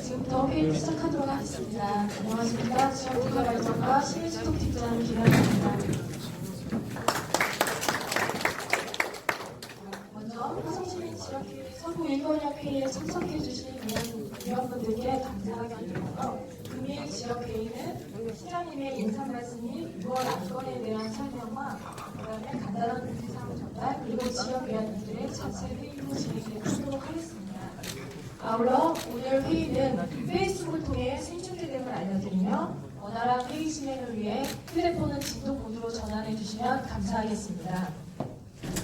지금부터 회의를 시작하도록 하겠습니다. 안녕하십니까. 지역국가발전과 시민소통팀장 김현입니다. 먼저 화성시민 지역회의 서부 1번역 회의에 참석해주신 위원분들께 감사하기 드리고요. 금일 지역회의는 시장님의 인사 말씀이 6월 안건에 대한 설명과 그다음에 간단한 공지사항 전달 그리고 지역위원님들의 자체 회의로 진행되도록 하겠습니다. 아울러 오늘 회의는 페이스북을 통해 생중계됨을 알려드리며 원활한 회의 진행을 위해 휴대폰은 진동 모드로 전환해 주시면 감사하겠습니다.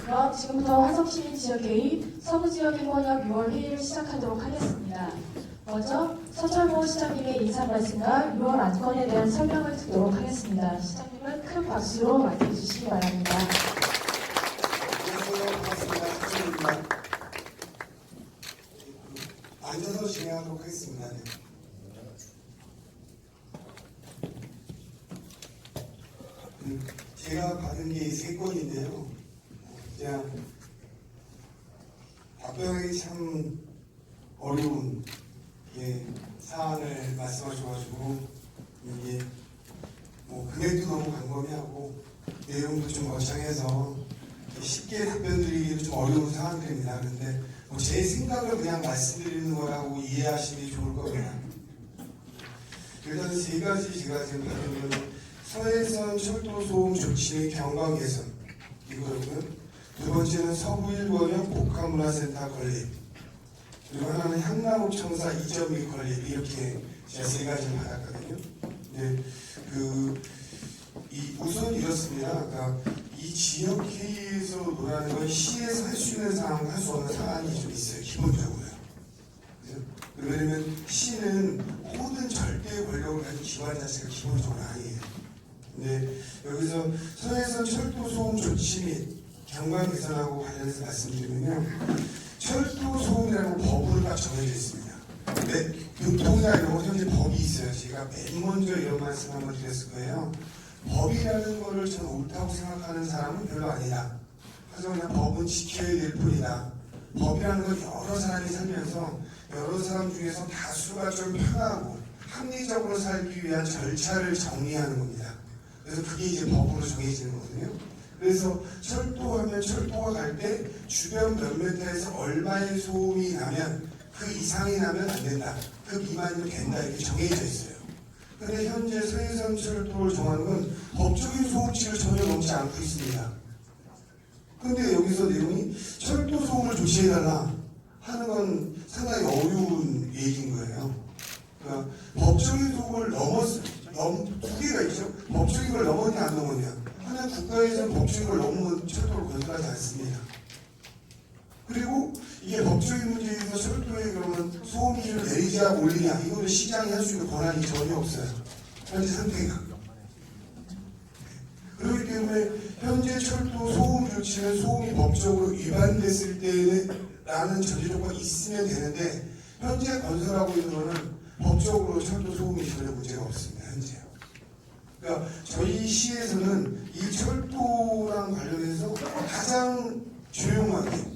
그럼 지금부터 화성시민 지역회의 서부지역 1번역 6월 회의를 시작하도록 하겠습니다. 먼저 서철모 시장님의 인사 말씀과 6월 안건에 대한 설명을 듣도록 하겠습니다. 시장님은 큰 박수로 맞이해주시기 바랍니다. 안녕하세요. 반갑습니다. 서철모입니다. 앉아서 진행하도록 하겠습니다. 네. 제가 받은 게 3건인데요. 그냥 답변하기 참 어려운 사안을 말씀하셔가지고 이게 금액도 너무 광범위하고 내용도 좀 거창해서 쉽게 답변드리기도 좀 어려운 사안들입니다. 그런데 제 생각을 그냥 말씀드리는 거라고 이해하시는 게 좋을 겁니다. 일단 3가지 제가 지금 받은 건 서해선 철도 소음 조치 및 경관 개선 이거고요. 2번째는 서부 1번역 복합문화센터 건립, 그리고 하나는 향나옥청사 이전 및 건립, 이렇게 제가 3가지를 받았거든요. 네, 우선 이렇습니다. 그러니까 이 지역회의에서 논하는 건 시에서 할 수 있는 사항, 할 수 없는 사안이 좀 있어요. 기본적으로요. 왜냐면 시는 모든 절대 권력을 가진 기관 자체가 기본적으로 아니에요. 근데 여기서 서해선 철도 소음 조치 및 경관 개선하고 관련해서 말씀드리면요. 철도 소음이라는 법으로 딱 정해져 있습니다. 근데 교통이나 이런 건 현재 법이 있어요. 제가 맨 먼저 이런 말씀 한번 드렸을 거예요. 법이라는 거를 저는 옳다고 생각하는 사람은 별로 아니다. 하지만 그냥 법은 지켜야 될 뿐이다. 법이라는 건 여러 사람이 살면서 여러 사람 중에서 다수가 좀 편하고 합리적으로 살기 위한 절차를 정리하는 겁니다. 그래서 그게 이제 법으로 정해지는 거거든요. 그래서 철도하면 철도가 갈 때 주변 몇 미터에서 얼마의 소음이 나면 그 이상이 나면 안 된다. 그 미만이면 된다. 이렇게 정해져 있어요. 근데 현재 서해선 철도를 정하는 건 법적인 소음치를 전혀 넘지 않고 있습니다. 근데 여기서 내용이 철도 소음을 조치해달라 하는 건 상당히 어려운 얘기인 거예요. 그러니까 법적인 소음을 두 개가 있죠. 법적인 걸 넘었냐 안 넘었냐. 하나 국가에서는 법적인 걸 넘으면 철도를 건설하지 않습니다. 그리고 이게 법적인 문제에서 철도에 그러면 소음 기준을 내리자 올리냐, 이거는 시장이 할 수 있는 권한이 전혀 없어요. 현재 상태가. 그렇기 때문에 현재 철도 소음 조치는 소음이 법적으로 위반됐을 때는 라는 전제 조건이 있으면 되는데 현재 건설하고 있는 거는 법적으로 철도 소음이 전혀 문제가 없습니다. 현재요. 그러니까 저희 시에서는 이 철도랑 관련해서 가장 조용하게,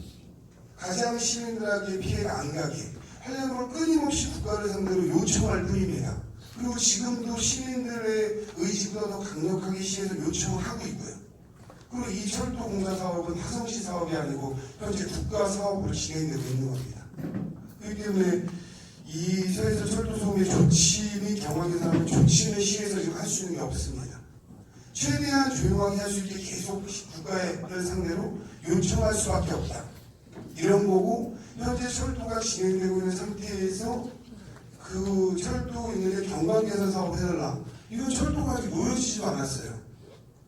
가장 시민들에게 피해가 안 가게 하려는 걸 끊임없이 국가를 상대로 요청할 뿐입니다. 그리고 지금도 시민들의 의지보다 더 강력하게 시에서 요청을 하고 있고요. 그리고 이 철도 공사 사업은 화성시 사업이 아니고 현재 국가 사업으로 진행되고 있는 겁니다. 그렇기 때문에 이 서해선 철도 소음의 조치 및 경관 개선하는 조치는 시에서 지금 할 수 있는 게 없습니다. 최대한 조용하게 할 수 있게 계속 국가를 상대로 요청할 수밖에 없다. 이런 거고, 현재 철도가 진행되고 있는 상태에서 그 철도 있는데 경관 개선 사업을 해달라. 이건 철도가 아직 놓여지지도 않았어요.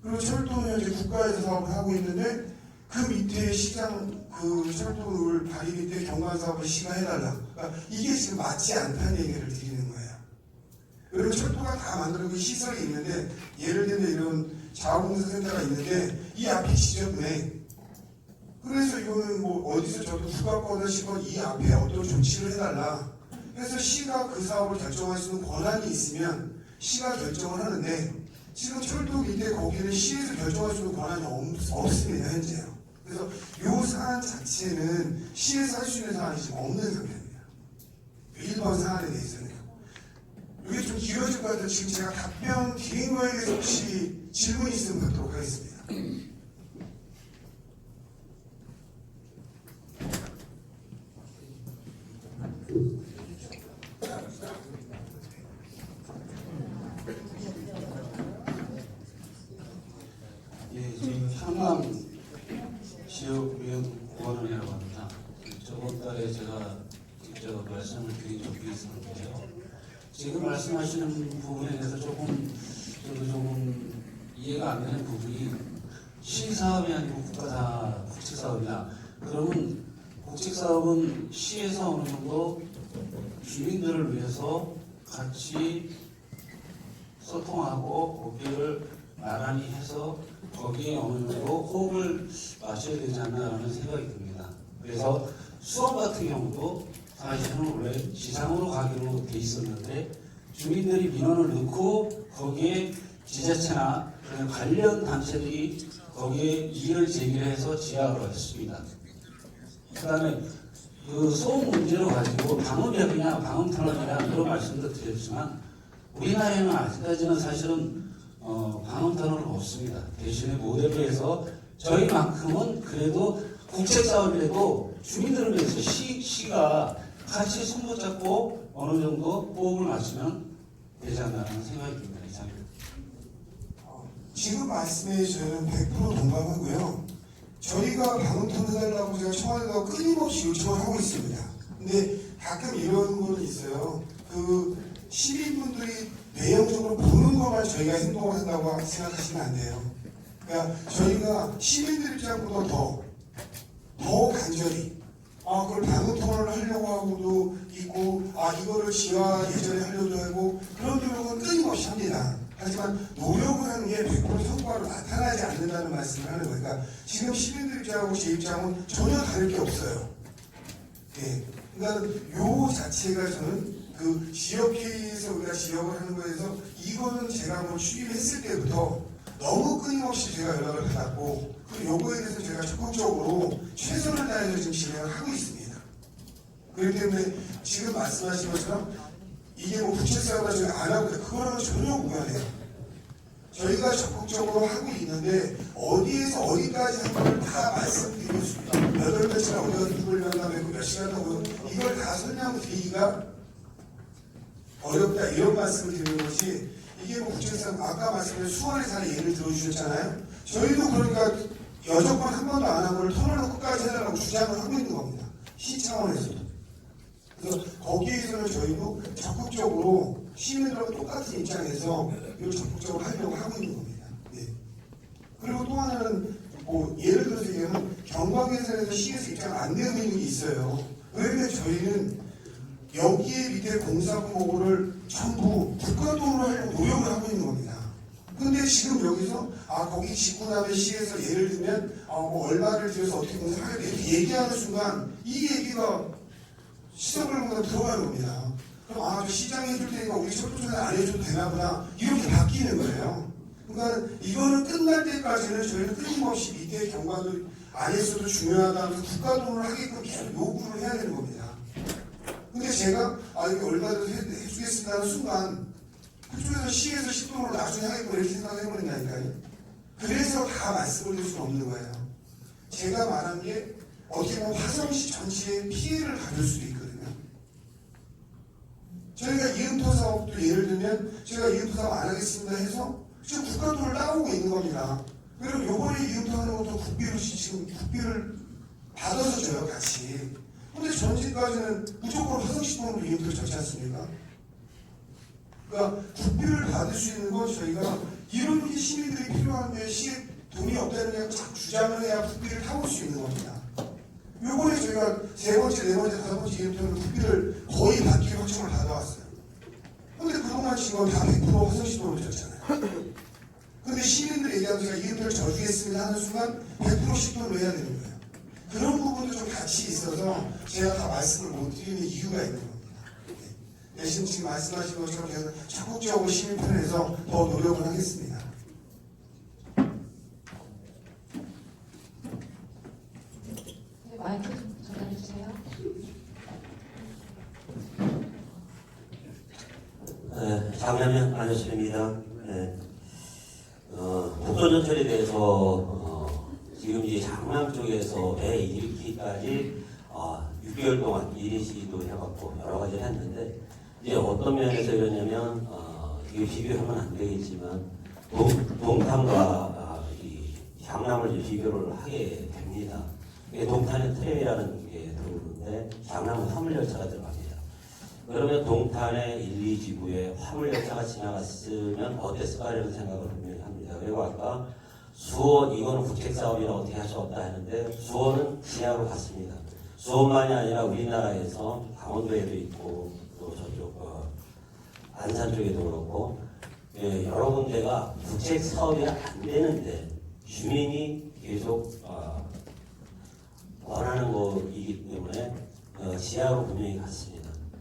그리고 철도는 현재 국가에서 사업을 하고 있는데 그 밑에 시장 그 철도를 다리 밑에 경관 사업을 시가 해달라. 그러니까 이게 지금 맞지 않다는 얘기를 드리는 거예요. 여러분 철도가 다 만들고 시설이 있는데 예를 들면 이런 자원공사센터가 있는데 이 앞이 지저분해. 그래서 이거는 뭐 어디서 저도 국가권을 시건 이 앞에 어떤 조치를 해달라. 그래서 시가 그 사업을 결정할 수 있는 권한이 있으면 시가 결정을 하는데 지금 철도 밑에 거기는 시에서 결정할 수 있는 권한이 없습니다. 현재요. 그래서 요 사안 자체는 시에서 할 수 있는 사안이 지금 없는 상태입니다. 1번 사안에 대해서는. 이게 좀 길어질 것 같아서 지금 제가 답변 드린 거에 대해서 혹시 질문이 있으면 받도록 하겠습니다. 예, 지금 향남 지역위원회라고 합니다. 저번 달에 제가 직접 말씀을 드린 적이 있었는데요. 지금 말씀하시는 부분에 대해서 조금 이해가 안 되는 부분이 시사업이 아니고 국책사업이다. 그러면 국책사업은 시에서 어느 정도 주민들을 위해서 같이 소통하고 거기를 나란히 해서 거기에 어느 정도 호흡을 맞춰야 되지 않나라는 생각이 듭니다. 그래서 수원 같은 경우도 사실은 원래 지상으로 가기로 돼 있었는데 주민들이 민원을 넣고 거기에 지자체나 그런 관련 단체들이 거기에 이의를 제기해서 지하로 했습니다. 그다음에 그 소음 문제로 가지고 방음벽이냐 방음터널이냐 그런 말씀도 드렸지만 우리나라에는 아직까지는 사실은 방음터널은 없습니다. 대신에 모델로해서 저희만큼은 그래도 국책사업이라도 주민들을 위해서 시가 같이 손 붙잡고 어느 정도 호흡을 맞추면 되지 않나라는 생각이 듭니다. 이상입니다. 지금 말씀에 저는 100% 동감하고요. 저희가 방음터널 해달라고 제가 청와대가 끊임없이 요청을 하고 있습니다. 근데 가끔 이런 거는 있어요. 그 시민분들이 내용적으로 보는 것만 저희가 행동을 한다고 생각하시면 안 돼요. 그러니까 저희가 시민들 입장보다 더 간절히 그걸 방음터널을 하려고 하고도 있고 이거를 지하 예전에 하려고 하고 그런 노력은 끊임없이 합니다. 하지만 노력을 하는 게 100% 성과로 나타나지 않는다는 말씀을 하는 거예요. 그러니까 지금 시민들 입장하고 제 입장은 전혀 다를 게 없어요. 예. 그러니까 요 자체가 저는 그 지역회의에서 우리가 지역을 하는 거에서 이거는 제가 뭐 취임했을 때부터 너무 끊임없이 제가 연락을 받았고 그리고 요거에 대해서 제가 적극적으로 최선을 다해서 지금 진행을 하고 있습니다. 그렇기 때문에 지금 말씀하신 것처럼 이게 뭐 부채사업을 저희가 안 하고 그거랑은 전혀 무관해요. 저희가 적극적으로 하고 있는데 어디에서 어디까지 한 걸 다 말씀드릴 수 있다. 몇 월 며칠 어디가 누굴 만나고 몇 시간 하고 이걸 다 설명드리기가 어렵다 이런 말씀을 드리는 것이 이게 뭐 부채사업 아까 말씀드린 수원의 사례 예를 들어주셨잖아요. 저희도 그러니까 여적번 한 번도 안 한 걸 터널로 끝까지 해달라고 주장을 하고 있는 겁니다. 시 차원에서도. 그래서 거기에서는 저희도 적극적으로 시민들하고 똑같은 입장에서 이걸 적극적으로 하려고 하고 있는 겁니다. 네. 그리고 또 하나는 뭐 예를 들어서 얘기하면 경광예산에서 시에서 입장을 안 내고 있는 게 있어요. 왜냐면 저희는 여기에 밑에 공사구목을 전부 국가돈으로 하려고 노력을 하고 있는 겁니다. 근데 지금 여기서 거기 짓고 나면 시에서 예를 들면 뭐 얼마를 들여서 어떻게 공사를 하겠다 이렇게 얘기하는 순간 이 얘기가 시설물보다 들어가는 겁니다. 그럼 저 시장이 해줄 테니까 우리 철도전에 안 해줘도 되나 보다 이렇게 바뀌는 거예요. 그러니까 이거는 끝날 때까지는 저희는 끊임없이 밑에 경관을 안 했어도 중요하다면서 국가 돈을 하게끔 계속 요구를 해야 되는 겁니다. 근데 제가 여기 얼마 들여서 해주겠습니다 하는 순간 그쪽에서 시에서 10돈으로 나중에 하겠구나 이렇게 생각을 해버린다니까요. 그래서 다 말씀을 드릴 수는 없는 거예요. 제가 말한 게 어떻게 보면 화성시 전체에 피해를 가질 수도 있거든요. 저희가 이음토 사업도 예를 들면 제가 이음토 사업 안 하겠습니다 해서 지금 국가 돈을 따오고 있는 겁니다. 그럼 요번에 이음토 하는 것도 국비로 지금 국비를 받아서 줘요 같이. 근데 전지까지는 무조건 화성시 돈으로 이음토를 적지 않습니까? 그러니까 국비를 받을 수 있는 건 저희가 이런 게 시민들이 필요한데 시에 돈이 없다는 게 자꾸 주장을 해야 국비를 타올 수 있는 겁니다. 요번에 저희가 세 번째, 네 번째, 다섯 번째 이음토는 국비를 거의 받기로 확정을 받아왔어요. 근데 그동안 지금 다 100% 화성시 돈으로 줬잖아요. 근데 시민들 얘기하면 제가 이음토를 져주겠습니다 하는 순간 100%씩 돈을 내야 되는 거예요. 그런 부분도 좀 같이 있어서 제가 다 말씀을 못 드리는 이유가 있는 겁니다. 대신 지금 말씀하신 것처럼 제가 적극적으로 시민 편에서 더 노력을 하겠습니다. 장남현 안효철입니다. 북조전철에 대해서 지금 이제 장남 쪽에서 배 일으키기까지 6개월 동안 1인 시위도 해갖고 여러 가지를 했는데 이제 어떤 면에서 이러냐면 이게 비교하면 안 되겠지만 동탄과 이 장남을 이제 비교를 하게 됩니다. 동탄에 트램이라는 게 들어오는데 장남은 화물열차가 들어갑니다. 그러면 동탄의 1, 2지구에 화물열차가 지나갔으면 어땠을까라는 생각을 분명히 합니다. 그리고 아까 수원, 이거는 국책사업이라 어떻게 할 수 없다 하는데 수원은 지하로 갔습니다. 수원만이 아니라 우리나라에서 강원도에도 있고 또 저쪽 안산 쪽에도 그렇고 여러 군데가 국책사업이 안 되는데 주민이 계속 원하는 거이기 때문에 지하로 분명히 갔습니다.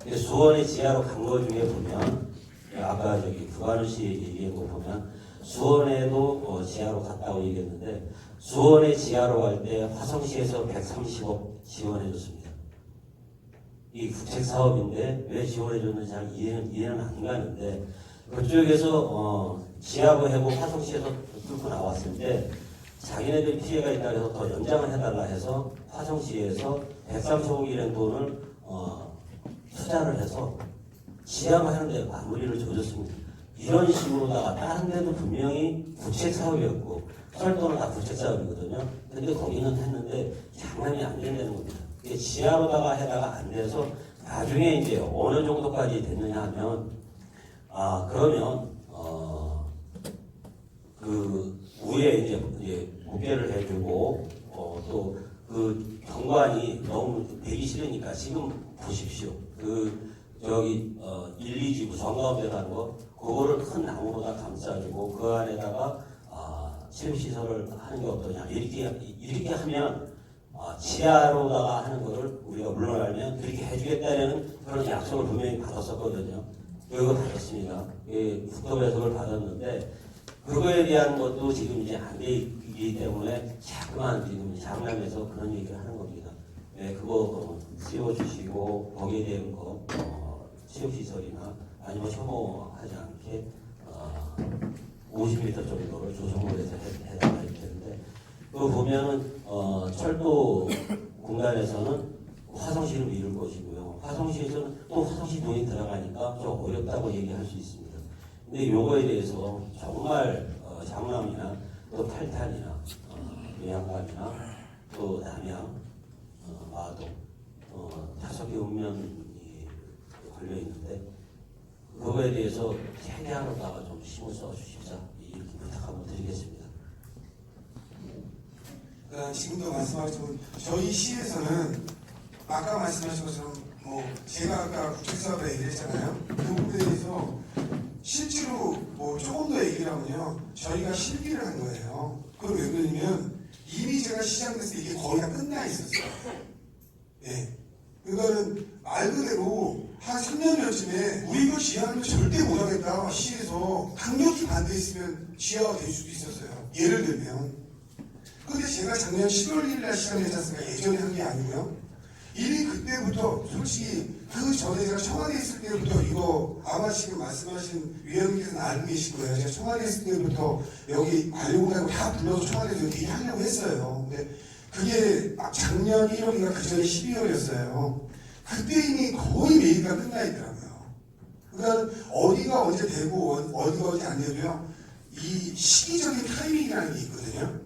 수원의 지하로 간 거 중에 보면 아까 저기 구관우 씨 얘기한 거 보면 수원에도 지하로 갔다고 얘기했는데 수원에 지하로 갈 때 화성시에서 130억 지원해줬습니다. 이 국책 사업인데 왜 지원해줬는지 잘 이해는 안 가는데 그쪽에서 지하로 해고 화성시에서 뚫고 나왔을 때 자기네들 피해가 있다 해서 더 연장을 해달라 해서 화성시에서 130억이라는 돈을 투자를 해서 지하로 하는데 마무리를 줘줬습니다. 이런 식으로다가 다른 데도 분명히 국책 사업이었고 철도는 다 국책 사업이거든요. 근데 거기는 했는데 장난이 안 된다는 겁니다. 지하로다가 해다가 안 돼서 나중에 이제 어느 정도까지 됐느냐 하면 그러면 그 위에 이제 무게를 해주고 또 그 경관이 너무 되기 싫으니까 지금 보십시오. 그 저기 1, 2지구 정가운데 가는 거 그거를 큰 나무로다 감싸주고 그 안에다가 체육시설을 하는 게 어떠냐 이렇게 하면 지하로다가 하는 거를 우리가 물러나면 그렇게 해주겠다는 그런 약속을 분명히 받았었거든요. 그걸 받았습니다. 국토부에서 그걸 받았는데 그거에 대한 것도 지금 이제 안 되기 때문에 자꾸만 지금 장남에서 그런 얘기를 하는 겁니다. 그거 씌워주시고 거기에 대한 거 체육시설이나 아니면 혐오하지 않게 50m 정도를 조성을 해서 해달라 했는데 그거 보면은 철도 공단에서는 화성시를 이룰 것이고요. 화성시에서는 또 화성시 돈이 들어가니까 좀 어렵다고 얘기할 수 있습니다. 근데 요거에 대해서 정말 장남이나 또 탈탄이나 외양간이나 또 남양, 마동 5개 읍면이 걸려 있는데 그거에 대해서 최대한으로다가 좀 힘을 써주십사 이렇게 부탁 한번 드리겠습니다. 지금도 말씀하신 저희 시에서는 아까 말씀하신 것처럼 제가 아까 국책사업에 얘기했잖아요. 그 부분에 대해서 실제로 조금 더 얘기를 하면요. 저희가 실기를 한 거예요. 그걸 왜 그러냐면 이미 제가 시작됐을 때 이게 거의 다 끝나 있었어요. 그거는 말 그대로 한 3년 전쯤에 우리 이거 지하는 절대 못하겠다. 시에서 강력히 반대했으면 지하가 될 수도 있었어요. 예를 들면. 근데 제가 작년 11월 1일 날 시작했지 않습니까? 예전에 한 게 아니고요. 이미 그때부터 솔직히 그 전에 제가 청와대에 있을 때부터 이거 아마 지금 말씀하신 위원님께서는 알고 계실 거예요. 제가 청와대에 있을 때부터 여기 관료국하고 다 불러서 청와대에서 얘기하려고 했어요. 근데 그게 작년 1월인가 그 전에 12월이었어요. 그때 이미 거의 메이가 끝나 있더라고요. 그러니까 어디가 언제 되고 어디가 언제 안 돼도요. 이 시기적인 타이밍이라는 게 있거든요.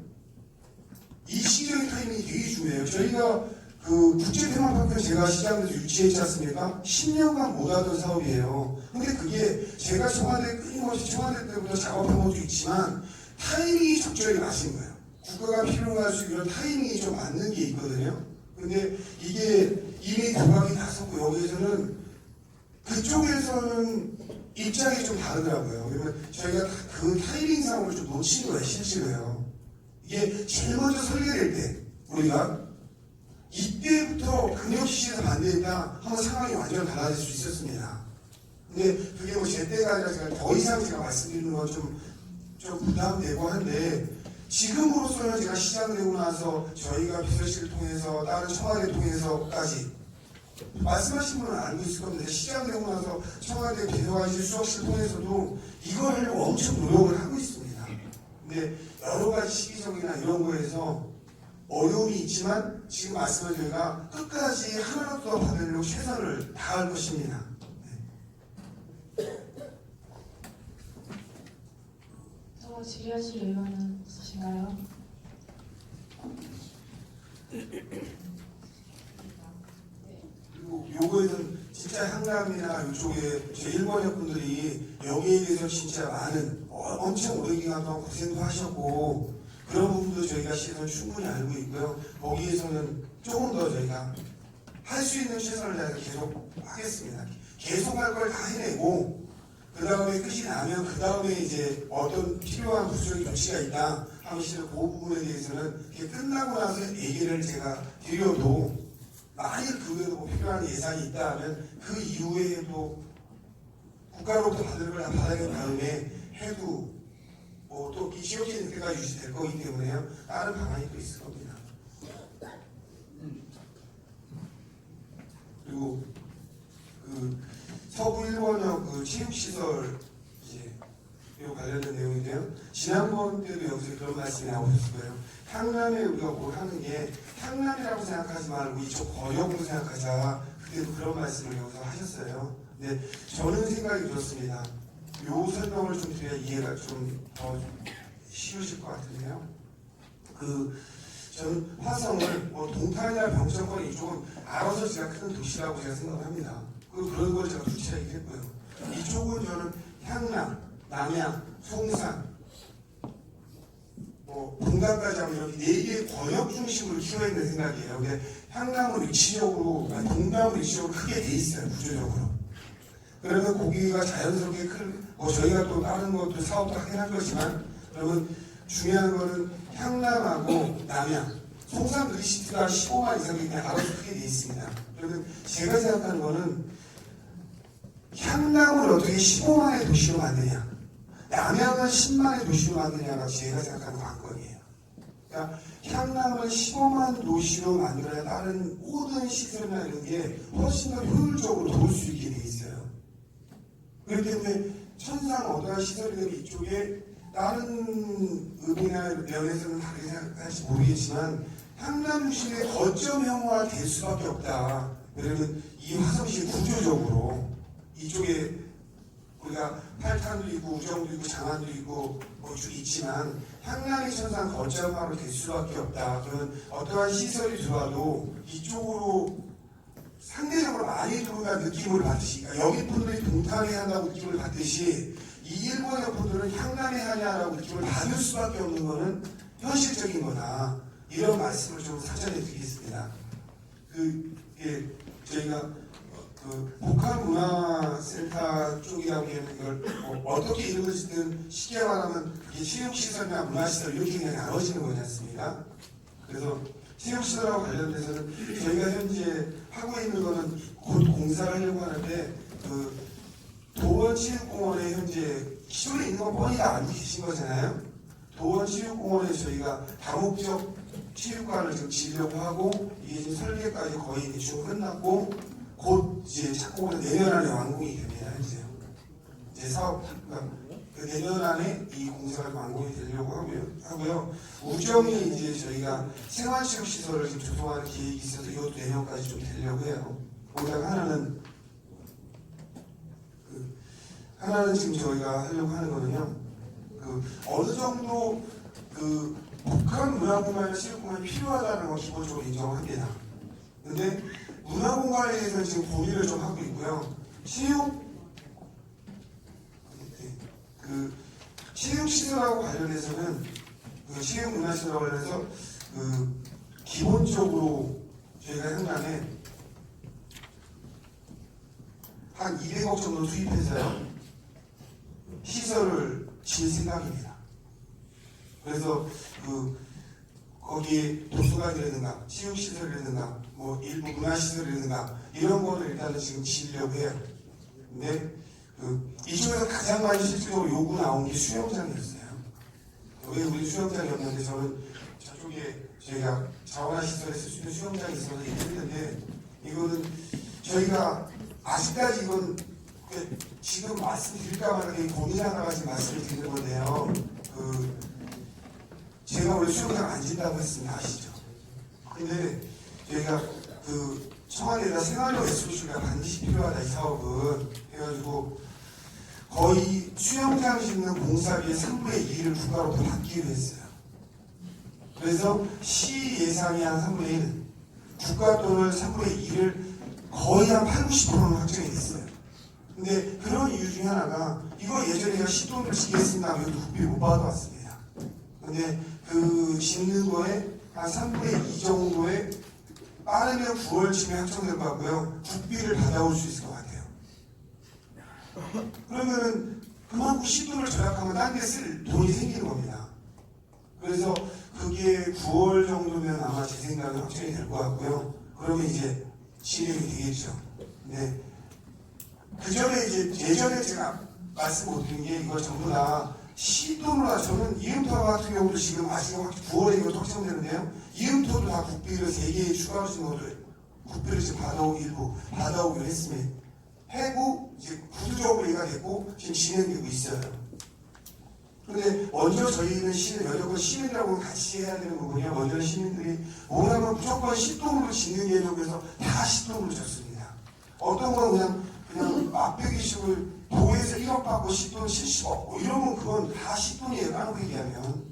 이 시기적인 타이밍이 되게 중요해요. 저희가 그 국제테마파크를 제가 시작해서 유치했지 않습니까? 10년간 못하던 사업이에요. 근데 그게 제가 청와대 끊임없이 청와대 때부터 작업한 것도 있지만 타이밍이 적절히 맞은 거예요. 국가가 필요할 수 있는 타이밍이 좀 맞는 게 있거든요. 근데 이게 이미 국각이 다 섰고 여기에서는 그쪽에서는 입장이 좀 다르더라고요. 그러면 저희가 그 타이밍상으로 좀 놓친 거예요, 실제로요. 이게 제일 먼저 설계될 때 우리가 이때부터 금융시에서 반대했다 하면 상황이 완전 달라질 수 있었습니다. 근데 그게 제 때가 아니라 제가 더 이상 제가 말씀드리는 건 좀 부담되고 한데 지금으로서는 제가 시작을 하고 나서 저희가 비서실을 통해서 다른 청와대를 통해서까지 말씀하신 분은 알고 있을 겁니다. 시장 되고 나서 청와대 비서관실 수석실 통해서도 이걸 하려고 엄청 노력을 하고 있습니다. 근데 여러 가지 시기적이나 이런 거에서 어려움이 있지만 지금 말씀한 저희가 끝까지 하나라도 더 받으려고 최선을 다할 것입니다. 더 질의하실 의원은 없으신가요? 그리고 요거에는 진짜 향남이나 이쪽에 제 일본의 분들이 여기에 대해서 진짜 많은 엄청 오랜 기간 동안 고생도 하셨고 그런 부분도 저희가 시에서 충분히 알고 있고요. 거기에서는 조금 더 저희가 할 수 있는 최선을 다해서 계속 하겠습니다. 계속 할 걸 다 해내고 그 다음에 끝이 나면 그 다음에 이제 어떤 필요한 부수적인 조치가 있다 하면 실은 그 부분에 대해서는 이게 끝나고 나서 얘기를 제가 드려도 만일 그외에도 뭐 필요한 예산이 있다 하면 그 이후에도 국가로부터 받을 걸 받은 다음에 해도 뭐 또 이 지역적인 때가 유지될 거기 때문에요. 다른 방안이 또 있을 겁니다. 그리고 그 서부 일본역 그 체육시설 이제 요 관련된 내용인데요. 지난번 때도 여기서 그런 말씀이 나오셨을 거예요. 향남에 우리가 뭘 하는 게 향남이라고 생각하지 말고 이쪽 권역으로 생각하자. 그때도 그런 말씀을 여기서 하셨어요. 근데 저는 생각이 그렇습니다. 요 설명을 좀 드려야 이해가 좀 더 쉬우실 것 같은데요. 저는 화성을 뭐 동탄이나 병천권 이쪽은 알아서 제가 큰 도시라고 제가 생각을 합니다. 그런 걸 제가 두치하게 했고요. 이쪽은 저는 향남, 남양, 송산, 분당까지 하면 이렇게 4개의 권역 중심으로 키워야 있는 생각이에요. 근데 향남은 위치적으로, 동남은 위치적으로 크게 돼 있어요, 구조적으로. 그러면 거기가 자연스럽게 저희가 또 다른 것도 사업도 하긴 할 거지만, 그러면 중요한 거는 향남하고 남양, 송산 그리시티가 15만 이상이 그냥 알아서 크게 돼 있습니다. 그러면 제가 생각하는 거는 향남을 어떻게 15만의 도시로 만드냐, 남양은 10만의 도시로 만드냐가 제가 생각하는 관건이에요. 그러니까 향남을 15만 도시로 만들어야 다른 모든 시설이나 이런 게 훨씬 더 효율적으로 돌 수 있게 돼 있어요. 그렇기 때문에 천상 어떠한 시설이 되면 이쪽에 다른 의미나 면에서는 다르게 생각할지 모르겠지만 향남시의 거점형화 될 수밖에 없다. 왜냐면 이 화성시 구조적으로 이쪽에 우리가 팔탄도 있고 우정도 있고 장안도 있고 뭐 쭉 있지만 향남이 천상 거점화로 될 수밖에 없다. 그러면 어떠한 시설이 들어와도 이쪽으로 상대적으로 많이 들어온다는 느낌을 받듯이, 그러니까 여기 분들이 동탄에 한다고 느낌을 받듯이 이 일본의 분들은 향남에 하냐라고 느낌을 받을 수밖에 없는 것은 현실적인 거다. 이런 말씀을 좀 사전해 드리겠습니다. 저희가 복합문화센터 쪽이라고 하는 걸 어떻게 이루어지든 쉽게 말하면 이게 체육시설이나 문화시설 이렇게 그냥 나눠지는 거지 않습니까? 그래서 체육시설하고 관련돼서는 저희가 현재 하고 있는 거는 곧 공사를 하려고 하는데 도원체육공원에 현재 기존에 있는 건 뻔히 다 알고 계신 거잖아요. 도원체육공원에 저희가 다목적 체육관을 지금 지으려고 하고 이게 지금 설계까지 거의 대충 끝났고 곧 이제 착공은 내년 안에 완공이 됩니다. 이제 사업 내년 안에 이 공사가 완공이 되려고 하고요. 우정이 이제 저희가 생활체육 시설을 지금 조성하는 계획이 있어서 이것도 내년까지 좀 되려고 해요. 거기다가 하나는 지금 저희가 하려고 하는 거는요. 어느 정도 북한 문화공간이나 체육공간이 필요하다는 건 기본적으로 인정합니다. 근데 문화공간에 대해서는 지금 고민을 좀 하고 있고요. 체육시설하고 관련해서는 체육문화시설하고 관련해서 기본적으로 저희가 향남에 한 200억 정도 투입해서요. 시설을 지을 생각입니다. 그래서 거기에 도서관이라든가 체육시설이라든가 뭐 일부 문화시설이라든가 이런 거를 일단은 지금 지으려고 해요. 근데 이쪽에서 가장 많이 실질적으로 요구 나온 게 수영장이었어요. 왜 우리 수영장이 없는데 저는 저쪽에 저희가 자원화 시설에 쓸 수 있는 수영장이 있어서 얘기했는데 이거는 저희가 아직까지 이건 지금 말씀드릴까 말까 고민하다가 지금 말씀을 드리는 건데요. 제가 원래 수영장 안 진다고 했습니다. 아시죠? 근데 저희가 청와대에다 생활용 SOC가 반드시 필요하다 이 사업은 해가지고 거의 수영장 짓는 공사비의 3분의 2를 국가로부터 받기로 했어요. 그래서 시 예산이 한 3분의 1, 국가 돈을 3분의 2를 거의 한 80~90%는 확정이 됐어요. 근데 그런 이유 중에 하나가 이거 예전에 제가 시돈을 지겠습니다 하면 국비를 못 받아왔습니다. 근데 그 짓는 거에 한 3분의 2 정도의 빠르면 9월쯤에 확정될 것 같고요. 국비를 받아올 수 있을 것 같아요. 그러면은 그만큼 시돈을 절약하면 딴 데 쓸 돈이 생기는 겁니다. 그래서 그게 9월 정도면 아마 제 생각에 확정이 될 것 같고요. 그러면 이제 진행이 되겠죠. 근데 그 전에 이제 예전에 제가 말씀 못 드린 게 이거 전부 다 시도나 저는 이음토 같은 경우도 지금 아직 9월에 이거 확정되는데요. 이음토도 다 국비를 3개 추가로 지금 것들 국비를 지금 받아오기로 했습니다. 해고 이제 구조적으로 얘가 됐고 지금 진행되고 있어요. 근데 먼저 저희는 여러분 시민들하고 같이 해야 되는 부분이야. 먼저 시민들이 원하면 무조건 시동으로 짓는 개념에서 다 시동으로 졌습니다. 어떤 건 그냥 앞배기식을 도에서 1억 받고 시돈 70억 뭐 이러면 그건 다 시돈이에요. 까놓고 얘기하면.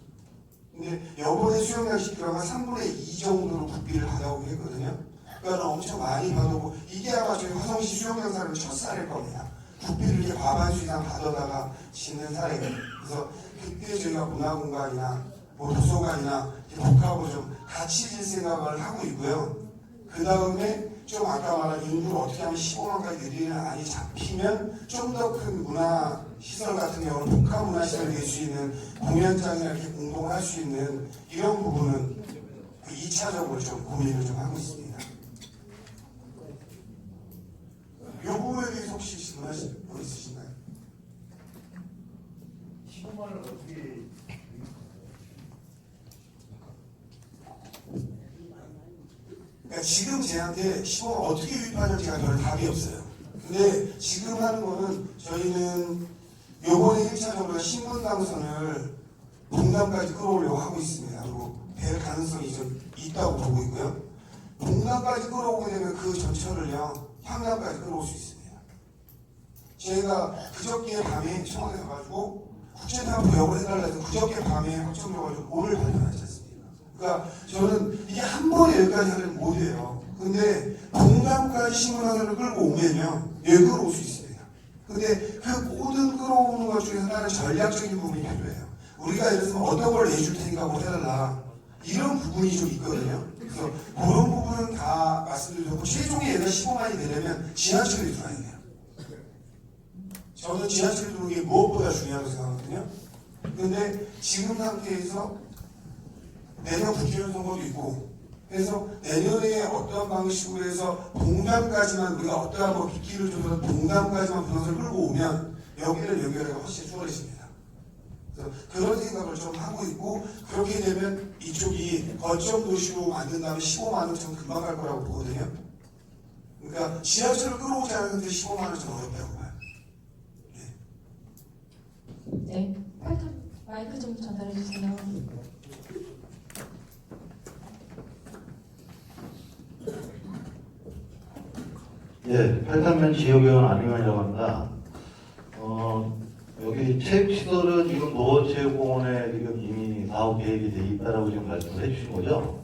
근데 이번에 수영장 시키려면 3분의 2 정도로 국비를 받아오고 했거든요. 그러니까 엄청 많이 받아오고 이게 아마 저희 화성시 수영장 사례는 첫 사례일 겁니다. 국비를 이렇게 과반수 이상 받아다가 짓는 사례가. 그래서 그때 저희가 문화공간이나 뭐 도서관이나 복합으로 좀 같이 질 생각을 하고 있고요. 그 다음에 좀 아까 말한 인구를 어떻게 하면 15만까지 늘리는 안이 잡히면 좀 더 큰 문화시설 같은 경우는 복합 문화시설이 될 수 있는 공연장이나 이렇게 공동을 할 수 있는 이런 부분은 2차적으로 좀 고민을 좀 하고 있습니다. 이 부분에 대해서 혹시 질문하실 분 있으신가요? 15만 원을 어떻게 그러니까 지금 쟤한테 15만 어떻게 유입하는지 제가 별 답이 없어요. 근데 지금 하는 거는 저희는 요번에 1차적으로 신분당선을 동남까지 끌어오려고 하고 있습니다. 그리고 될 가능성이 좀 있다고 보고 있고요. 동남까지 끌어오게 되면 그 전철을요 황남까지 끌어올 수 있습니다. 제가 그저께 밤에 청와대 가가지고 국제사업부 역을 해달라 해서 그저께 밤에 확정돼가지고 오늘 발표하지 않습니까? 그러니까 저는 이게 한 번에 여기까지 하려면 못해요. 근데 동남까지 신문화선을 끌고 오면요 여기 끌어올 수 있습니다. 근데 그 모든 끌어오는 것 중에서 다른 전략적인 부분이 필요해요. 우리가 예를 들어서 어떤 걸 내줄 테니까 뭐 해달라 이런 부분이 좀 있거든요. 그래서 그런 부분은 다 말씀드리고 최종의 얘가 15만이 되려면 지하철이 들어와야 돼요. 저는 지하철이 들어오는 게 무엇보다 중요하다고 생각하거든요. 근데 지금 상태에서 내년 국회의원 선거도 있고 그래서 내년에 어떤 방식으로 해서 동남까지만 우리가 어떠한 뭐 빗길을 줘서 동남까지만 분원을 끌고 오면 여기를 연결하기가 훨씬 수월해집니다. 그래서 그런 생각을 좀 하고 있고 그렇게 되면 이쪽이 거점 도시로 만든 다음에 15만 원 전 금방 갈 거라고 보거든요. 그러니까 지하철을 끌어오지 않는데 15만 원 전 어렵다고 봐요. 네, 마이크 좀 전달해 주세요. 예, 팔탄면 지역의원 안의원이라고 합니다. 여기 체육시설은 지금 노원체육공원에 지금 이미 사업 계획이 돼 있다라고 지금 말씀을 해주신 거죠.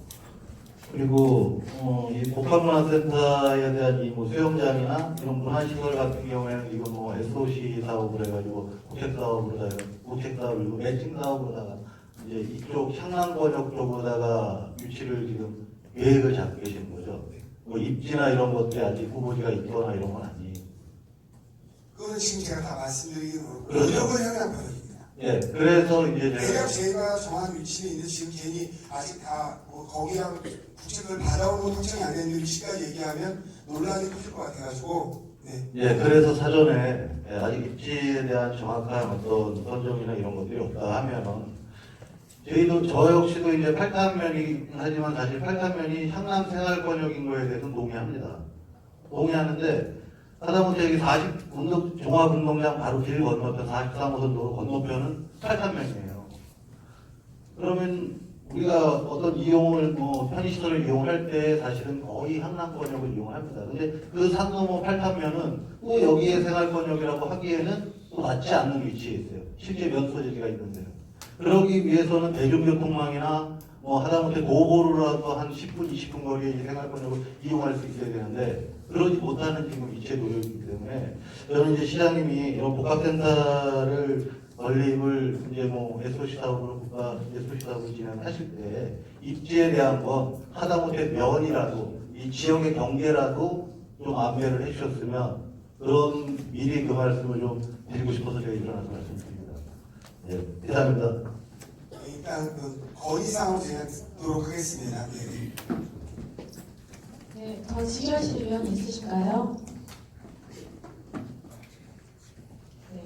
그리고 이 복합문화센터에 대한 이 뭐 수영장이나 이런 문화시설 같은 경우에는 이거 뭐 SOC 사업을 해가지고 고책사업을 매칭 사업으로다가 이제 이쪽 향남권역 쪽으로다가 유치를 지금 계획을 잡고 계시는 거죠. 뭐 입지나 이런 것들이 아직 후보지가 있거나 이런 건 아니에요. 그거는 지금 제가 다 말씀드리기는 어렵고 그렇죠. 노력을 향한 방향입니다. 예, 그래서 이제 대략 제가 정한 위치에 있는 지금 괜히 아직 다뭐 거기랑 국책을 받아오는 확정이 안 되는 위치까지 얘기하면 논란이 커질 것 같아가지고 네. 예, 그래서 사전에 아직 입지에 대한 정확한 어떤 선정이나 이런 것들이 없다 하면은 저희도 저 역시도 이제 팔탄면이 하지만 사실 팔탄면이 향남 생활권역인 거에 대해서는 동의합니다. 동의하는데 하다못해 여기 40 종합운동장 바로 길 건너편 43호선 도로 건너편은 8탄면이에요. 그러면 우리가 어떤 이용을 편의시설을 이용할 때 사실은 거의 한남권역을 이용합니다. 근데 그 산 넘어 8탄면은 또 여기에 생활권역이라고 하기에는 또 맞지 않는 위치에 있어요. 실제 면소재지가 있는데요. 그러기 위해서는 대중교통망이나 하다못해 도보로라도 한 10분, 20분 거리에 이 생활권역을 이용할 수 있어야 되는데 그러지 못하는 지금 위치에 놓여 있기 때문에 저는 이제 시장님이 이런 복합센터를 건립을 이제 SOC 사업으로 국가 SOC 사업을 진행하실 때 입지에 대한 건 하다못해 면이라도 이 지역의 경계라도 좀 안배를 해주셨으면 그런 미리 그 말씀을 좀 드리고 싶어서 제가 일어나서 말씀드립니다. 네, 이상입니다. 일단 그 건의사항을 제가 듣도록 하겠습니다. 네. 네, 더 질의하실 의원 있으실까요? 네.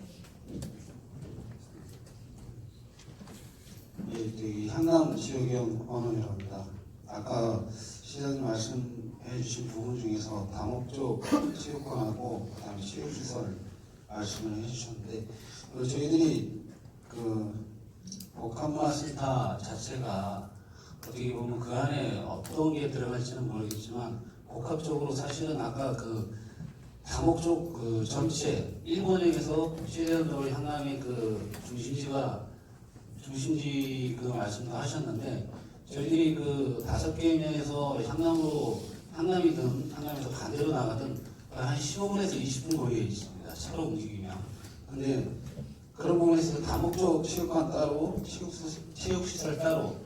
예, 저기 한남 지역위원 권원이라고 합니다. 아까 시장님 말씀해 주신 부분 중에서 다목적 체육관하고 그다음에 체육시설 말씀을 해주셨는데 저희들이 그 복합문화센터 자체가 어떻게 보면 그 안에 어떤 게 들어갈지는 모르겠지만 복합적으로 사실은 아까 그 다목적 그 전체 일본역에서 시대연도로 향남의 그 중심지 그 말씀도 하셨는데 저희들이 그 5개 면에서 향남이든 향남에서 반대로 나가든 한 15분에서 20분 거리에 있습니다. 차로 움직이면. 근데 그런 부분에서 다목적 체육관 따로, 체육시설 따로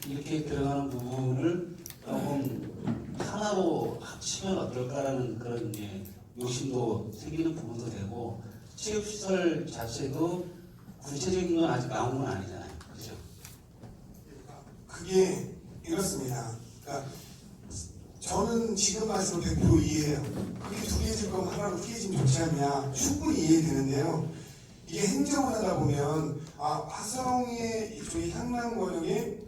이렇게 들어가는 부분을 조금 하나로 합치면 어떨까라는 그런 이제 욕심도 생기는 부분도 되고 체육시설 자체도 구체적인 건 아직 나온 건 아니잖아요. 그죠? 그게 이렇습니다. 그러니까 저는 지금 말씀을 100% 이해해요. 그게 두 개질 거면 하나로 휘어지면 좋지 않냐. 충분히 이해되는데요. 이게 행정을 하다 보면 화성의 이쪽에 향남권역에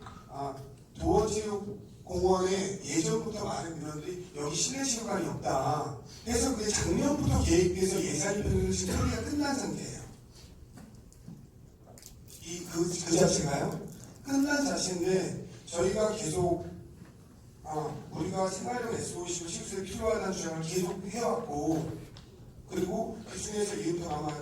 도어체육공원에 예전부터 많은 민원들이 여기 실내체육관이 없다. 그래서 그게 작년부터 계획돼서 예산이 편성돼서 지금 처리가 끝난 상태예요. 그 자체가요. 끝난 자체인데 저희가 계속 우리가 생활용 SOC로 시설이 필요하다는 주장을 계속 해왔고 그리고 그 중에서 이부터 아마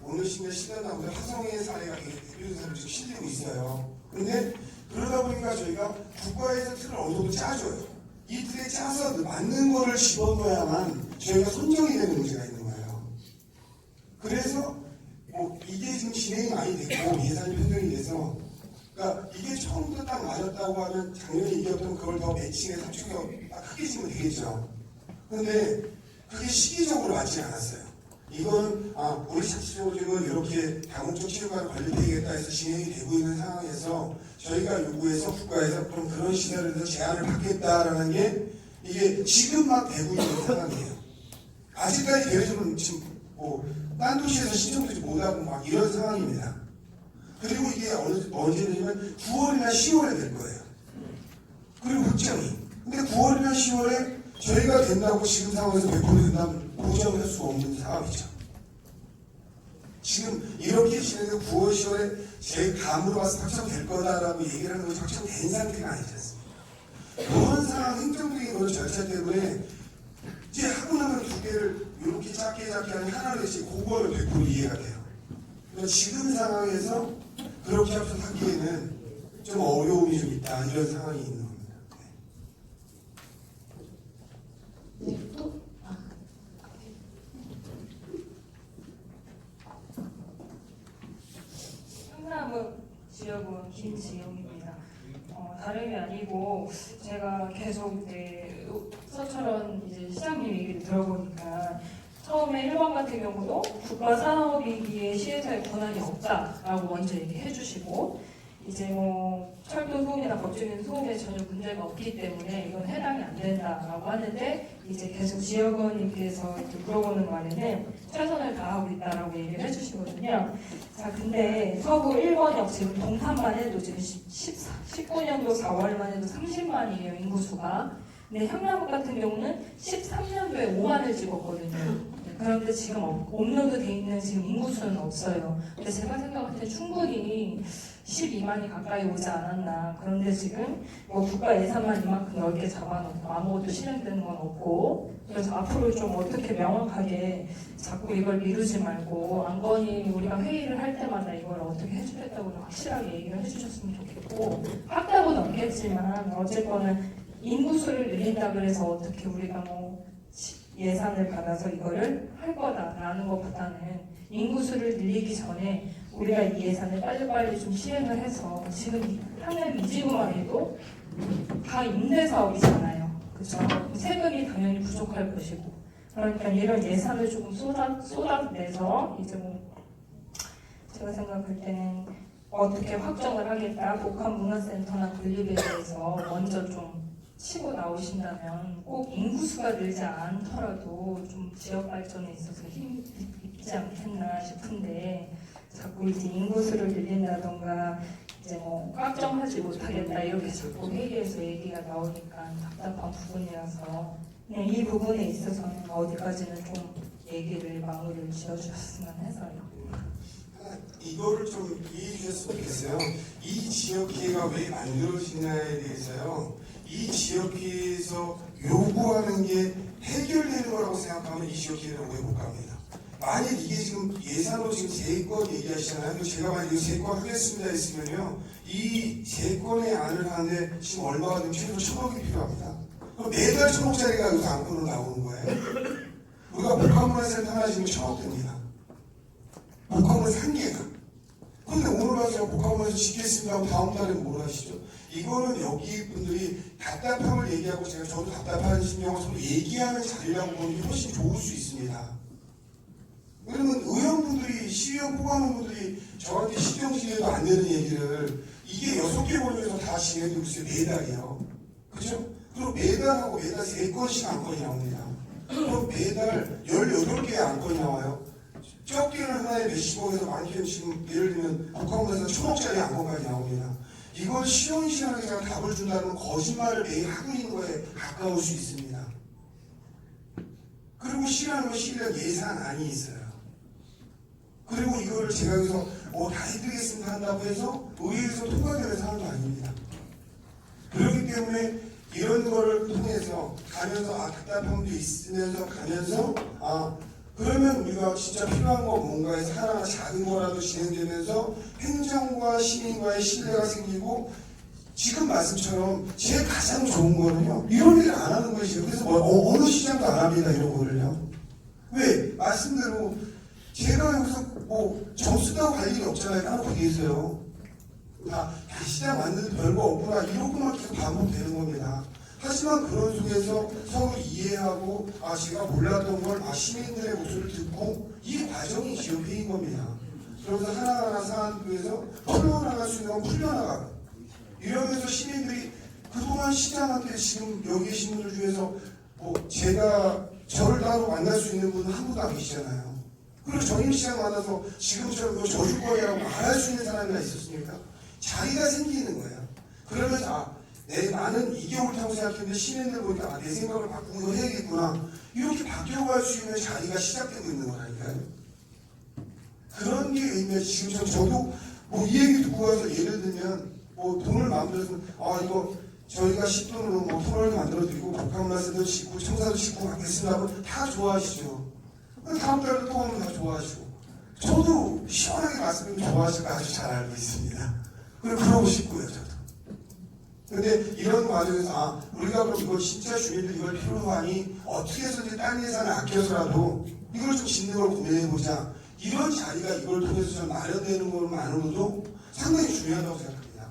오늘 시간 나오는데 화성의 사례가 대표 사례로 지금 실리고 있어요. 그런데 그러다 보니까 저희가 국가에서 틀을 어느 정도 짜줘요. 이 틀에 짜서 맞는 거를 집어넣어야만 저희가 선정이 되는 문제가 있는 거예요. 그래서 이게 지금 진행이 많이 됐고 예산이 편성이 돼서 그러니까 이게 처음부터 딱 맞았다고 하면 작년에 얘기했던 그걸 더 매칭해서 합쳐서 딱 크게 지면 되겠죠. 그런데 그게 시기적으로 맞지 않았어요. 이건 우리 자체적으로 지금 이렇게 다목적 체육관을 관리되겠다 해서 진행이 되고 있는 상황에서 저희가 요구해서 국가에서 그럼 그런 시설에 대해서 제한을 받겠다라는 게 이게 지금 막 되고 있는 상황이에요. 아직까지 계획적으로 지금 딴 도시에서 신청되지 못하고 막 이런 상황입니다. 그리고 이게 언제 되냐면 9월이나 10월에 될 거예요. 그리고 확정이. 근데 9월이나 10월에 저희가 된다고 지금 상황에서 100% 된다면 보장을 할 수 없는 상황이죠. 지금 이렇게 진행해서 9월, 10월에 제 감으로 봐서 확정될 거다라고 얘기를 하는 것이 확정된 상태가 아니지 않습니까? 그런 상황, 행정적인 그런 절차 때문에 이제 하고 나면 두 개를 이렇게 작게 하는 하나로 해서 그거를 100% 이해가 돼요. 그러니까 지금 상황에서 그렇게 합쳐하기에는 좀 어려움이 좀 있다 이런 상황이 있는 겁니다. 네, 또 충남은 지역은 김지영입니다. 다름이 아니고 제가 계속 이제 서철원 이제 시장님 얘기를 들어보니까 처음에 1번 같은 경우도 국가 산업이기에 시에서의 권한이 없다라고 먼저 얘기해 주시고 이제 철도 소음이나 법적인 소음에 전혀 문제가 없기 때문에 이건 해당이 안 된다라고 하는데 이제 계속 지역원님께서 물어보는 말에는 최선을 다하고 있다라고 얘기를 해주시거든요. 자, 근데 서구 1번역 지금 동탄만 해도 지금 19년도 4월만 해도 30만이에요, 인구수가. 근데 향나무 같은 경우는 13년도에 5만을 찍었거든요. 그런데 지금 업로드 돼 있는 지금 인구수는 없어요. 근데 제가 생각할 때 충분히 12만이 가까이 오지 않았나. 그런데 지금 뭐 국가 예산만 이만큼 넓게 잡아놓고 아무것도 실행되는 건 없고, 그래서 앞으로 좀 어떻게 명확하게 자꾸 이걸 미루지 말고 안건이 우리가 회의를 할 때마다 이걸 어떻게 해주겠다고 확실하게 얘기를 해주셨으면 좋겠고, 확답은 없겠지만 어쨌거나 인구수를 늘린다 그래서 어떻게 우리가 뭐 예산을 받아서 이거를 할 거다라는 것보다는 인구수를 늘리기 전에 우리가 이 예산을 빨리빨리 좀 시행을 해서, 지금 하는 이지구만 해도 다 임대 사업이잖아요. 그렇죠? 세금이 당연히 부족할 것이고, 그러니까 이런 예산을 조금 쏟아내서 이제 뭐 제가 생각할 때는 어떻게 확정을 하겠다, 복합문화센터나 건립에 대해서 먼저 좀 치고 나오신다면 꼭 인구수가 늘지 않더라도 좀 지역 발전에 있어서 힘이 있지 않겠나 싶은데, 자꾸 이제 인구수를 늘린다던가 이제 뭐 확정하지 못하겠다 이렇게 자꾸 회의에서 얘기가 나오니까 답답한 부분이라서 그냥 이 부분에 있어서는 어디까지는 좀 얘기를 마무리를 지어주셨으면 해서요. 이거를 좀 이해해 주셨으면 좋겠어요. 이 지역회의가 왜 만들어지냐에 대해서요. 이 지역회의에서 요구하는 게 해결되는 거라고 생각하면 이 지역회의를 오해 못 갑니다. 만약 이게 지금 예산으로 지금 3건 얘기하시잖아요. 그럼 제가 만약 3건 하겠습니다 했으면요. 이 3건의 안을 하는데 지금 얼마가 되면 최소 1,000억이 필요합니다. 그럼 매달 1,000억짜리가 여기서 안건으로 나오는 거예요. 우리가 복합문화센터 하나 지금 1,000억 됩니다. 복합문화센터 한 개가. 근데 오늘 와서 복합문화센터 짓겠습니다 하고 다음 달에 뭘 하시죠? 이거는 여기 분들이 답답함을 얘기하고 저도 답답한 심정을 서로 얘기하는 자리라고 보는 게 훨씬 좋을 수 있습니다. 그러면 의원분들이, 시의원 뽑아놓은 분들이 저한테 시정시에도 안 되는 얘기를 이게 6개 권역에서 다 진행되고 있어요. 매달이요. 그죠? 그리고 매달하고 매달 3건씩 안건이 나옵니다. 그럼 매달 18개의 안건이 나와요. 적게는 하나에 몇십억에서 많게는 지금 예를 들면 복합문화에서 1,000억짜리 안건까지 나옵니다. 이걸 시원시원하게 제가 답을 준다는 거짓말을 매일 하고 있는 거에 가까울 수 있습니다. 그리고 실하는 건 실현 예산안이 있어요. 그리고 이거를 제가 여기서 다 해드리겠습니다 한다고 해서 의회에서 통과되는 상황도 아닙니다. 그렇기 때문에 이런 거를 통해서 가면서 답답함도 있으면서 가면서 그러면 우리가 진짜 필요한 거 뭔가에서 하나하나 작은 거라도 진행되면서 행정과 시민과의 신뢰가 생기고, 지금 말씀처럼 제일 가장 좋은 거는요, 이런 일을 안 하는 것이에요. 그래서 어느 시장도 안 합니다, 이런 거를요. 왜? 말씀대로 제가 여기서 점수 따고 갈 일이 없잖아요. 까놓고 계세요. 시장 만드는 별거 없구나 이러고만 계속 반복되는 겁니다. 하지만 그런 속에서 서로 이해하고 제가 몰랐던 걸 시민들의 목소리를 듣고, 이 과정이 지역회의인 겁니다. 그러면서 하나하나 사안에서 풀려나갈 수 있는 건 풀려나가고, 이러면서 시민들이 그동안 시장한테 지금 여기 계신 분들 중에서 제가 저를 따로 만날 수 있는 분은 한 분도 안 계시잖아요. 그리고 전임시장 만나서 지금처럼 저주거리라고 말할 수 있는 사람이나 있었습니까? 자리가 생기는 거예요. 그러면서 나는 이게 옳다고 생각했는데 시민들 보니까 내 생각을 바꾸고 해야겠구나, 이렇게 바뀌어갈 수 있는 자리가 시작되고 있는 거라니까요. 그런 게 의미에서 지금 저도 이 얘기 듣고 와서 예를 들면 돈을 마음대로 쓰면 이거 저희가 10돈으로 터널도 만들어드리고 복합문화센터 짓고 청사도 짓고 하겠습니다 하면 다 좋아하시죠. 다음 달에 또 오면 다 좋아하시고, 저도 시원하게 말씀드리면 좋아하실 거 아주 잘 알고 있습니다. 그러고 싶고요, 저도. 근데 이런 과정에서 우리가 그럼 이걸 진짜 주민들 이걸 필요로 하니 어떻게 해서든지 딴 예산을 아껴서라도 이걸 좀 짓는 걸 고민해보자, 이런 자리가 이걸 통해서 좀 마련되는 것만으로도 상당히 중요하다고 생각합니다.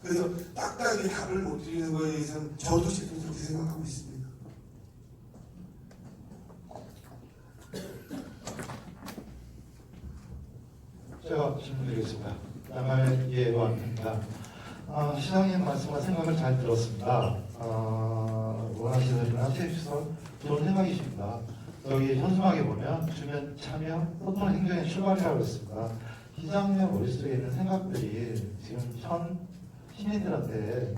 그래서 딱딱하게 답을 못 드리는 거에 대해서는 저도 지금 그렇게 생각하고 있습니다. 제가 질문드리겠습니다. 남할 예원입니다. 시장님 말씀과 생각을 잘 들었습니다. 문화시설이나 체육시설 좋은 생각이십니다. 여기 현수막에 보면 주변 참여 소통 행정의 출발이라고 했습니다. 시장님 머릿속에 있는 생각들이 지금 현 시민들한테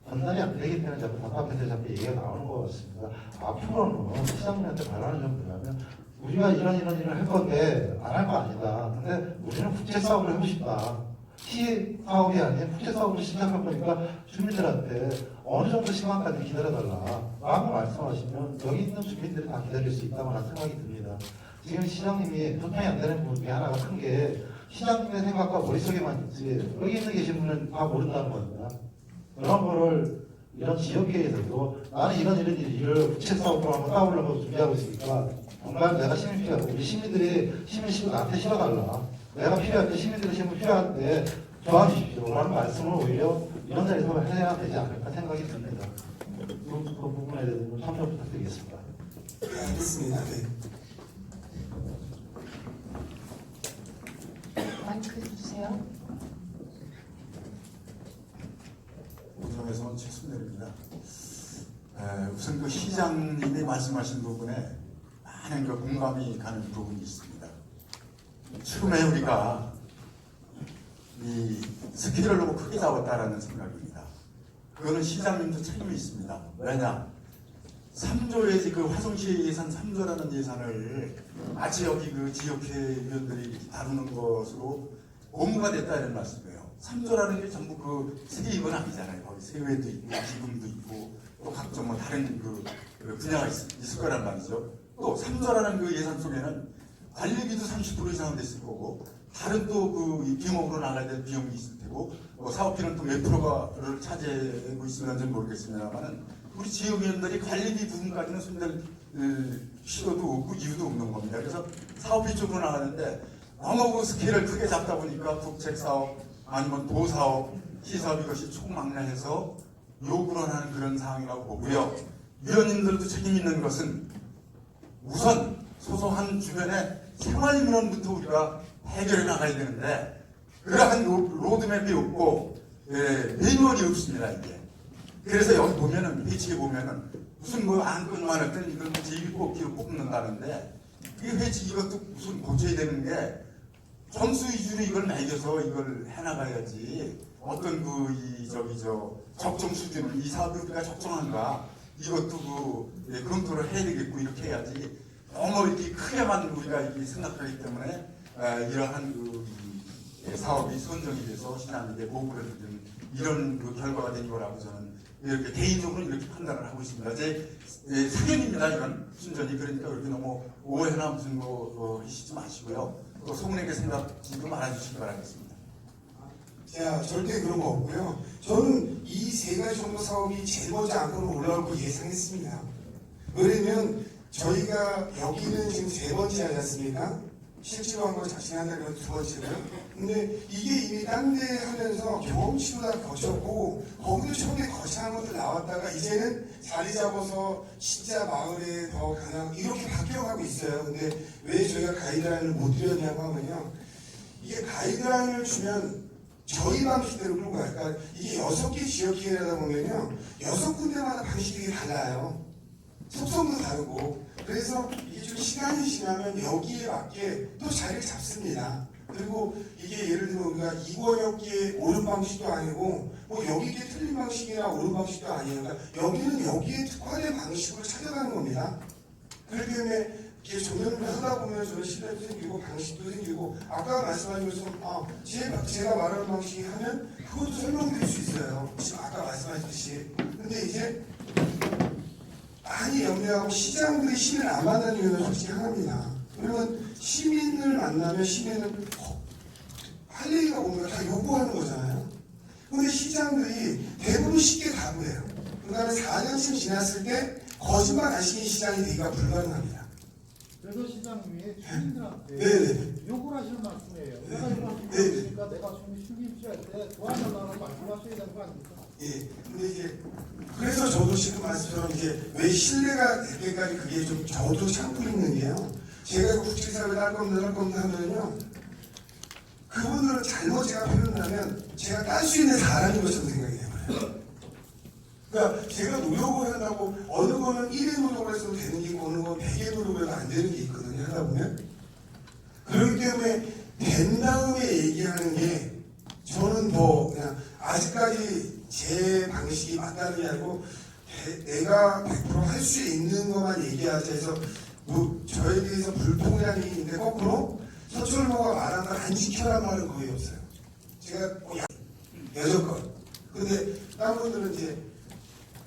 전달이 안 되기 때문에 자꾸 답답해서 자꾸 얘기가 나오는 것 같습니다. 앞으로는 시장님한테 바라는 점 뭐냐면 우리가 이런 일을 할 건데 안 할 거 아니다. 근데 우리는 국제 사업을 하고 싶다. 시 사업이 아닌 국제 사업을 시작할 거니까 주민들한테 어느 정도 시간까지 기다려달라 라고 말씀하시면 여기 있는 주민들이 다 기다릴 수 있다고 생각이 듭니다. 지금 시장님이 소통이 안 되는 부분 중에 하나가 큰 게 시장님의 생각과 머릿속에만 있지 여기 있는 계신 분은 다 모른다는 겁니다. 그런 거를 이런 지역회의에서도 나는 이런 일을 국제 사업으로 한번 따오려고 준비하고 있으니까 정말 내가 시민 필요하고 우리 시민들이 시민 나한테 실어달라. 내가 필요할 때 시민들이 시민 필요할 때 도와주십시오 라는 말씀을 오히려 이런 자리에서 해야 되지 않을까 생각이 듭니다. 그 부분에 대해서 참여 부탁드리겠습니다. 네, 알겠습니다. 네. 마이크 주세요. 우정에서 최순열입니다. 우선 그 시장님이 말씀하신 부분에 많은 그 공감이 가는 부분이 있습니다. 처음에 우리가 이 스케일을 너무 크게 잡았다라는 생각입니다. 그거는 시장님도 책임이 있습니다. 왜냐? 3조의 그 화성시 예산 3조라는 예산을 마치 여기 그 지역회 의원들이 다루는 것으로 고무가 됐다 이런 말씀이에요. 3조라는 게 전부 그 세입은 아니잖아요. 거기 세외도 있고 기금도 있고 또 각종 뭐 다른 그 분야가 있을 거란 말이죠. 또 3조라는 그 예산 속에는 관리비도 30% 이상은 됐을 거고 다른 또 그 비용으로 나가야 될 비용이 있을 테고 뭐 사업비는 또 몇 프로가를 차지하고 있으는지 모르겠습니다만은 우리 지역위원들이 관리비 부분까지는 손댈 필요도 없고 이유도 없는 겁니다. 그래서 사업비 쪽으로 나가는데 너무 그 스케일을 크게 잡다 보니까 국책사업 아니면 도사업, 시사업 이것이 총망라해서 요구를 하는 그런 상황이라고 보고요. 위원님들도 책임 있는 것은 우선 소소한 주변의 생활민원부터 우리가 해결해 나가야 되는데 그러한 로드맵이 없고 매뉴얼이 없습니다. 이게. 그래서 여기 보면은 회칙에 보면은 무슨 뭐 안건만 했던 이걸 제비뽑기로 뽑는다는데 이 회칙 이것도 무슨 고쳐야 되는 게 점수 위주로 이걸 매겨서 이걸 해나가야지 어떤 적정 수준을 이 사업이 우리가 적정한가 이것도 검토를 해야 되겠고 이렇게 해야지 너무 이렇게 크게만 우리가 이렇게 생각하기 때문에 이러한 사업이 선정이 돼서 신앙에게 보고를 드리는 이런 결과가 된 거라고 저는 이렇게 개인적으로 이렇게 판단을 하고 있습니다. 제 사견입니다. 이건 순전히 그러니까 그렇게 너무 오해나 무슨 거 하시지 마시고요. 또 소문에게 생각지도 말아주시기 바라겠습니다. 자, 절대 그런 거 없고요. 저는 이 세 가지 정도 사업이 제일 먼저 안건으로 올라올 거 예상했습니다. 왜냐면 저희가 여기는 지금 세 번째 하지 않습니까? 실제로 한 걸 자신한다 그러면 두 번째는. 근데 이게 이미 딴 데 하면서 경험치도 다 거쳤고 거기도 처음에 거창한 것들 나왔다가 이제는 자리 잡아서 진짜 마을에 더 가능 이렇게 바뀌어가고 있어요. 근데 왜 저희가 가이드라인을 못 드렸냐고 하면요. 이게 가이드라인을 주면 저희 방식대로 끌고 가요. 그러니까 이게 6개 지역회의라다 보면요. 6군데마다 방식이 되게 달라요. 속성도 다르고. 그래서 이게 좀 시간이 지나면 여기에 맞게 또 자리를 잡습니다. 그리고 이게 예를 들면 우리가 이권역기에 옳은 방식도 아니고 뭐 여기에 틀린 방식이나 옳은 방식도 아니에요. 그러니까 여기는 여기에 특화된 방식으로 찾아가는 겁니다. 그렇기 때문에 이게 정년을 하다 보면 저는 신뢰도 생기고 방식도 생기고 아까 말씀하신 것처럼 제가 말하는 방식이 하면 그것도 설명될 수 있어요. 지금 아까 말씀하셨듯이. 근데 이제 많이 염려하고 시장들이 시민을 안 만나는 이유는 솔직히 하나입니다. 그러면 시민을 만나면 시민은 할 얘기가 뭡니까? 다 요구하는 거잖아요. 근데 시장들이 대부분 쉽게 가부해요. 그러니까 4년쯤 지났을 때 거짓말 하시는 시장이 되기가 불가능합니다. 그래서 시장님이 주민들한테 네네. 욕을 하시는 말씀이에요. 내가 이거 하시고 네. 있으니까 내가 주민 필요할 때 도와달라고 말씀하셔야 되는 거 아닙니까? 예. 근데 이제 그래서 저도 지금 말씀처럼 이제 왜 신뢰가 될 때까지 그게 좀 저도 참고 있는 게요. 제가 국제사회를 할 겁니다 하면요. 그분들은 잘못 제가 표현하면 제가 딸 수 있는 사람인 것처럼 생각이 돼버려요. 그러니까 제가 노력을 한다고 어느 거는 1의 노력을 해서 되는 게 있고 어느 거는 100의 노력을 해서 안 되는 게 있거든요. 하다 보면. 그렇기 때문에 된 다음에 얘기하는 게 저는 더 그냥 아직까지 제 방식이 맞다는 게 아니고 내가 100% 할 수 있는 것만 얘기하자 해서 뭐 저에 대해서 불통이라는 게 있는데 거꾸로 서철모가 말한 걸 안 지켜란 말은 거의 없어요. 제가 여전껏. 근데 다른 분들은 이제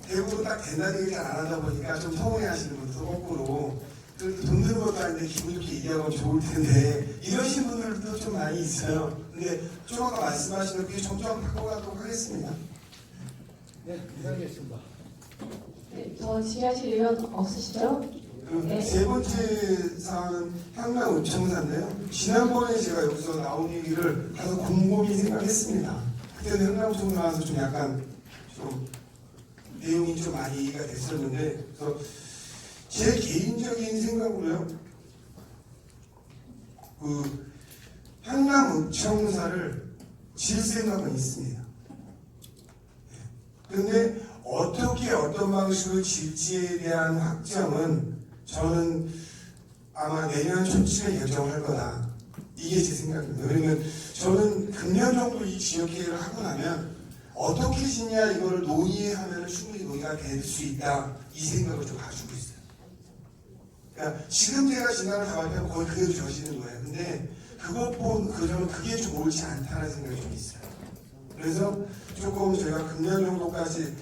대부분 딱 된다는 얘기 잘 안 하다 보니까 좀 서운해 하시는 분들도 거꾸로 그래도 돈 드는 것도 아닌데 기분 좋게 얘기하면 좋을 텐데 이러신 분들도 좀 많이 있어요. 근데 좀 아까 말씀하신 그게 점점 바꿔가도록 하겠습니다. 네, 이상하겠습니다. 네, 더 질의하실 의원 없으시죠? 네. 세 번째 사항은 향남 의청사인데요. 지난번에 제가 여기서 나온 얘기를 가서 곰곰이 생각했습니다. 그때는 향남 의청사 나와서 좀 약간 좀 내용이 좀 많이 얘기가 됐었는데 그래서 제 개인적인 생각으로요. 그 향남 의청사를 질 생각은 있습니다. 그런데 어떻게 어떤 방식으로 질지에 대한 확정은 저는 아마 내년 초쯤에 결정할 거다. 이게 제 생각입니다. 왜냐면 저는 금년 정도 이 지역회의를 하고 나면 어떻게 짓냐 이거를 논의하면 충분히 논의가 될 수 있다. 이 생각을 좀 가지고 있어요. 그러니까 지금 제가 진단을 다 발표하면 거의 그대로 저지는 거예요. 근데 저는 그게 좀 옳지 않다는 생각이 좀 있어요. 그래서 조금 저희가 금년 정도까지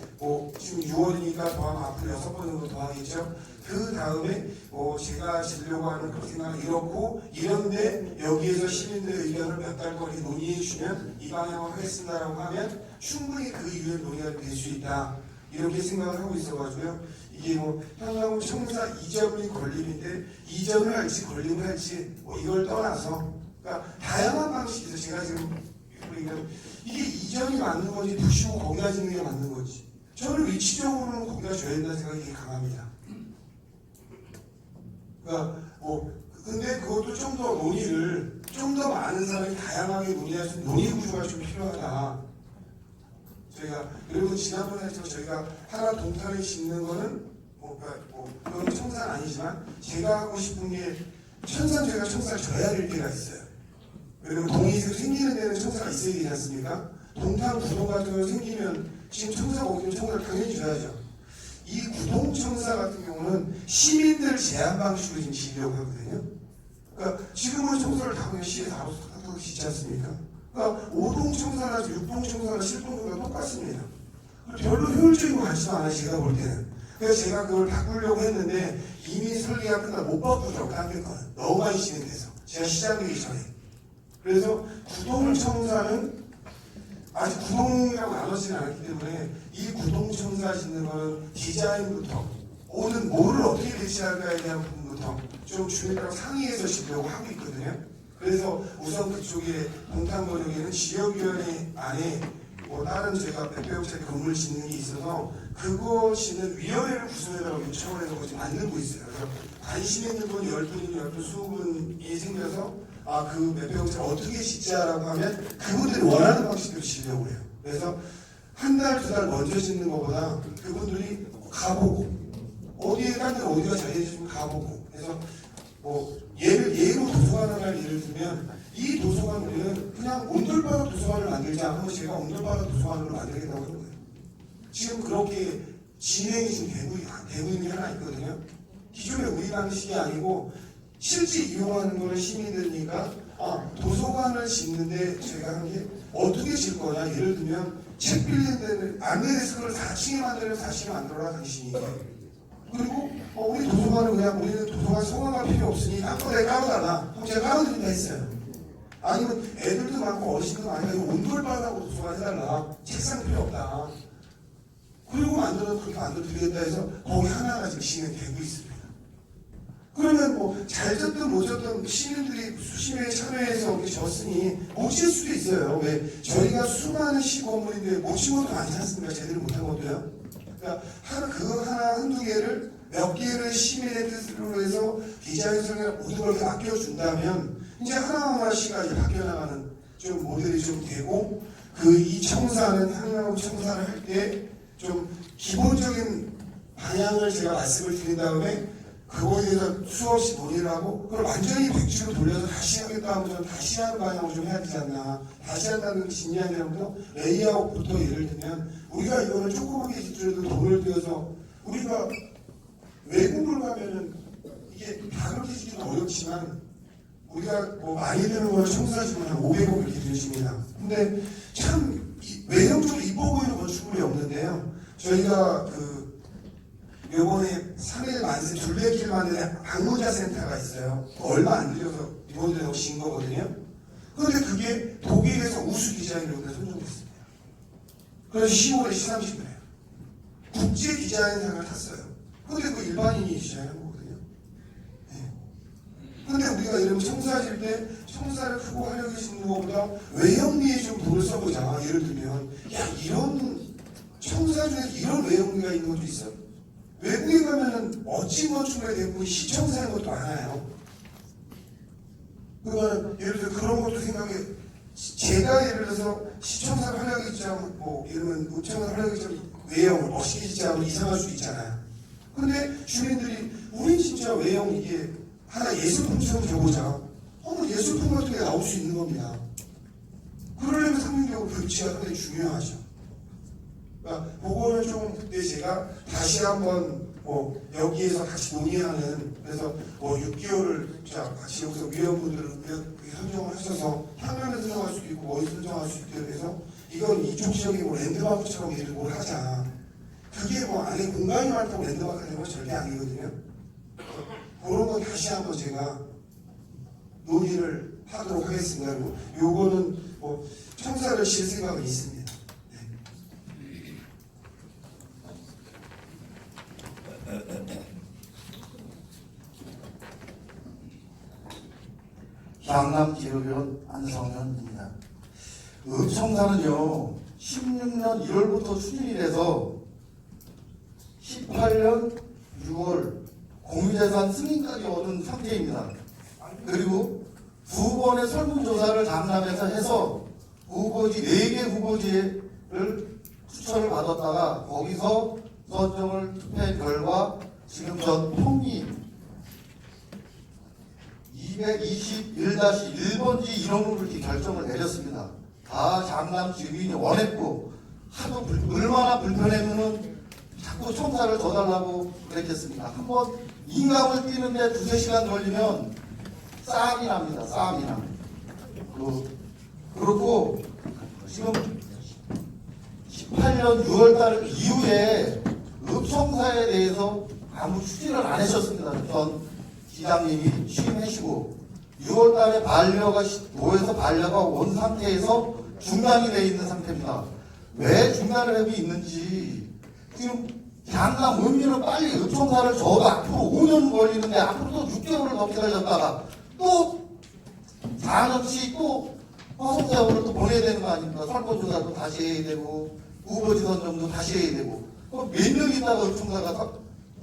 지금 6월이니까 더하면 앞으로 6번 정도 더 하겠죠. 그 다음에 제가 지려고 하는 그런 생각은 이렇고 이런데 여기에서 시민들의 의견을 몇 달 거리 논의해 주면 이 방향으로 하겠습니다라고 하면 충분히 그 이후에 논의가 될 수 있다. 이렇게 생각을 하고 있어가지고요. 이게 향남 청사 이전이 걸림인데 이전을 할지 걸림을 할지 이걸 떠나서 그러니까 다양한 방식에서 제가 지금 이게 이전이 맞는 건지 부시고 거기다 짓는 게 맞는 건지 저는 위치적으로는 거기다 줘야 된다는 생각이 강합니다. 그러니까 근데 그것도 좀 더 논의를 좀 더 많은 사람이 다양하게 논의할 수 있는 논의 구조가 좀 필요하다. 그리고 지난번에 했지만 저희가 하나 동탄에 짓는 거는 그건 청사는 아니지만 제가 하고 싶은 게 저희가 청사를 져야 될 때가 있어요. 왜냐면 동의에서 생기는 데는 청사가 있어야 되지 않습니까? 동탄 구동 같은 거 생기면 지금 청사가 오기면 청사를 당연히 줘야죠. 이 구동청사 같은 경우는 시민들 제한 방식으로 지금 지으려고 하거든요. 그러니까 지금은 청사를 다 그냥 시에 다 짓지 않습니까? 그러니까 5동청사나 6동청사나 7동청사가 똑같습니다. 별로 효율적인 것 같지도 않아요, 제가 볼 때는. 그래서 제가 그걸 바꾸려고 했는데 이미 설계가 끝나 못 바꾸더라고요, 딴 거는. 너무 많이 진행돼서. 제가 시장 되기 전에. 그래서 구동청사는 아직 구동이라고 나눠지는 않기 때문에 이 구동청사 짓는 거는 디자인부터 오는 뭐를 어떻게 배치할까에 대한 부분부터 좀 주민들하고 상의해서 지려고 하고 있거든요. 그래서 우선 그쪽에 동탄번역에는 지역위원회 안에 다른 제가 100배역짜리 건물 짓는 게 있어서 그거 짓는 위원회를 구성해달라고 요청을 해서 지금 만들고 있어요. 그래서 관심 있는 분 10분이면 20분이 생겨서 그 몇백억짜리 어떻게 짓자라고 하면 그분들이 원하는 방식대로 짓려고 해요. 그래서 한 달, 두 달 먼저 짓는 것보다 그분들이 가보고 딴 데는 어디가 잘해지 좀 가보고 그래서 예로 도서관 하나를 예를 들면 이 도서관 우리는 그냥 온돌바닥 도서관을 만들자 하면 제가 온돌바닥 도서관으로 만들겠다고 하는 거예요. 지금 그렇게 진행이 지금 되고 있는 게 하나 있거든요. 기존의 우리 방식이 아니고 실제 이용하는 거는 시민들이니까 도서관을 짓는데 저희가 하는 게 어떻게 질 거냐. 예를 들면 책 빌리는 데는 안내데스크를 4층에 만들면 4층에 만들어라 당신이. 그리고 우리 도서관은 그냥 우리는 도서관 성화가 필요 없으니 땅바닥에 깔아달라. 그럼 제가 깔아드린다 했어요. 아니면 애들도 많고 어르신도 많으니까 온돌바닥으로 도서관 해달라. 책상 필요 없다. 그리고 그렇게 만들어드리겠다 해서 거기 하나가 지금 진행되고 있습니다. 그러면 잘 졌든 못 졌든 시민들이 수심에 참여해서 이렇게 졌으니 못 질 수도 있어요. 왜? 저희가 수많은 시건물인데 못 친 것도 많지 않습니까? 제대로 못한 것도요. 그러니까 그거 한두 개를 몇 개를 시민의 뜻으로 해서 디자인 설계나 모든 걸 맡겨준다면 이제 하나하나씩 이제 바뀌어나가는 좀 모델이 좀 되고 이 청사는 향후 청사를 할 때 좀 기본적인 방향을 제가 말씀을 드린 다음에 그거에 대해서 수없이 논의를 하고 그걸 완전히 100주로 돌려서 다시 하겠다 하면 좀 다시 하는 방향으로 좀 해야 되지 않나. 다시 한다는 게 심리한 데부터 레이아웃부터 예를 들면 우리가 이거는 조그맣게 짓더라도 돈을 들여서 우리가 외국을 가면은 이게 다 그렇게 짓기는 어렵지만 우리가 뭐 많이 드는 거는 청소사 지금 한 500억 이렇게 드십니다. 근데 참 외형적으로 이뻐 보이는 건축물이 없는데요. 저희가 요번에 3일 만세 둘레길 만에 방문자 센터가 있어요. 얼마 안 들여서 이번에 진 거거든요. 그런데 그게 독일에서 우수 디자인으로 선정됐습니다. 그래서 10월에 시상식을 해요. 국제 디자인상을 탔어요. 그런데 그 일반인이 디자인한 거거든요. 네. 근데 우리가 이런 청사 질 때 청사를 크고 화려하게 짓는 것보다 외형미에 좀 돈을 써보자. 예를 들면 야 이런 청사 중에 이런 외형미가 있는 것도 있어. 외국에 가면은 멋진 건축물의 대부분 시청사인 것도 많아요. 그러니까 예를 들어 그런 것도 생각해. 제가 예를 들어서 시청사를 화려하게 짓자면 뭐 이러면 시청사를 화려하게 짓자면 외형을 멋있게 짓자면 이상할 수도 있잖아요. 근데 주민들이 우린 진짜 외형 이게 하나 예술품처럼 줘보자. 예술품 같은 게 나올 수 있는 겁니다. 그러려면 상징적으로 교치가 상당히 중요하죠. 그러니까 그거는 좀 그때 제가 다시 한번 뭐 여기에서 같이 논의하는 그래서 뭐 6개월을 자 같이 여기서 위원분들을 선정을 하셔서 향연을 선정할 수도 있고 머리 선정할 수 있게 해서 이건 이쪽 지역이 뭐 랜드마크처럼 예를 뭘 하자. 그게 뭐 안에 공간이 많다고 랜드마크 되는 건 절대 아니거든요. 그런 건 다시 한번 제가 논의를 하도록 하겠습니다. 그리고 요거는 뭐 청사를 실 생각은 있습니다. 강남 기록위원 안성현입니다. 읍청사는요 16년 1월부터 추진이 돼서 18년 6월 공유재산 승인까지 얻은 상태입니다. 그리고 두 번의 설문조사를 강남에서 해서 후보지 4개 후보지를 추천을 받았다가 거기서 선정을 투표한 결과 지금 전 평리 221-1번지 인원으로 이렇게 결정을 내렸습니다. 다 강남 주민이 원했고 하도 얼마나 불편했으면 자꾸 청사를 더 달라고 그랬겠습니다. 한번 인감을 뛰는데 2-3시간 걸리면 싸움이 납니다. 싸움이 나. 그렇고 지금 18년 6월달 이후에 읍청사에 대해서 아무 추진을 안 하셨습니다. 전 기장님이 취임하시고 6월달에 도에서 반려가 온 상태에서 중단이 되어 있는 상태입니다. 왜 중단을 하고 있는지 지금 강남 읍면은 빨리 읍청사를 저도 앞으로 5년 걸리는데 앞으로도 6개월을 넘게 걸렸다가 또 4년씩 또 화성사업을 또 보내야 되는 거 아닙니까? 설문조사도 다시 해야 되고 후보지 선정도 다시 해야 되고 몇 년 있다가 읍청사가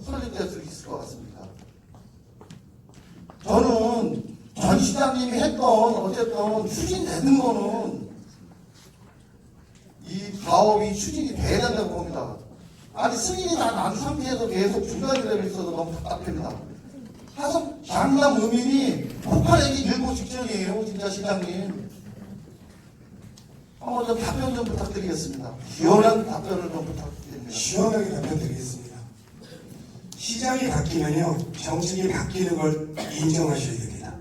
설립될 수 있을 것 같습니다. 저는 전 시장님이 했던 어쨌든 추진되는 거는 이 사업이 추진이 돼야 된다고 봅니다. 아니 승인이 난 상태에서 계속 중단이 되어 있어서 너무 답답합니다. 하성 강남 의민이 폭발하기 일보 직전이에요. 진짜 시장님. 한번 좀 답변 좀 부탁드리겠습니다. 시원한 답변을 좀 부탁드립니다. 시원하게 답변 드리겠습니다. 시장이 바뀌면요 정책이 바뀌는 걸 인정하셔야 됩니다.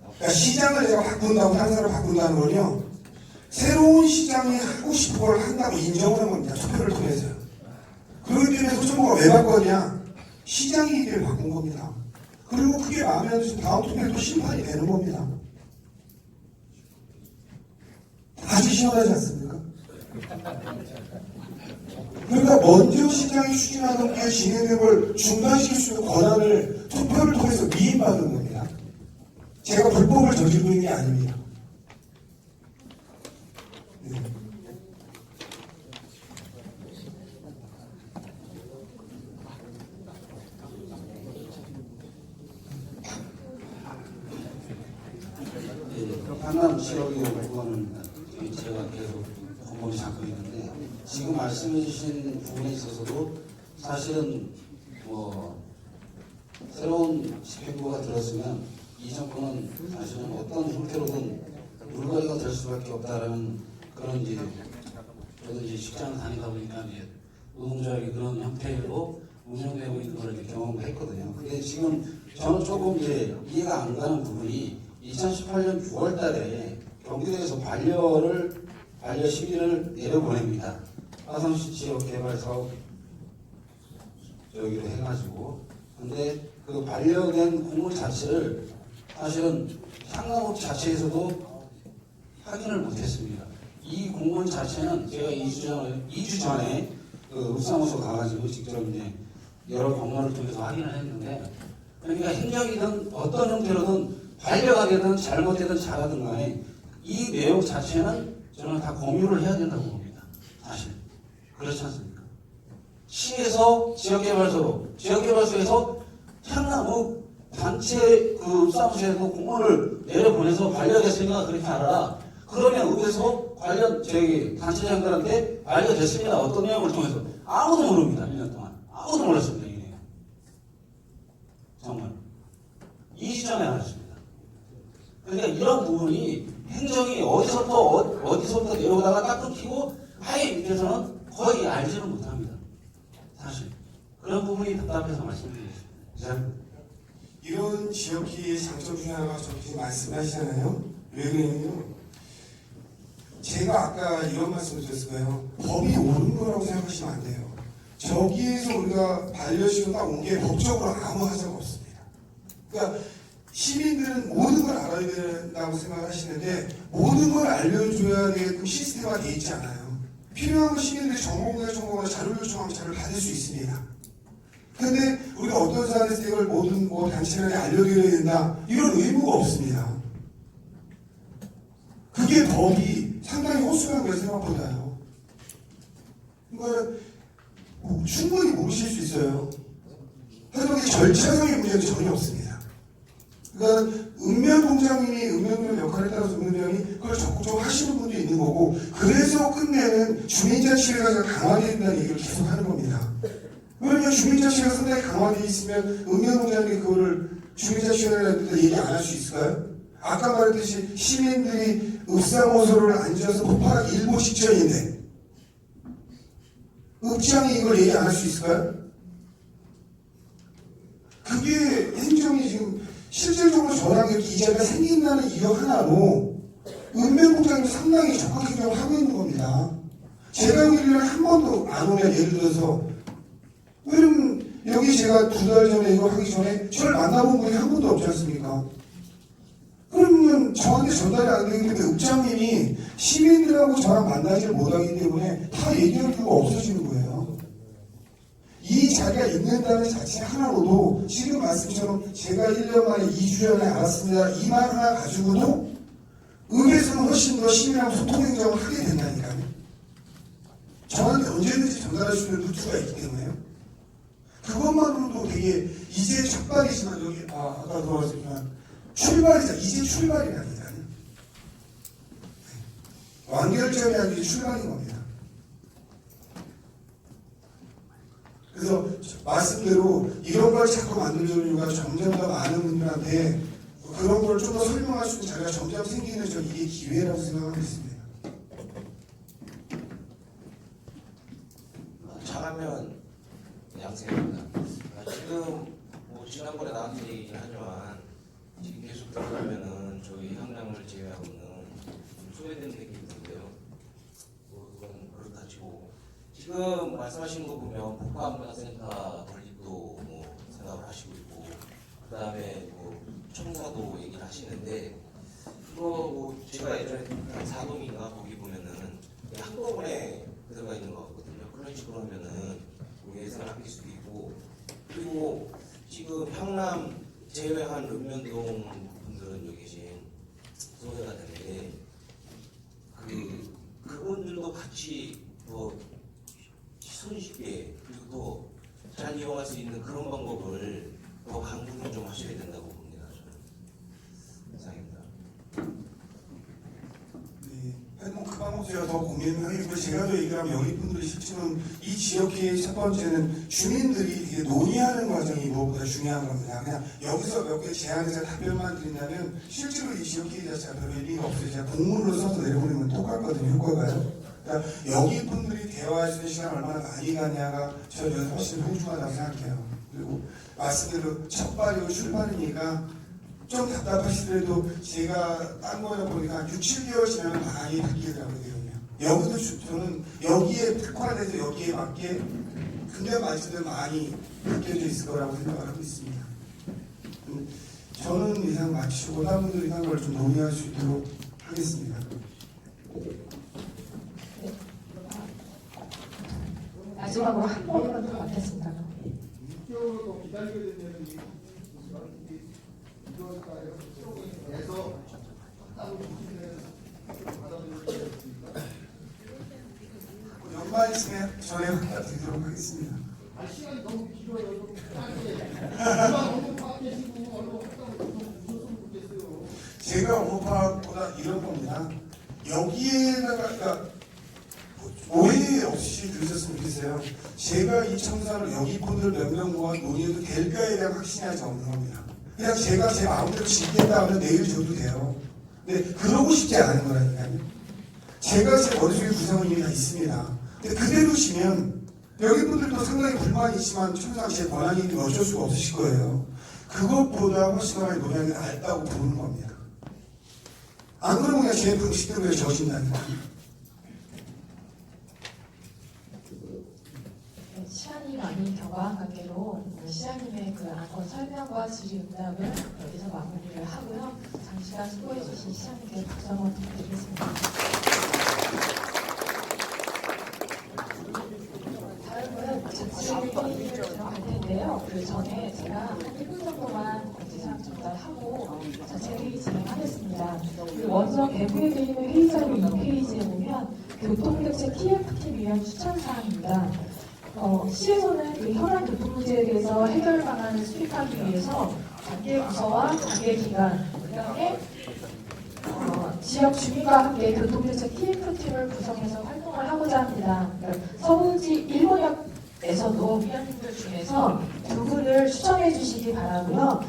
그러니까 시장을 내가 바꾼다고 다른 사람을 바꾼다는 건요 새로운 시장이 하고 싶은 걸 한다고 인정을 한 겁니다. 투표를 통해서요. 그렇기 때문에 소정부가 왜 바꿨냐? 시장이기 때문에 바꾼 겁니다. 그리고 그게 마음에 안 드시면 다음 투표에도 심판이 되는 겁니다. 아주 시원하지 않습니까? 그러니까 먼저 시장이 추진하던 게 진행된 걸 중단시킬 수 있는 권한을 투표를 통해서 위임받은 겁니다. 제가 불법을 저지르고 있는 게 아닙니다. 네. 강남 지역의 부분은 제가 계속 곰곰이 잡고 있는데 지금 말씀해주신 부분에 있어서도 사실은 뭐 새로운 새로운 집행부가 들었으면 이 정권은 사실은 어떤 형태로든 물거리가 될 수밖에 없다라는 그런 이제 저도 이제 직장을 다니다 보니까 이제 노동조합이 그런 형태로 운영되고 있는 걸 이제 경험을 했거든요. 근데 지금 저는 조금 이제 이해가 안 가는 부분이 2018년 6월달에 경기도에서 반려 시민을 내려보냅니다. 화성시 지역 개발 사업 저기로 해가지고. 근데 그 반려된 공물 자체를 사실은 상강업 자체에서도 확인을 못했습니다. 이 공문 자체는 제가 2주 전에 그 읍사무소 가가지고 직접 이제 여러 경로를 통해서 확인을 했는데, 그러니까 행정이든 어떤 형태로든 반려가 되든 잘못되든 잘하든 간에 이 내용 자체는 저는 다 공유를 해야 된다고 봅니다. 사실 그렇지 않습니까? 시에서 지역개발소에서 향나무 단체 그 읍사무소에도 공문을 내려보내서 반려됐으니까 그렇게 알아라. 그러면 읍에서 관련 단체장들한테 알려졌습니다. 어떤 내용을 통해서. 아무도 모릅니다. 1년 동안. 아무도 몰랐습니다. 이 내용. 정말. 2주 전에 알았습니다. 그러니까 이런 부분이 행정이 어디서부터 내려오다가 딱 끊기고 아예 밑에서는 거의 알지는 못합니다. 사실. 그런 부분이 답답해서 말씀드리겠습니다. 이런 지역기의 장점 중에 하나가 저렇게 말씀하시잖아요. 왜 그러냐면요. 제가 아까 이런 말씀을 드렸을 거예요. 법이 옳은 거라고 생각하시면 안 돼요. 저기에서 우리가 반려시로 딱 온 게 법적으로 아무 하자가 없습니다. 그러니까 시민들은 모든 걸 알아야 된다고 생각하시는데 모든 걸 알려줘야 되게끔 시스템화 되어 있지 않아요. 필요한 건 시민들이 정보공개 자료 요청하면 자료를 받을 수 있습니다. 근데 우리가 어떤 사안에서 이걸 모든 단체장에 알려드려야 된다 이런 의무가 없습니다. 그게 법이 상당히 허술한 거예요. 생각보다요. 그러니까 충분히 모르실 수 있어요. 하지만 이게 절차상의 문제는 전혀 없습니다. 그러니까 읍면공장님이 읍면공 역할에 따라서 읍면공장이 그걸 적극적으로 하시는 분도 있는 거고, 그래서 끝내는 주민자치회가 강화되어 있다는 얘기를 계속 하는 겁니다. 그러면 주민자치회가 상당히 강화되어 있으면 읍면공장이 그거를 주민자치회라는 얘기 안 할 수 있을까요? 아까 말했듯이 시민들이 읍사무소를 앉아서 폭발하기 일보 직전인데 읍장이 이걸 얘기 안 할 수 있을까요? 그게 행정이 지금 실질적으로 저랑 이렇게 이 자리가 생긴다는 이유 하나로 읍면공장도 상당히 적극 행정을 하고 있는 겁니다. 제가 여기 1년에 한 번도 안 오면 예를 들어서 그럼 여기 제가 2달 전에 이거 하기 전에 저를 만나본 분이 한 분도 없지 않습니까? 그러면 저한테 전달이 안 되기 때문에 읍장님이 시민들하고 저랑 만나지를 못하기 때문에 다 얘기할 필요가 없어지는 거예요. 이 자리가 있는다는 자체 하나로도 지금 말씀처럼 제가 1년 만에 2주 전에 알았습니다. 이 말 하나 가지고도 읍에서는 훨씬 더 시민하고 소통 행정을 하게 된다니까요. 저한테 언제든지 전달할 수 있는 루트가 있기 때문에요. 그것만으로도 되게 이제 첫발이지만 여기 아까 돌아왔지만 출발이자 이제 출발이라니까요. 완결점이 아니라 출발인 겁니다. 그래서 말씀대로 이런 걸 자꾸 만들려는 이유가 점점 더 많은 분들한테 그런 걸 좀 더 설명할 수 있는 자리가 점점 생기는 저 이게 기회라고 생각하고 있습니다. 잘하면 양생입니다. 지금 지난번에 나한테 얘기긴 하지만 지금 계속 들어가면은 저희 향장을 제외하고는 소외된 얘기 있는데요. 그건 그렇다 치고 지금 말씀하신 거 보면 복합문화센터 건립도 생각을 하시고 있고 그 다음에 청사도 얘기를 하시는데 그거 제가 예전에 사동인가 거기 보면은 한꺼번에 들어가 있는 것 같거든요. 그런 식으로 하면은 예산을 아낄 수도 있고, 그리고 지금 향남 제외한 읍면동 분들은 여기 계신 소외가 되는데 그분들도 같이 손쉽게 그리고 또 잘 이용할 수 있는 그런 방법을 더 강구를 좀 하셔야 된다고 봅니다. 저는 이상입니다. 네, 뭐 그 방법 없어요. 더 고민하고 제가 더 얘기하면 여기 분들이 실제로는 이 지역회의 첫 번째는 주민들이 되게 논의하는 과정이 무엇보다 중요한 겁니다. 그냥 여기서 몇 개 제안해서 답변만 드린다면 실제로 이 지역회의 자체가 별 의미가 없어요. 제가 공문으로 써서 내려보내면 똑같거든요. 효과가요. 그러니까 여기 분들이 대화할 수 있는 시간 얼마나 많이 가냐가 저는 훨씬 소중하다고 생각해요. 그리고 말씀대로 첫 발이고 출발이니까 좀 답답하시더라도 제가 딴 거에 보니까 한 6, 7개월 지나면 많이 바뀌더라고요. 여기도 저는 여기에 특화돼서 여기에 맞게 근데 말씀대로 많이 바뀌어져 있을 거라고 생각을 하고 있습니다. 저는 이상 마치고 다른 분들이 한 걸 좀 논의할 수 있도록 하겠습니다. 마지막으로 한 번만 더 받겠습니다. 6개월도 기다리게 되면 이거에서 따로 주시면 받아들이겠습니다. 연말 있으면 전에 드리도록 하겠습니다. 시간이 너무 길어요. 좀 짧게. 너무 바쁘시고 얼른 확답을 좀 주셨으면 좋겠어요. 제가 업무 파악보다 이런 겁니다. 여기에다가 그러니까 오해 없이 들으셨으면 좋겠어요. 제가 이 청사를 여기 분들 몇 명 모아 논의해도 될까에 대한 확신이 아직 없는 겁니다. 그냥 제가 제 마음대로 짓겠다 하면 내일 줘도 돼요. 근데 그러고 싶지 않은 거라니까요. 제가 제 머릿속에 구성은 이미 다 있습니다. 근데 그대로 시면 여기 분들도 상당히 불만이 있지만 청사 제 권한이 어쩔 수가 없으실 거예요. 그것보다 훨씬 많이 논의하는 게 낫다고 보는 겁니다. 안 그러면 그냥 제 방식대로 져진다니까. 시간이 많이 경과한 관계로 시장님의 그 안건 설명과 질의응답을 여기서 마무리를 하고요. 장시간 수고해주신 시장님께 박수 한번 부탁드리겠습니다. 다음은 자치회의를 들어갈 텐데요. 그 전에 제가 한 1분 정도만 공지사항 전달하고 자체회의 진행하겠습니다. 그 먼저 배부에 드리는 회의자료 2페이지에 보면 교통대책 TF팀 위원 추천사항입니다. 시에서는 그 현안 교통 문제에 대해서 해결 방안을 수립하기 위해서 관계 부서와 관계 기관, 그다음에 지역 주민과 함께 교통대책 TF팀을 구성해서 활동을 하고자 합니다. 그러니까 서울시 1번역에서도 위원님들 중에서 두 분을 추천해 주시기 바라고요.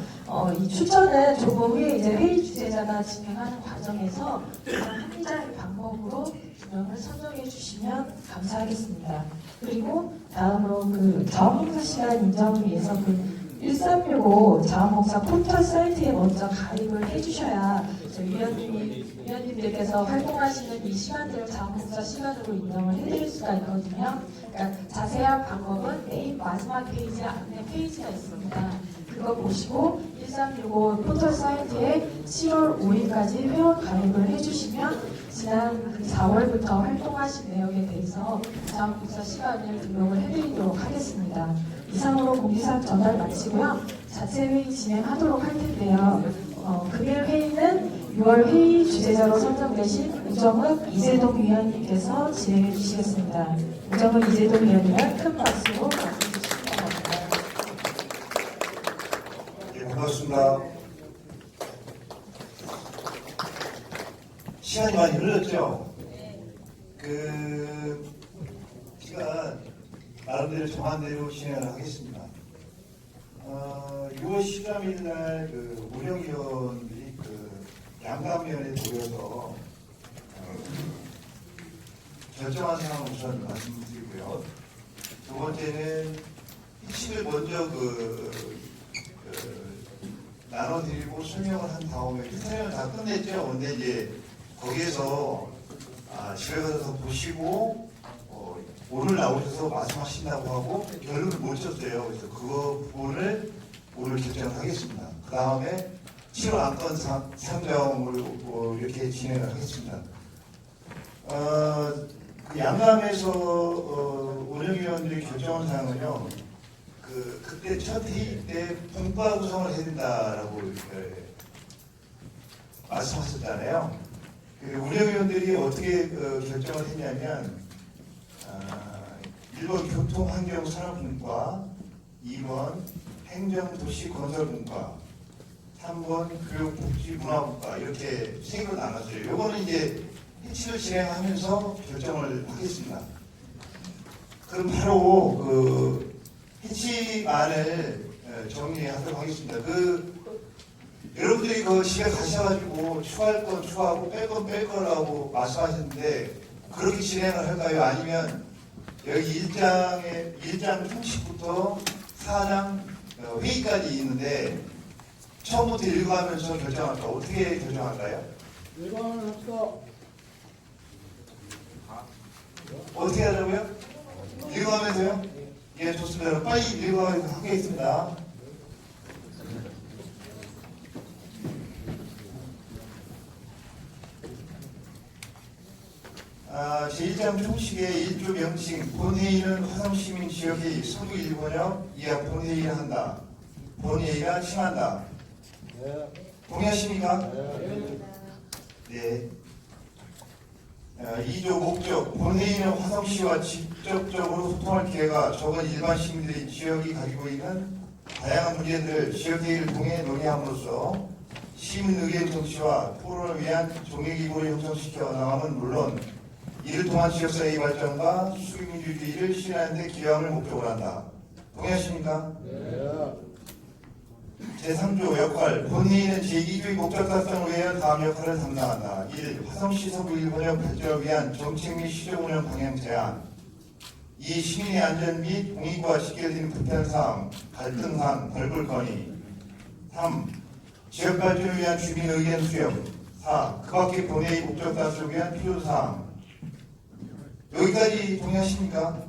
이 추천은 조금 후에 이제 회의 주재자가 진행하는 과정에서 가장 합리적인 방법으로 두 명을 선정해 주시면 감사하겠습니다. 그리고 다음으로 그 자원봉사 시간 인정을 위해서 그 1365 자원봉사 포털 사이트에 먼저 가입을 해주셔야 저희 위원님들께서 활동하시는 이 시간대를 자원봉사 시간으로 인정을 해드릴 수가 있거든요. 그러니까 자세한 방법은 메인 마지막 페이지에 안내 페이지가 있습니다. 그거 보시고 1365 포털 사이트에 7월 5일까지 회원 가입을 해주시면 지난 그 4월부터 활동하신 내역에 대해서 자원봉사 시간을 등록을 해드리도록 하겠습니다. 이상으로 공지사항 전달 마치고요. 자체 회의 진행하도록 할 텐데요. 금일 회의는 6월 회의 주재자로 선정되신 우정은 이재동 위원님께서 진행해 주시겠습니다. 우정은 이재동 위원님을 큰 박수로 맞이해 주시기 바랍니다. 예, 반갑습니다. 시간이 많이 흘렀죠? 그 시간 나름대로 정한 대로 진행을 하겠습니다. 6월 13일 날 그 운영위원들이 그 양감위원회에 모여서 결정한 사항을 우선 말씀드리고요. 두 번째는 핵심을 먼저 나눠드리고 설명을 한 다음에 설명을 다 끝냈죠. 근데 이제 거기에서 집에 가서 보시고 오늘 나오셔서 말씀하신다고 하고 결론을 못 쳤어요. 그래서 그거 부분을 오늘 결정을 하겠습니다. 그 다음에 7월 안건 상정으로 이렇게 진행을 하겠습니다. 그 양감에서 운영위원들이 결정한 사항은요. 그때 첫 회의 때 분과 구성을 해야 된다라고 말씀하셨잖아요. 운영위원들이 어떻게 결정을 했냐면 1번 교통환경산업분과 2번 행정도시건설분과 3번 교육복지문화분과 이렇게 세 개로 나눴어요. 요거는 이제 해치를 진행하면서 결정을 하겠습니다. 그럼 바로 그 해치만을 정리하도록 하겠습니다. 여러분들이 그 집에 가셔가지고 추가할 건 추가하고 뺄 건 뺄 거라고 말씀하셨는데 그렇게 진행을 할까요? 아니면 여기 1장 형식부터 4장 회의까지 있는데 처음부터 읽어가면서 결정할까? 어떻게 결정할까요? 일반을 합시다. 어떻게 하자고요? 읽어가면서요? 예, 좋습니다. 그럼 빨리 읽어가겠습니다. 제1장 총칙의 1조 명칭 본회의는 화성시민 지역의 서부 일본역 이하 본회의를 한다. 본회의가 칭한다. 동의하십니까? 네. 2조 목적 본회의는 화성시와 직접적으로 소통할 기회가 적은 일반 시민들이 지역이 가지고 있는 다양한 문제들을 지역회의를 통해 논의함으로써 시민 의견 정치와 토론을 위한 종회기구를 형성시켜 나감은 물론 이를 통한 지역사회의 발전과 수익민주주의를 실현하는 데 기여함을 목적으로 한다. 동의하십니까? 네. 제3조 역할 본회의는 제2조의 목적 달성을 위한 다음 역할을 담당한다. 1. 화성시 서부 일본역 발전을 위한 정책 및 시정 운영 방향 제안. 2. 시민의 안전 및 공익과 직결되는 불편사항, 갈등사항, 벌꿀 건의. 3. 지역 발전을 위한 주민 의견 수렴. 4. 그 밖의 본회의 목적 달성을 위한 필요사항. 여기까지 동의하십니까?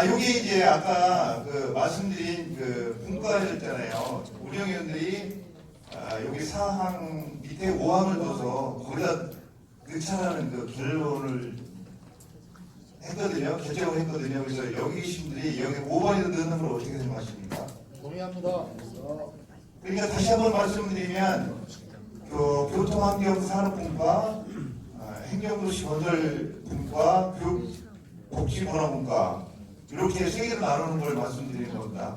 여기 이제 아까 그 말씀드린 그 분과였잖아요. 운영위원들이 여기 4항 밑에 5항을 둬서 거기다 넣자라는 그 결론을 했거든요. 결정을 했거든요. 그래서 여기 계신 분들이 여기 5번에도 넣는 걸 어떻게 생각하십니까? 동의합니다. 그러니까 다시 한번 말씀드리면 그 교통환경산업분과 행정도시 건설분과 교육복지문화분과 이렇게 세 개로 나누는 걸 말씀드리는 겁니다.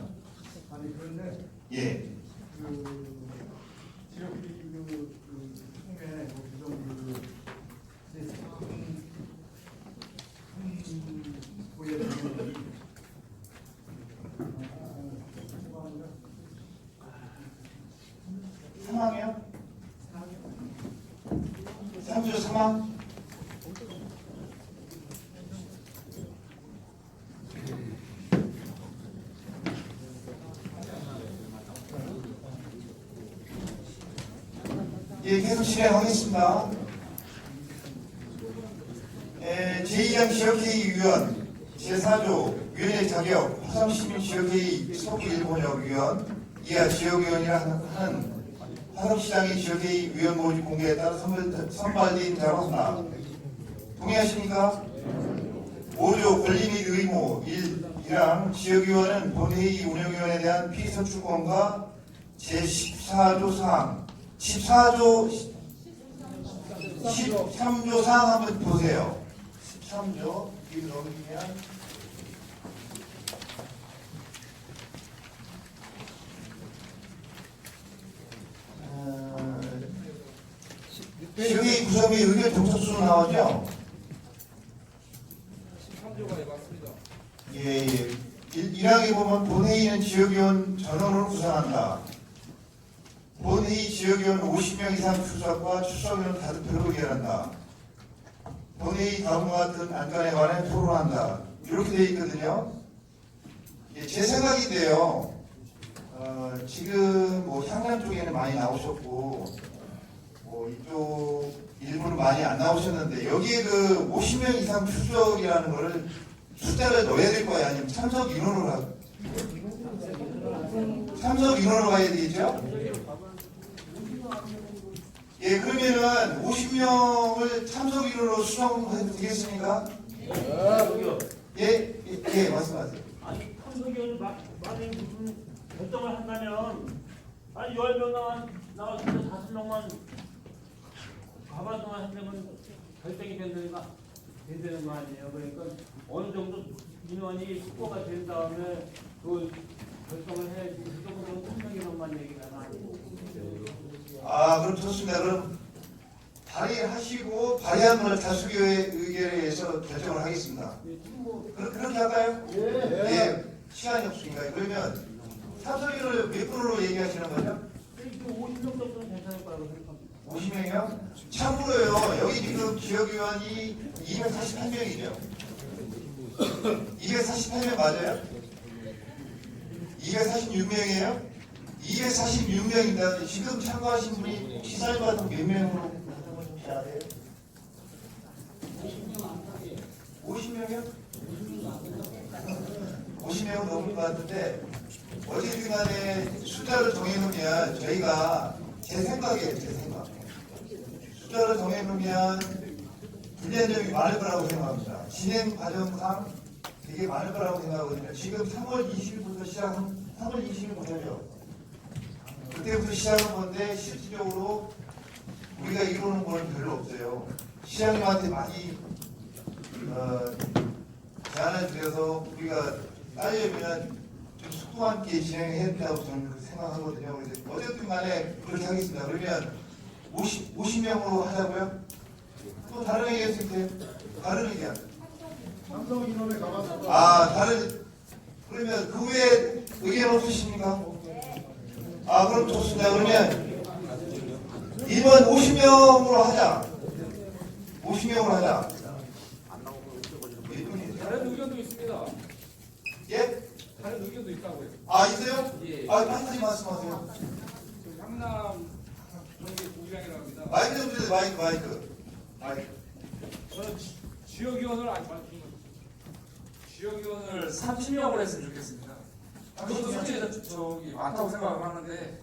아니 그런데 예. 지역 그 총회 규정 사망이요? 3주 사망? 예, 계속 진행하겠습니다. 제2장 지역회의 위원, 제4조 위원회 자격, 화성시민 지역회의 서부 일본역 위원, 이하 지역위원이라 하는 화성시장의 지역회의 위원 모집 공개에 따라 선발된 자로 한다. 동의하십니까? 5조 권리 및 의무 1랑 지역위원은 본회의 운영위원에 대한 피선출권과 제14조 사항 13조 사항 한번 보세요. 13조 뒤로 넘기면 지역의 구성의 의견 종속수로 나오죠? 13조가 맞습니다. 예. 1항에 보면 본회의는 지역위원 전원으로 구성한다. 본회의 지역위원 50명 이상 출석과 출석위원 5표로 의결한다. 본회의 다음과 같은 안건에 관해 토론한다. 이렇게 되어 있거든요. 예, 제 생각인데요. 지금 뭐 향남 쪽에는 많이 나오셨고 이쪽 일부는 많이 안 나오셨는데 여기에 그 50명 이상 출석이라는 거를 숫자를 넣어야 될 거예요? 아니면 참석 인원으로 가야 되겠죠? 예, 그러면은 50명을 참석 인원으로 수정해도 되겠습니까? 예, 말씀하세요. 아니, 참석위원을 만약에 무슨 결정을 한다면, 아니, 10명 나왔는데 5명만 가만동안 한다면 결정이 된다는 거 아니에요. 그러니까 어느 정도 인원이 확보가 된 다음에 그 결정을 해야지. 그 정도는 참석인원만 얘기가 아니고. 그럼 좋습니다. 그럼 발의하시고 발의한 것을 다수결의 의견에 의해서 결정을 하겠습니다. 그렇게 할까요? 예. 시간이 없으니까. 그러면 참석인을 몇 분으로 얘기하시는 거죠? 50명 정도는 괜찮을 거라고 생각합니다. 50명이요? 참고로요, 여기 지금 지역의원이 248명이죠. 248명 맞아요? 246명이에요? 246명입니다. 지금 참가하신 분이 혹시 사인 같은 몇 명으로 혹시 아세요? 50명이요? 50명은 넘은 것 같은데 어쨌든 간에 숫자를 정해놓으면 저희가 제 생각이에요. 제 생각. 숫자를 정해놓으면 불리한 점이 많을 거라고 생각합니다. 진행 과정상 되게 많을 거라고 생각하거든요. 지금 3월 20일부터 시작한 3월 20일 못하죠. 그때부터 시작한 건데 실질적으로 우리가 이루는 건 별로 없어요. 시장님한테 많이 제안을 드려서 우리가 따지면 좀 속도 있게 진행해야 된다고 저는 그렇게 생각하거든요. 그래서 어쨌든 간에 그렇게 하겠습니다. 그러면 50명으로 하자고요? 또 다른 의견 있으세요? 다른 의견? 삼성 인원에 가봤어. 다른 그러면 그 외에 의견 없으십니까? 그럼 좋습니다. 그러면 이번 50명으로 하자. 50명으로 하자. 다른 의견도 있습니다. 예? 다른 의견도 있다고요. 있어요? 예. 한가지 말씀하세요. 향남 전기 부장이라고 합니다. 마이크 좀 주세요. 마이크. 저는 지역위원을 안 맡은 거죠. 지역위원을 30명으로 했으면 좋겠습니다. 그것도 솔직히 저기 많다고 생각을 하는데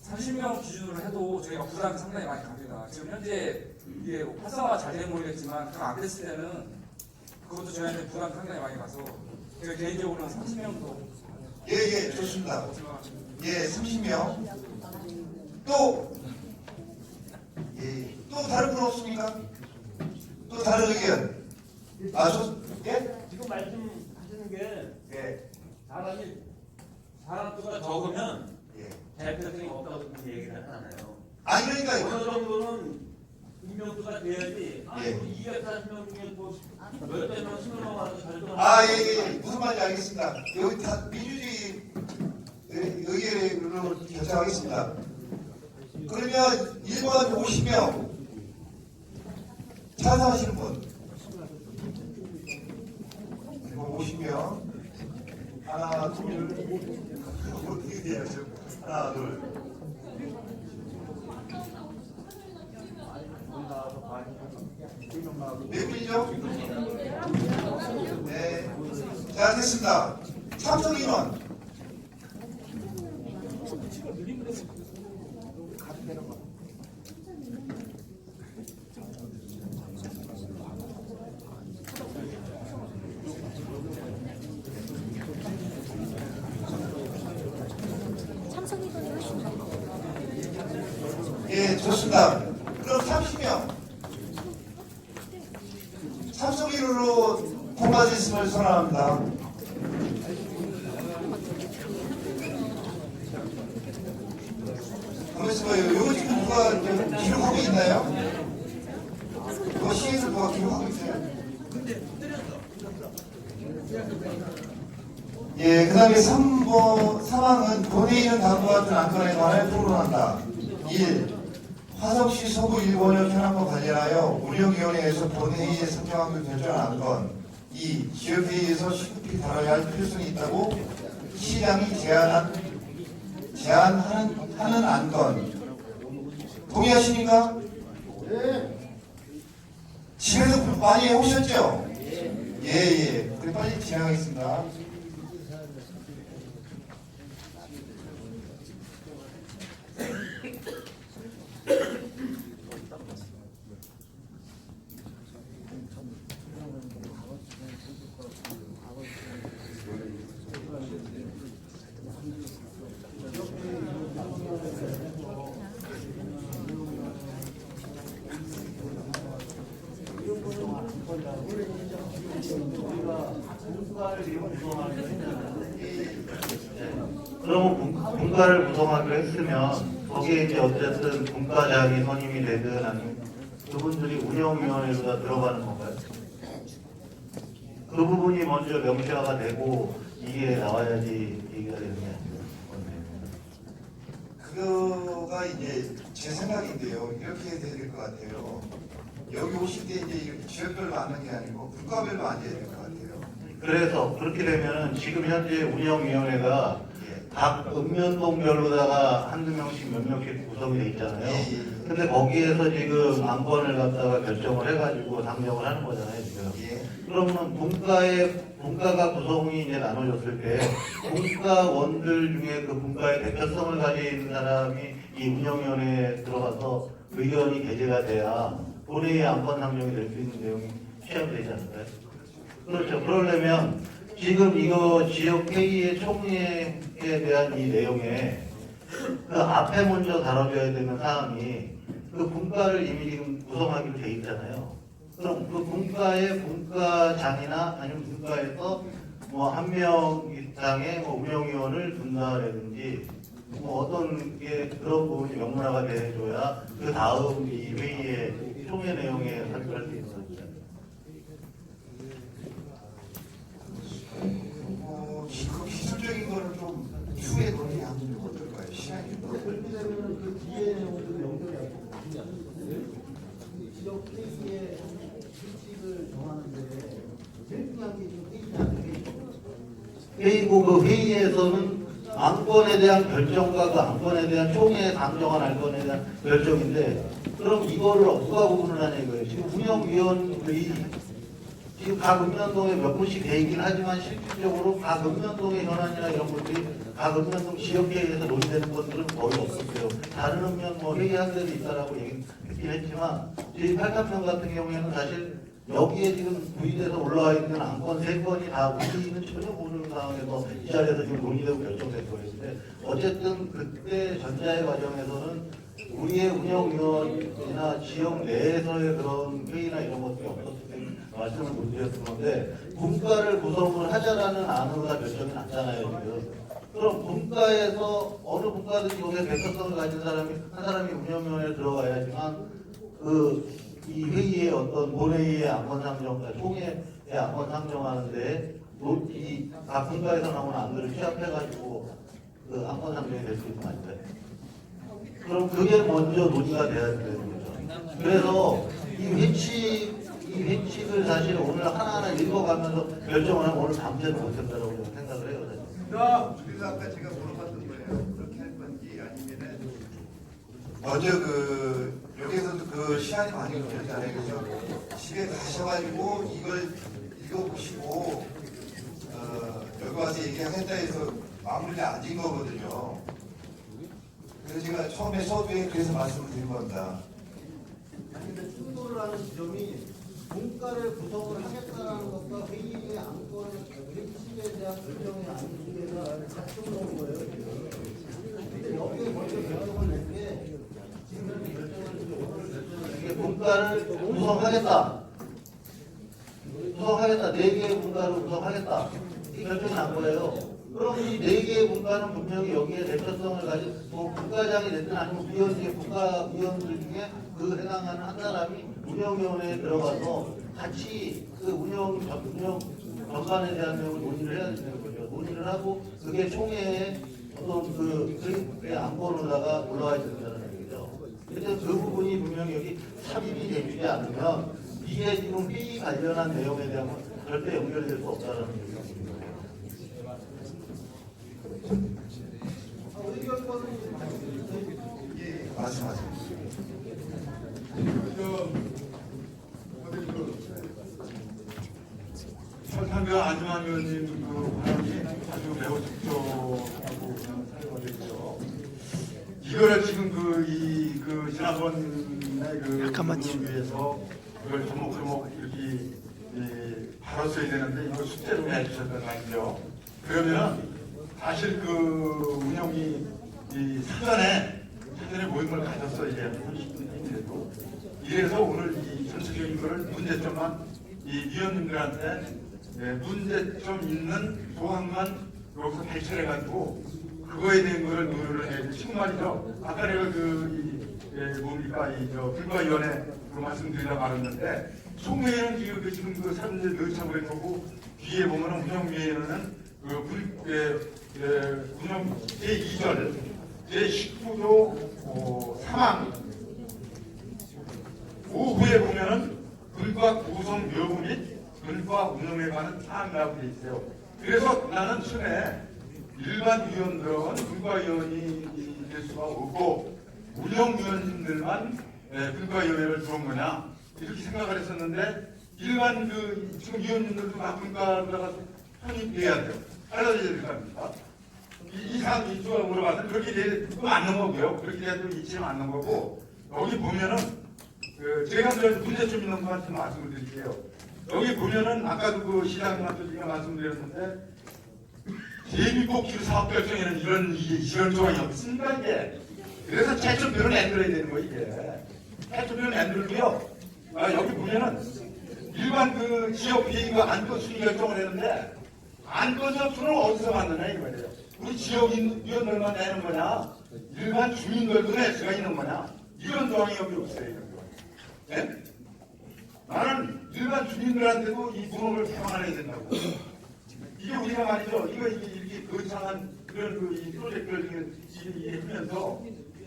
30명 기준으로 해도 저희가 부담이 상당히 많이 갑니다. 지금 현재 이게 활성화가 잘 되면 모르겠지만 그거 안 됐을 때는 그것도 저희한테 부담이 상당히 많이 가서 제가 개인적으로는 30명도 예, 좋습니다. 예, 30명. 또 다른 분 없습니까? 또 다른 의견? 예? 지금 말씀하시는 게 예. 사람 수가 적으면 예. 대표성이 없다고 얘기를 하잖아요. 그러니까 어느 정도는 인명수가 돼야지. 예. 240명 중에 몇백 명, 20명 와서 결정을 예. 무슨 말인지 알겠습니다. 여기 다 민주주의 의견으로 결정하겠습니다. 그러면 1번 50명 찬성하시는 분? 1번 50명 하나, 둘 어떻게 돼야죠? 하나, 둘 몇 분이죠? 네. 자, 됐습니다. 참석 인원. 예, 좋습니다. 그럼 30명. 참석인으로 통과됐음을 선언합니다. 가만있어 봐요. 이거 지금 누가 기록하고 있나요? 이거 시에서 누가 기록하고 있어요? 예, 그 다음에 3번, 3항은 본회의는 다음과 같은 안건에 관해 토론한다. 1. 화성시 서구 일본역 현황과 관련하여 운영위원회에서 본회의에 선정하기로 결정한 안건. 2. 지역회의에서 시급히 다뤄야 할 필요성이 있다고 시장이 제안하는 안건. 동의하십니까? 네. 집에서 많이 해오셨죠? 예. 그래 빨리 진행하겠습니다. 그러면 분과를 구성하기로 했으면 거기에 이제 어쨌든 분과장이 선임이 되든 아니면 그분들이 운영위원회로 다 들어가는 건가요? 그 부분이 먼저 명시화가 되고 이게 나와야지 얘기가 되는 게 아니에요. 그거가 이제 제 생각인데요. 이렇게 해야 될 것 같아요. 여기 오실 때 이제 이렇게 지역별로 앉는 게 아니고 국가별로 앉아야 될 것 같아요. 그래서 그렇게 되면은 지금 현재 운영위원회가 각 읍면동별로다가 한두 명씩 몇 명씩 구성이 돼 있잖아요. 근데 거기에서 지금 안건을 갖다가 결정을 해가지고 상정을 하는 거잖아요, 지금. 그러면 분과가 구성이 이제 나눠졌을 때 분과원들 중에 그 분과의 대표성을 가진 사람이 이 운영위원회에 들어가서 의견이 게재가 돼야 본회의 안건 상정이 될 수 있는 내용이 취합되지 않을까요? 그렇죠. 그러려면 지금 이거 지역회의의 총회에 대한 이 내용에 그 앞에 먼저 다뤄줘야 되는 사항이 그 분과를 이미 지금 구성하기로 돼 있잖아요. 그럼 그 분과의 분과장이나 아니면 분과에서 뭐 한 명 이상의 뭐 운영위원을 둔다라든지 뭐 어떤 게 그런 부분이 명문화가 돼줘야 그 다음 이 회의의 총회 내용에参加할 수 있는 거죠. 그 기술적인 거는 좀 추후에 논의하면 어떨까요? 시간이 그러면 그 뒤에 내용도 연결하고 지역 회의의 규칙을 정하는데 제일 중요한 게 지금 회의고 그 회의에서는 안건에 대한 결정과 그 안건에 대한 총회에 상정한 안건에 대한 결정인데 그럼 이거를 누가 구분을 하냐 이거예요. 지금 운영위원들이 지금 각 읍면동에 몇 분씩 돼 있긴 하지만 실질적으로 각 읍면동의 현안이나 이런 것들이 각 읍면동 지역회의에서 논의되는 것들은 거의 없었어요. 다른 읍면 뭐 회의한 데도 있다라고 얘기했긴 했지만 저희 8.3면 같은 경우에는 사실 여기에 지금 부의돼서 올라와 있는 안건 3건이 다 우리는 전혀 모르는 상황에서 이 자리에서 지금 논의되고 결정된 거였는데 어쨌든 그때 전자의 과정에서는 우리의 운영위원이나 지역 내에서의 그런 회의나 이런 것들이 없었기 때문에 말씀을 못 드렸던 건데 분과를 구성을 하자라는 안으로 다 결정이 났잖아요 지금. 그럼 분과에서 어느 분과든지 거기에 대표성을 가진 사람이 한 사람이 운영위원회에 들어가야지만 이 회의의 어떤 본회의의 안건 상정, 총회의 안건 상정하는데 각 분과에서 나오는 안들을 취합해가지고 그 안건 상정이 될 수 있는 거 아닐까요? 그럼 그게 먼저 논의가 돼야 되는 거죠. 그래서 이 회칙을 사실 오늘 하나하나 읽어가면서 결정을 하면 오늘 밤새도 못한다고 생각을 해요. 그래서 아까 제가 물어봤던 거예요. 그렇게 할 건지 아니면은 먼저 여기서도 그 시간이 많이 걸리잖아요. 그래서 집에 가셔가지고 이걸 읽어보시고 여기 와서 얘기하겠다 해서 마무리가 안 된 거거든요. 그래서 제가 처음에 서두에 그래서 말씀을 드린 겁니다. 근데 충돌을 하는 지점이 분과를 구성을 하겠다는 것과 회의의 안건의 회칙에 대한 결정의 안건에 같이 올라온 거예요. 근데 여기에 먼저 결정을 낸 게 지금 결정을 오늘 결정을 이게 분과를 구성하겠다. 4개의 분과를 구성하겠다. 이 결정이 난 거예요. 그럼 이 4개의 분과는 분명히 여기에 대표성을 가진 분과장이 됐든 아니면 분과위원들 중에 그 해당하는 한 사람이 운영위원회에 들어가서 같이 그 운영 전반에 대한 내용을 논의를 해야 되는 거죠. 논의를 하고 그게 총회에 어떤 그 안건으로다가 올라와 있다는 얘기죠. 그래서 그 부분이 분명히 여기 삽입이 되지 않으면 이게 지금 회의 관련한 내용에 대한 건 절대 연결될 수 없다는 얘기입니다. 예, 말씀하세요. 설탕교 안주만 의원님 그 발언이 아주 매우 적절하고 생각을 했죠. 이거를 지금 지난번에 위해서 이걸 조목조목 이렇게 바로 써야 되는데 이거 숙제로 해주셨단 말이죠. 그러면은 사실 그 운영이 사전에 모임을 가졌어 이제 30분인데도 이래서 오늘 이 전체적인 거를 문제점만 이 위원님들한테 문제점 있는 조항만 여기서 발췌해가지고 그거에 대한 거를 논의를 해야 돼. 지금 말이죠. 아까 내가 불과위원회 그 말씀드리려고 하는데, 총회에는 지금 그 사람들 넣자고 했고, 뒤에 보면은 운영위원회는 운영 제2절, 제19조 3항, 오후에 보면은 불과 구성 여부 및 불과 운영에 관한 사항이라고 돼 있어요. 그래서 나는 처음에 일반 위원들은 불과위원이 될 수가 없고 운영위원님들만 불과위원회를 들어온 거냐 이렇게 생각을 했었는데, 일반 지금 위원님들도 다 불과로다가 편입돼야 돼요. 알아줘야 될 거 아닙니까? 이쪽으로 물어봐서 그렇게 돼도 맞는 거고요. 그렇게 돼도 이치는 맞는 거고, 여기 보면은 제가 문제점 있는 것만 좀 말씀을 드릴게요. 여기 보면은 아까도 그 시장님한테 제가 말씀드렸는데, 대미복지로 사업 결정에는 이런 조항이 없습니다, 이게. 그래서 최초표를 만들어야 되는 거예요, 이게. 최초표를 만들고요. 여기 보면은 일반 지역 비행과 안건 순위 결정을 했는데, 안건 접수는 어디서 만드냐 이거예요. 우리 지역위원들만 내는 거냐, 일반 주민들도 낼 수가 있는 거냐, 이런 조항이 여기 없어요, 이런 거. 네? 나는 일반 주민들한테도 이 문호를 개방해야 된다고. 이게 우리가 말이죠. 이렇게 거창한 그런 이 프로젝트를 하면서,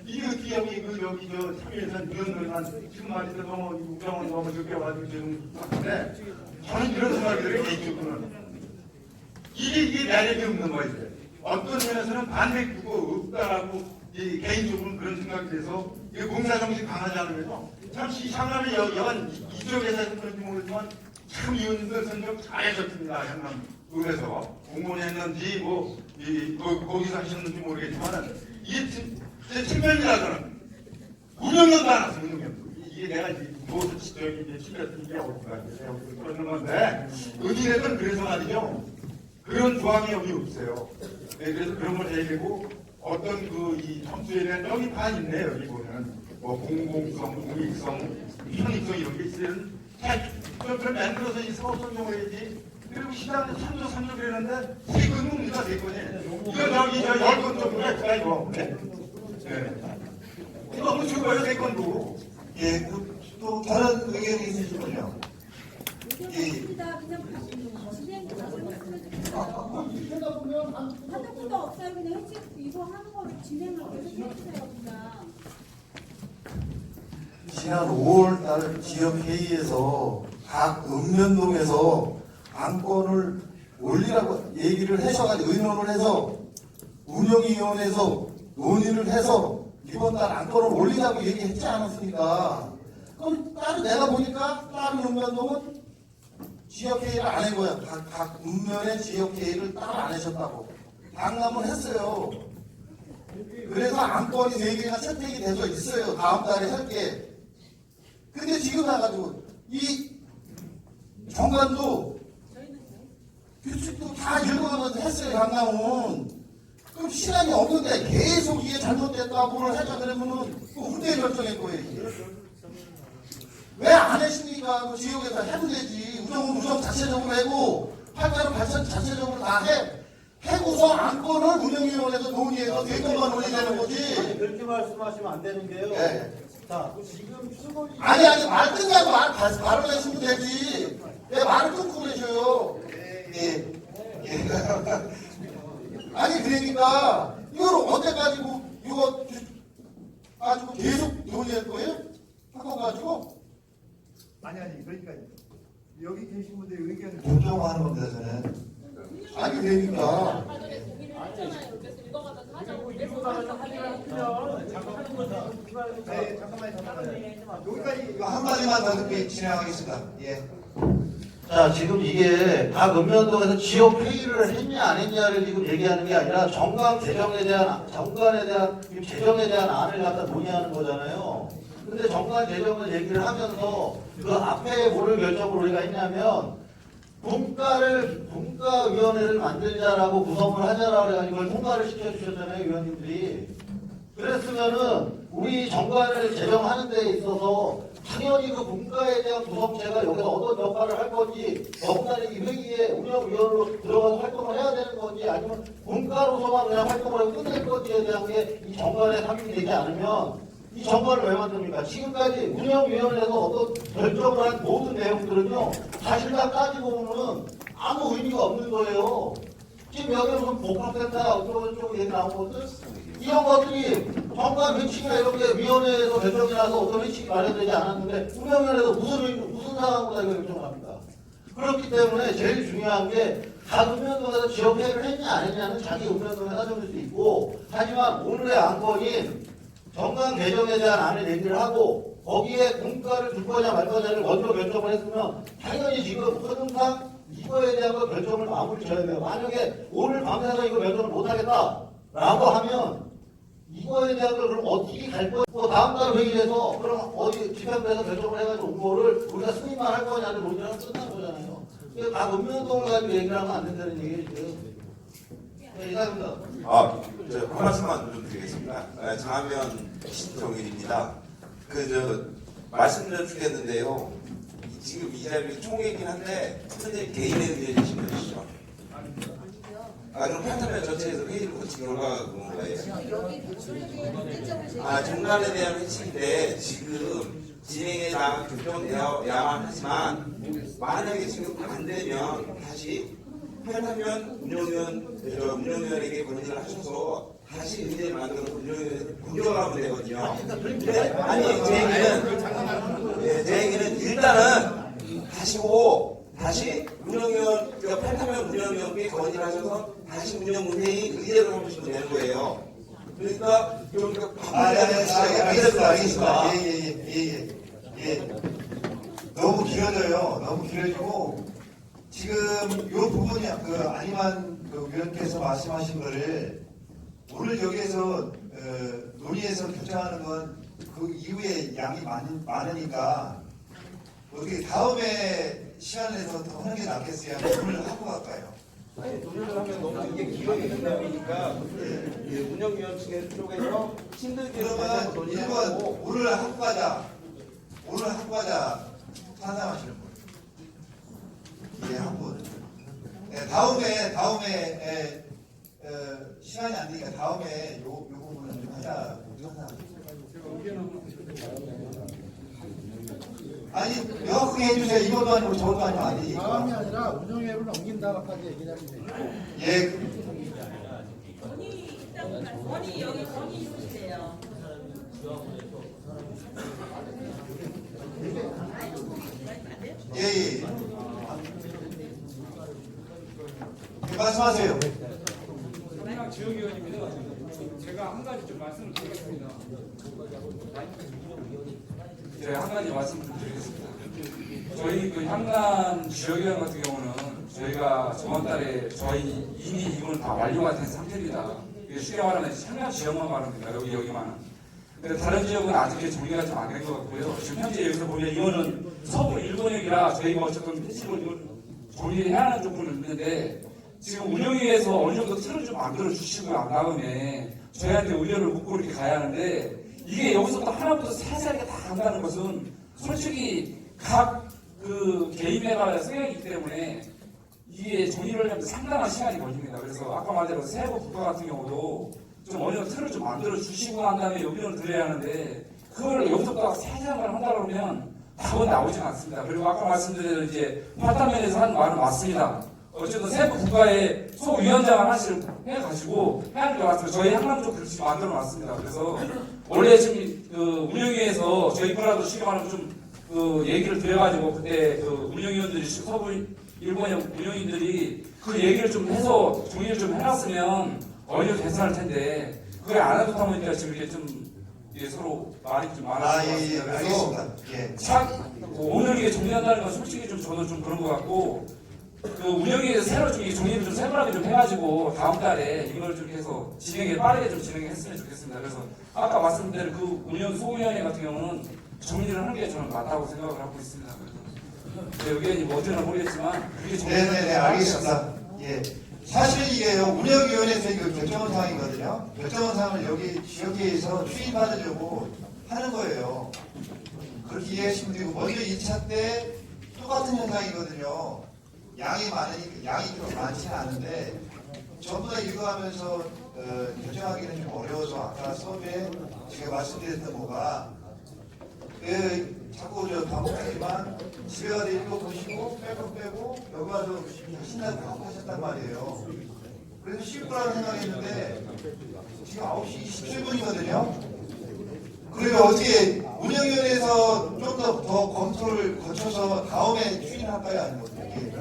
이게 어떻게 여기 참여예산 위원들만 지금 말이죠. 너무 우정은 너무 적게 와가지고 지금 같은데, 저는 이런 생각이 들어요, 개인적으로는. 이게 매력이 없는 거예요. 어떤 면에서는 반대구가 없다라고 개인적으로는 그런 생각이 돼서, 이게 봉사정신 강하지 않으면서 참 이상하면 여간 이쪽에서 그런지 모르지만 참 위원님들 선정 잘하셨습니다. 현남의에서 공무원 했는지 거기서 하셨는지 모르겠지만, 이게 제 측면이라서는 운영연도 안 왔어요. 운영연도. 이게 내가 무엇을 틀렸던 게 어디가 그러는 건데, 어디든 그래서 말이죠. 그런 조항이 여기 없어요. 네, 그래서 그런 걸 해야 되고, 어떤 이 점수에 대한 여기 다 있네요. 여기 보면 공공성, 공익성, 편익성 이런 게 있어요. 그걸 만들어서 이 사업 선정을 해야지. 그리고 시장에 3조 그랬는데 3건 뭡니까? 3건이. 이거 저기 10건 정도 했다 이거. 네. 이거 너무 죽어요 3건도. 예, 또 다른 의견이 있으시군요. 한덕수도 없어요. 그냥 해치 이거 하는 거를 진행을 계속 해주세요. 그냥. 지난 5월달 지역회의에서 각 읍면동에서 안건을 올리라고 얘기를 하셔가지고 의논을 해서 운영위원회에서 논의를 해서 이번 달 안건을 올리라고 얘기했지 않았습니까? 그럼 따로 내가 보니까 다른 읍면동은 지역회의를 안 한 거야. 각 읍면의 지역회의를 따로 안 하셨다고. 강남은 했어요. 그래서 안건이 4개가 채택이 돼서 있어요. 다음 달에 할게. 근데 지금 와가지고 이 정관도 규칙도 다 읽어가면서 했어요. 강남은. 그럼 시간이 없는데 계속 이게 잘못됐다고를 하자 그러면은 훈대 결정할 거예요. 이게. 왜 안 하십니까? 그 지역에서 해도 되지. 우정은 우정 자체적으로 하고, 팔자는 발전 자체적으로 다 해. 해고서 안건을 운영위원회에서 논의해서 대표만 논의되는 거지. 그렇게 말씀하시면 안 되는 게요. 네. 자, 지금 수건이. 아니, 말 끝나고 말을 하시면 되지. 왜 말을 끊고 그러셔요? 예. 아니, 그러니까, 이걸 언제까지 이거 가지고 계속 논의할 거예요? 한번 가지고? 아니, 그러니까 여기 계신 분들의 의견을 존중하는 겁니다, 저는. 아니, 그러니까. 네, 잠깐만요. 여기까지 이거 한마디만 더 듣고 진행하겠습니다. 예. 자, 지금 이게 각 읍면동에서 지역 회의를 했냐 안 했냐를 지금 얘기하는 게 아니라 정관 재정에 대한 재정에 대한 안을 갖다 논의하는 거잖아요. 근데 정관 재정을 얘기를 하면서 그 앞에 뭐를 결정을 우리가 했냐면 분과위원회를 만들자라고 구성을 하자라고 해가지고 그걸 통과를 시켜주셨잖아요, 위원님들이. 그랬으면은 우리 정관을 제정하는 데 있어서 당연히 그 문과에 대한 구성체가 여기서 어떤 역할을 할 건지, 더군다나 이 회의에 운영위원으로 들어가서 활동을 해야 되는 건지, 아니면 문과로서만 그냥 활동을 하고 끝낼 건지에 대한 게 이 정관에 상정이 되지 않으면 이 정관을 왜 만듭니까? 지금까지 운영위원회에서 어떤 결정을 한 모든 내용들은요, 사실상 따지고 보면 아무 의미가 없는 거예요. 지금 여기 무슨 복합센터 어쩌고저쩌고 얘기 나오거든? 이런 것들이 정관 회칙이나 이런 게 위원회에서 결정이 나서 어떤 회칙이 마련되지 않았는데 운영위원회에서 무슨 상황으로 이거 결정을 합니까? 그렇기 때문에 제일 중요한 게 각 운영동에서 지역회의를 했냐 안 했냐는 자기 운영동에 따져볼 수 있고, 하지만 오늘의 안건인 정관 개정에 대한 안을 얘기를 하고 거기에 공과를 줄 거냐 말 거냐를 먼저 결정을 했으면 당연히 지금 흐름상 이거에 대한 거 결정을 마무리 져야 돼요. 만약에 오늘 밤새서 이거 결정을 못하겠다라고 하면 이거에 대한 걸 그럼 어떻게 갈 거야? 뭐 다음 달 회의에서 그럼 어디 집행부에서 결정을 해가지고 온 거를 우리가 승인만 할 거냐를 논의하면 끝난 거잖아요. 그러니까 다 운명동을 가지고 얘기를 하면 안 된다는 얘기예요 지금. 네, 이상입니다. 한 말씀만 좀 드리겠습니다. 장하면 신정일입니다. 말씀드려 주겠는데요. 지금 이 자리가 총회이긴 한데, 선생님 개인의 의견이신 분이시죠? 그럼 그렇다면 전체에서 회의를 거친 결과가 그런 거예요? 정관에 대한 회칙인데, 지금 진행에 나가 결정되어야만 하지만, 만약에 지금 안 되면 다시 하려면 운영위원에게 건의를 하셔서 다시 의제를 만들어서 운영위원회에 공격하면 되거든요. 근데 아니 제 얘기는 일단은 다시 운영위원 팔타면 운영위원께 건의를 하셔서 다시 운영회의 의제를 하시면 되는 거예요. 그러니까 좀 알겠습니다. 예. 너무 길어지고 지금 이 부분이 안희만 위원께서 말씀하신 거를 오늘 여기에서 논의해서 결정하는 건 그 이후에 양이 많으니까 어떻게 다음에 시간을 내서 더 하는 게 낫겠어요? 오늘 하고 갈까요? 논의를 하면 너무 이게 기록이 된다니까 운영위원 쪽에서 힘들게 그러면 1번 오늘 하고 가자 찬성하시는 분. 예, 한 분. 다음에 시간이 안 되니까 다음에 요 부분은 좀 하자. 아니 명확하게 해주세요. 이것도 아니고 저것도 아니고 아니. 다음이 아니라 운영회를 넘긴다까지 얘기를 하면 돼요. 예. 건의 여기 건의 주세요. 예. 말씀하세요. 그냥 지역위원입니다. 제가 한 가지 좀 말씀을 드리겠습니다. 네, 한 가지 말씀을 드리겠습니다. 저희 향남 지역위원 같은 경우는 저희가 저번 달에 이미 이건 다 완료가 된 상태입니다. 이게 쉽게 말하면 향남 지역만 말합니다. 여기만은. 근데 다른 지역은 아직 정리가 좀 안 된 것 같고요. 지금 현재 여기서 보면 이거는 서부 일본역이라 저희가 어쨌든 회칙을 이걸 정리해야 하는 조건은 있는데 지금 운영위에서 어느 정도 틀을 좀 만들어 주시고 안 다음에 저희한테 의견을 묻고 이렇게 가야 하는데 이게 여기서부터 하나부터 세세하게 다 간다는 것은 솔직히 각 그 개인회가 성향이 있기 때문에 이게 정리를 하려면 상당한 시간이 걸립니다. 그래서 아까 말대로 세부 국가 같은 경우도 좀 어느 정도 틀을 좀 만들어 주시고 난 다음에 의견을 드려야 하는데 그걸 여기서부터 세세한 걸 한다 그러면 답은 나오지 않습니다. 그리고 아까 말씀드린 이제 파타면에서 한 말은 맞습니다. 어쨌든 세부 국가의 소위원장 하나씩 해가지고 해야 될 것 같아요. 저희 향남도 그렇게 만들어 놨습니다. 그래서 원래 지금 운영위에서 저희 거라도 쉽게 말하면 좀 얘기를 드려가지고 그때 운영위원들이 서부 일본의 운영위원들이 그 얘기를 좀 해서 정리를 좀 해놨으면 어느 정도 괜찮을 텐데 그걸 안 하다 보니까 지금 이렇게 좀 서로 말이 좀 많아진 것 같습니다. 알겠습니다. 예. 오늘 이게 정리한다는 건 솔직히 좀 저도 좀 그런 것 같고 운영위에서 새로 좀 정리를 좀 세분하게 좀 해가지고 다음 달에 이걸 좀 해서 빠르게 좀 진행했으면 좋겠습니다. 그래서 아까 말씀드린 그 소위원회 같은 경우는 정리를 하는 게 저는 맞다고 생각을 하고 있습니다. 그래서 제 의견이 뭐 어쩌나 모르겠지만 그게 네네네 알겠습니다. 예. 사실 이게요 운영위원회에서 이거 결정한 사항이거든요. 결정한 사항을 여기 지역회에서 추진받으려고 하는 거예요. 그렇게 이해하시면 되고, 먼저 1차 때 똑같은 현상이거든요. 양이 많으니까, 양이 그렇게 많지는 않은데, 전부 다 이거하면서 결정하기는 좀 어려워서 아까 수업에 제가 말씀드렸던 거가 자꾸 반복하지만 집에 가서 읽어보시고 빼고 여기 와서 신나게 반복하셨단 말이에요. 그래서 쉽 거라고 생각했는데 지금 9시 27분이거든요. 그러면 어떻게 운영위원회에서 좀 더 검토를 거쳐서 다음에 추진할까요? 아니면 어떻게?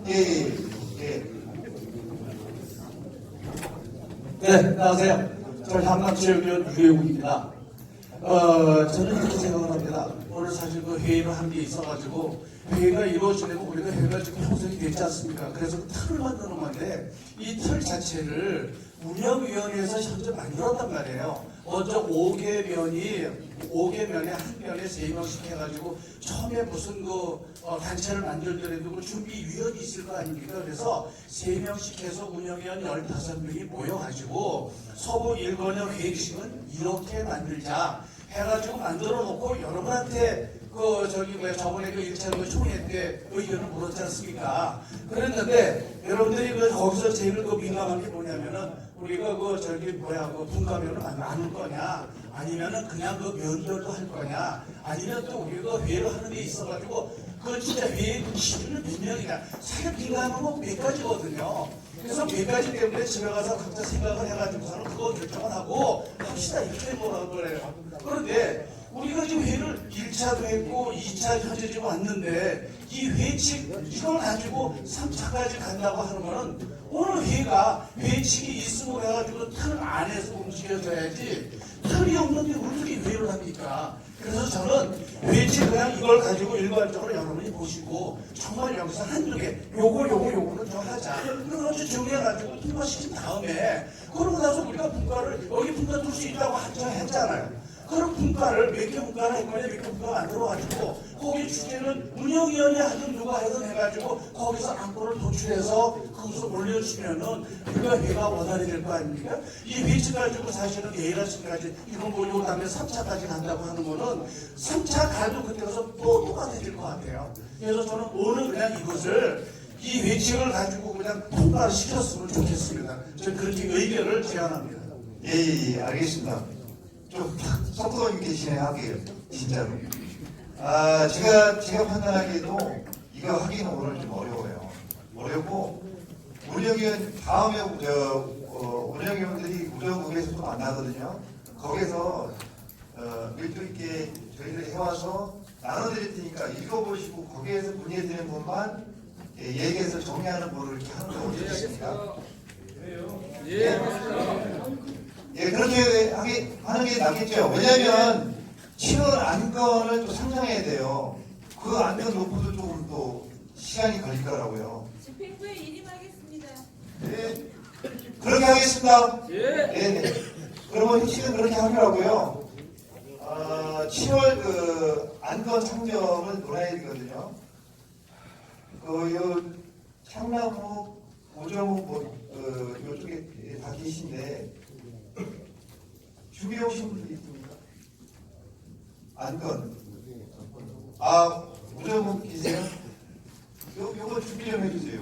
예. 네, 안녕하세요. 저는 한강체육위원 유해욱입니다. 저는 이렇게 생각을 합니다. 오늘 사실 그 회의를 한 게 있어가지고 회의가 이루어지려고 우리가 회의가 지금 형성이 됐지 않습니까? 그래서 그 틀을 만드는 건데 이 틀 자체를 운영위원회에서 현재 만들었단 말이에요. 먼저 5개 면에 한 면에 3명씩 해가지고 처음에 무슨 단체를 만들더라도 그 준비위원이 있을 거 아닙니까? 그래서 3명씩 해서 운영위원 15명이 모여가지고 서부 1권역 회의식은 이렇게 만들자 해가지고 만들어 놓고 여러분한테 저번에 그 1차 총회 때 의견을 물었지 않습니까? 그랬는데 여러분들이 거기서 제일 민감한 게 뭐냐면은 우리가 분과면을 나눌 거냐 아니면은 그냥 면별도 할 거냐 아니면 또 우리가 회의를 하는 게 있어가지고 진짜 회의 기준은 몇 명이냐 사실 민감한 건 몇 가지거든요. 그래서 몇 가지 때문에 집에 가서 각자 생각을 해가지고서는 그거 결정을 하고 합시다 이렇게 뭐라고 그래요. 그런데 우리가 지금 회의를 1차도 했고 2차 현재 지금 왔는데 이 회칙 이걸 가지고 3차까지 간다고 하는 거는 오늘 회칙이 있음으로 해가지고 틀 안에서 움직여져야지 틀이 없는데 어떻게 회의를 합니까? 그래서 저는 회칙 그냥 이걸 가지고 일괄적으로 여러분이 보시고 정말 여기서 한두 개 요거는 좀 하자. 그런 거 정리해가지고 통과시킨 다음에 그러고 나서 우리가 여기 분과 둘 수 있다고 했잖아요. 그런 분과를 몇 개 분과를 했거냐 몇 개 분과가 만들어가지고 거기 주제는 운영위원회 하든 누가 하든 해가지고 거기서 안건을 도출해서 거기서 올려주면은 우리가 회가 원활히 될 거 아닙니까? 이 회칙 가지고 사실은 내일 아침까지 이거 모이고 다음에 3차까지 간다고 하는 거는 3차 가도 그때 가서 또 똑같아질 것 같아요. 그래서 저는 오늘 그냥 이 회칙을 가지고 그냥 통과를 시켰으면 좋겠습니다. 저는 그렇게 의견을 제안합니다. 예, 알겠습니다. 좀 속도 있게 진행할게요. 진짜로. 제가 판단하기에도 이거 하기는 오늘 좀 어려워요. 어렵고 운영위원 다음에 운영위원들이 우정국에서 또 만나거든요. 거기서 밀도 있게 저희들이 해와서 나눠드릴 테니까 읽어보시고 거기에서 문의되는 것만 얘기해서 정리하는 거를 이렇게 하는 거 어떻습니까? 예, 그렇게 하는 게 낫겠죠. 왜냐하면 7월 안건을 또 상정해야 돼요. 그 안건 놓고도 조금 또 시간이 걸릴 거라고요. 집행부에 일임하겠습니다. 네, 그렇게 하겠습니다. 네. 그러면 핵심은 그렇게 하더라고요. 7월 안건 상정을 논해야 되거든요. 창남호, 오정호 요쪽에 다 계신데 준비해 오신 분들이 있습니까? 안건. 오정호 계세요? 요거 준비 좀 해주세요.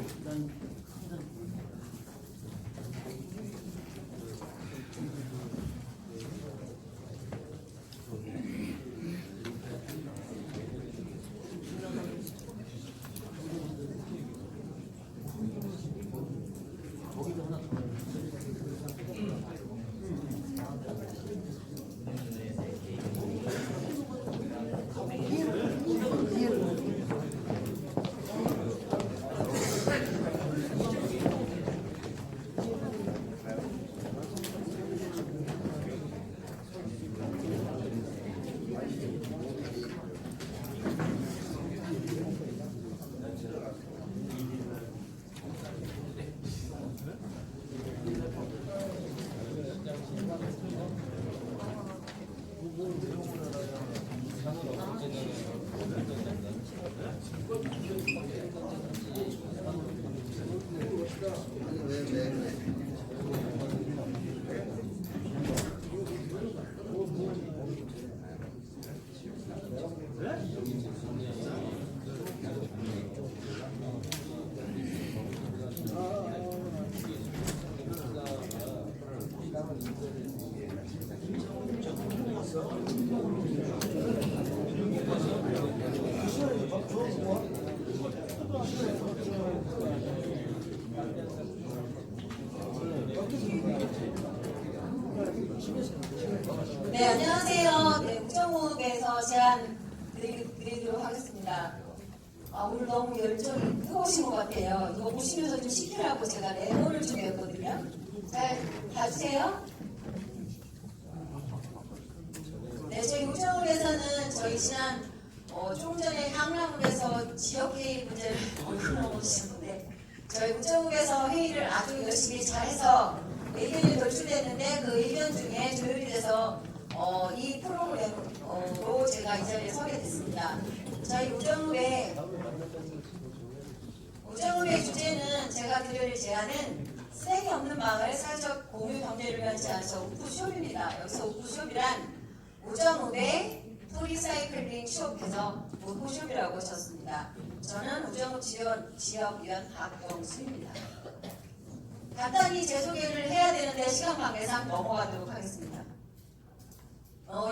네, 안녕하세요. 네, 우정우에서 제안 드리도록 하겠습니다. 오늘 너무 열정이 뜨거우신 것 같아요. 이거 보시면서 좀 시키라고 제가 레몬을 준비했거든요. 잘 봐주세요. 네, 저희 우정우에서는 저희 지난 조금 전에 향락을해서 지역회의 문제를 올려놓으셨는데 저희 우정우에서 회의를 아주 열심히 잘해서 의견이 도출됐는데 그 의견 중에 조율이 돼서 이 프로그램으로 제가 이 자리에 서게 됐습니다. 저희 우정우의 주제는 제가 드릴 제안은 쓰레기 없는 마을 사회적 공유 경제를 위한 제안서 우프숍입니다. 여기서 우프숍이란 우정우의 프리사이클링 숍에서 우프숍이라고 쳤습니다. 저는 우정우 지역위원 박경수입니다. 간단히 제 소개를 해야 되는데 시간 관계상 넘어가도록 하겠습니다.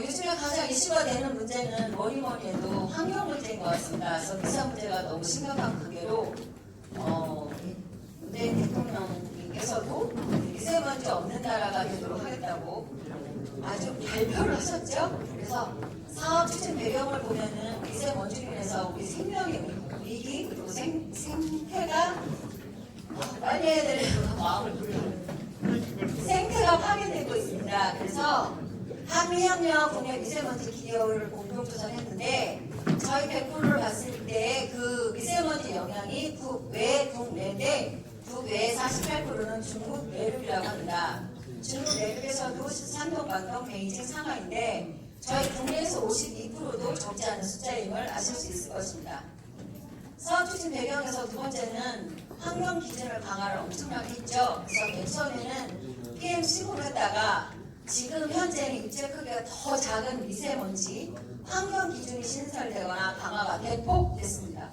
요즘에 가장 이슈가 되는 문제는 뭐니 해도 환경 문제인 것 같습니다. 그래서 미세 문제가 너무 심각한 관계로 문재인 대통령님께서도 미세먼지 없는 나라가 되도록 하겠다고 아주 발표를 하셨죠. 그래서 사업 추진 배경을 보면은 미세먼지로 인해서 우리 생명의 위기 그리고 생태가 빨리 해야 되는 마음을 부르는 생태가 파괴되고 있습니다. 그래서 한미협력 국내 미세먼지 기여를 공동조사를 했는데 저희 100%를 봤을 때 그 미세먼지 영향이 국외, 국내인데 국외 48%는 중국 내륙이라고 합니다. 중국 내륙에서도 산동, 광동, 베이징, 상하이인데 저희 국내에서 52%도 적지 않은 숫자임을 아실 수 있을 것입니다. 사업 추진 배경에서 두 번째는 환경 기준을 강화를 엄청나게 했죠. 그래서 맨 처음에는 PM10으로 했다가 지금 현재는 입체 크기가 더 작은 미세먼지 환경 기준이 신설되거나 강화가 대폭 됐습니다.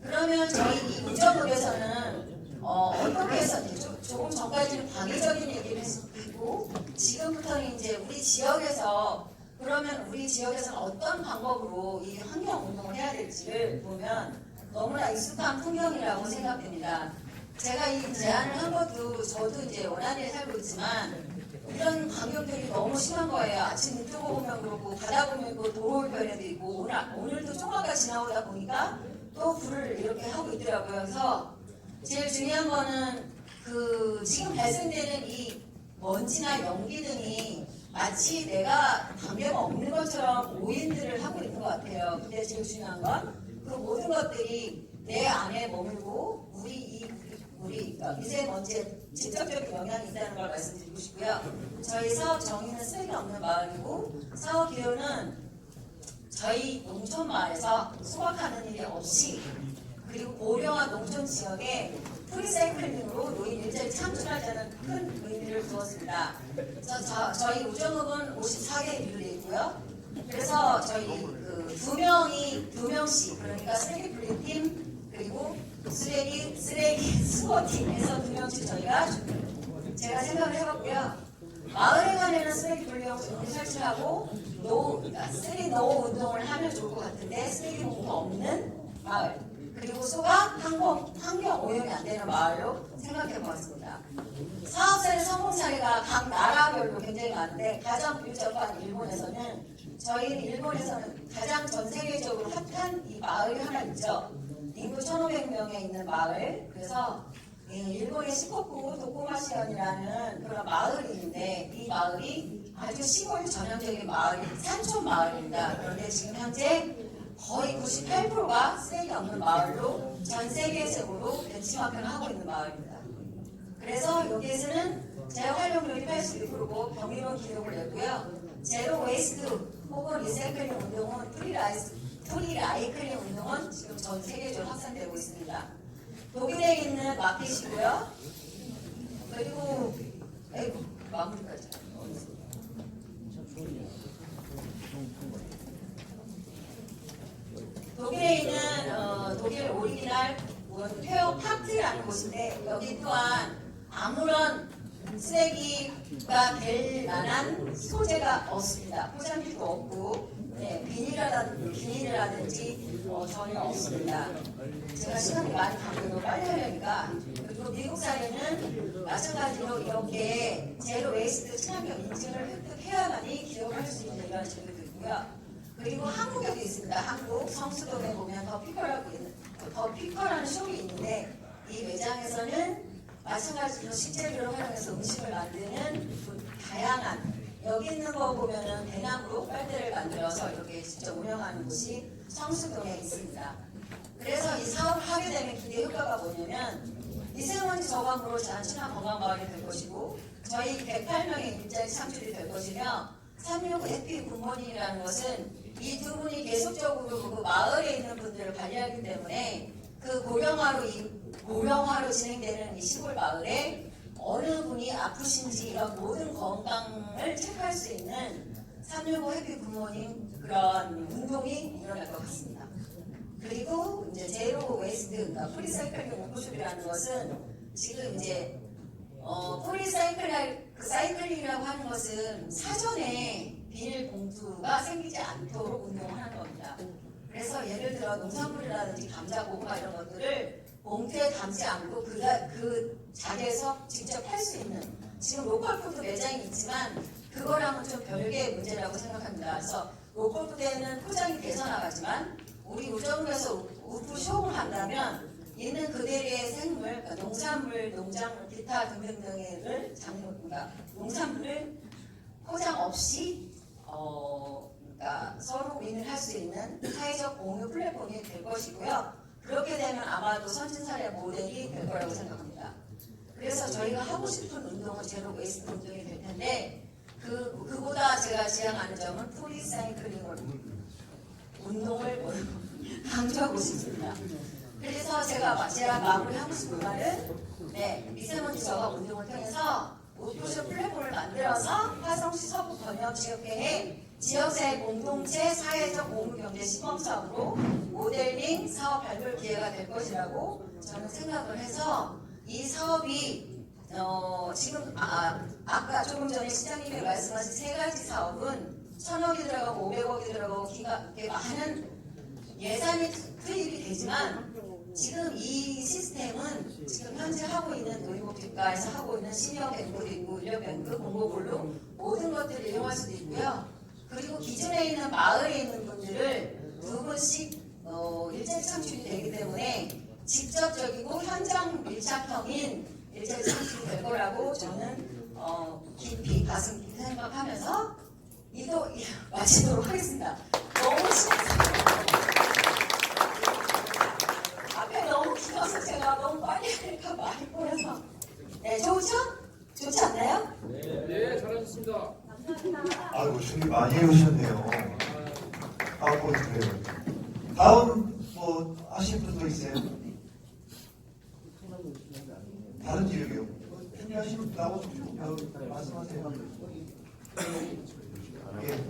그러면 저희 이 우정읍에서는 어떻게 해서 조금 전까지는 광의적인 얘기를 했고 지금부터는 이제 우리 지역에서 그러면 우리 지역에서는 어떤 방법으로 이 환경 운동을 해야 될지를 보면 너무나 익숙한 풍경이라고 생각됩니다. 제가 이 제안을 한 것도 저도 이제 원안에 살고 있지만 이런 광경들이 너무 심한 거예요. 아침 눈 뜨고 보면 그렇고 가다 보면 그 도로변에도 있고 오늘도 좀 아까 지나오다 보니까 또 불을 이렇게 하고 있더라고요. 그래서 제일 중요한 거는 그 지금 발생되는 이 먼지나 연기 등이 마치 내가 관계가 없는 것처럼 오인들을 하고 있는 것 같아요. 근데 제일 중요한 건 그 모든 것들이 내 안에 머물고 우리 미세먼지에 직접적인 영향이 있다는 걸 말씀드리고 싶고요. 저희 사업 정의는 쓰레기 없는 마을이고 사업 기호는 저희 농촌 마을에서 소각하는 일이 없이 그리고 고령화 농촌 지역에 프리사이클링으로 노인 일자리 창출하자는 큰 의미를 두었습니다. 그래서 저희 우정읍은 54개 일로 되어 있고요. 그래서 저희 두 명씩 그러니까 쓰레기 분리팀 그리고 쓰레기 수거팀에서 2명씩 저희가 제가 생각을 해봤고요. 마을에 관해는 쓰레기 분리형 설치하고 쓰레기 노 운동을 하면 좋을 것 같은데 쓰레기 봉투 없는 마을 그리고 소각 환경 오염이 안 되는 마을로 생각해보았습니다. 사업사의 성공 사례가 각 나라별로 굉장히 많은데 가장 밀접한 일본에서는 저희 일본에서는 가장 전 세계적으로 핫한 이 마을이 하나 있죠. 인구 1,500명에 있는 마을. 그래서 일본의 시코쿠 도코마시현이라는 그런 마을이 있는데 이 마을이 아주 시골 전형적인 마을, 산촌 마을입니다. 그런데 지금 현재 거의 98%가 쓰레기 없는 마을로 전 세계적으로 벤치마킹을 하고 있는 마을입니다. 그래서 여기에서는 재활용률이 82%고 경이로운 기록을 냈고요. 제로 웨이스트 혹은 리사이클링 운동은 프리라이클링 운동은 지금 전 세계적으로 확산되고 있습니다. 독일에 있는 마켓이고요. 그리고 마무리까지. 독일에 있는 독일 오리지널 페어 파트라는 곳인데 여기 또한 아무런 쓰레기가 될 만한 소재가 없습니다. 포장지도 없고 네, 비닐이라든지 전혀 없습니다. 제가 시간이 많이 가면 빨리 하려니까. 그리고 미국 사례는 마찬가지로 이렇게 제로 웨이스트 친환경 인증을 획득해야만이 기업할 수 있는 이런 제도도 있고요. 그리고 한국에도 있습니다. 한국 성수동에 보면 더 피커라는 숍이 있는데 이 매장에서는 마찬가지로 식재료를 활용해서 음식을 만드는 다양한 여기 있는 거 보면은 대나무로 빨대를 만들어서 이렇게 직접 운영하는 곳이 성수동에 있습니다. 그래서 이 사업을 하게 되면 기대 효과가 뭐냐면 미세먼지 저감으로 친환 건강마을이 될 것이고 저희 108명의 일자리 창출이 될 것이며 369 해피 굿모닝이라는 것은 이 두 분이 계속적으로 그 마을에 있는 분들을 관리하기 때문에 그 고령화로 진행되는 이 시골 마을에 어느 분이 아프신지 이런 모든 건강을 체크할 수 있는 365 해피 굿모닝 그런 운동이 일어날 것 같습니다. 그리고 이제 제로 웨이스트, 그러니까 프리사이클링 워크숍이라는 것은 지금 이제 사이클링이라고 하는 것은 사전에 비닐 봉투가 생기지 않도록 운동하는 겁니다. 그래서 예를 들어 농산물이라든지 감자, 고구마 이런 것들을 봉투에 담지 않고 그 자리에서 직접 팔 수 있는 지금 로컬푸드 매장이 있지만 그거랑은 좀 별개의 문제라고 생각합니다. 그래서 로컬푸드에는 포장이 돼서 나가지만 우리 우정부에서 우프숍을 한다면 있는 그대로의 생물, 그러니까 농산물, 농작물, 기타 등등등을 농산물을 포장 없이 그러니까 서로 윈을 할 수 있는 사회적 공유 플랫폼이 될 것이고요. 그렇게 되면 아마도 선진 사례 모델이 될 거라고 생각합니다. 그래서 저희가 하고 싶은 운동은 제로 웨이스트 운동이 될 텐데 그보다 제가 지향하는 점은 프리사이클링 운동을 강조하고 싶습니다. 그래서 제가 마무리하고 싶은 말은 미세먼지 저감 운동을 통해서 오프쇼 플랫폼을 만들어서 화성시 서구 번역 지역회의 지역사회 공동체 사회적 공유경제 시범사업으로 모델링 사업 발굴 기회가 될 것이라고 저는 생각을 해서 이 사업이 지금 아까 조금 전에 시장님이 말씀하신 세 가지 사업은 1,000억이 들어가고 500억이 들어가고 많은 예산이 투입이 되지만 지금 이 시스템은 지금 현재 하고 있는 노인복지과에서 하고 있는 시니어뱅크도 있고 인력뱅크, 공고블루 모든 것들을 이용할 수도 있고요. 그리고 기존에 있는 마을에 있는 분들을 두 분씩 일자리 창출이 되기 때문에 직접적이고 현장 밀착형인 일자리 창출이 될 거라고 저는 깊이 가슴 깊이 생각하면서 마치도록 하겠습니다. 너무 신났어요. 앞에 너무 길어서 제가 너무 빨리 하니까 말이 꼬여서. 네, 좋죠? 좋지 않나요? 네, 잘하셨습니다. 아이고 준비 많이 해오셨네요. 그래요. 다음 하실 분도 있어요? 다른 지역이요? 준비하시면 나오시면 말씀하세요. 예.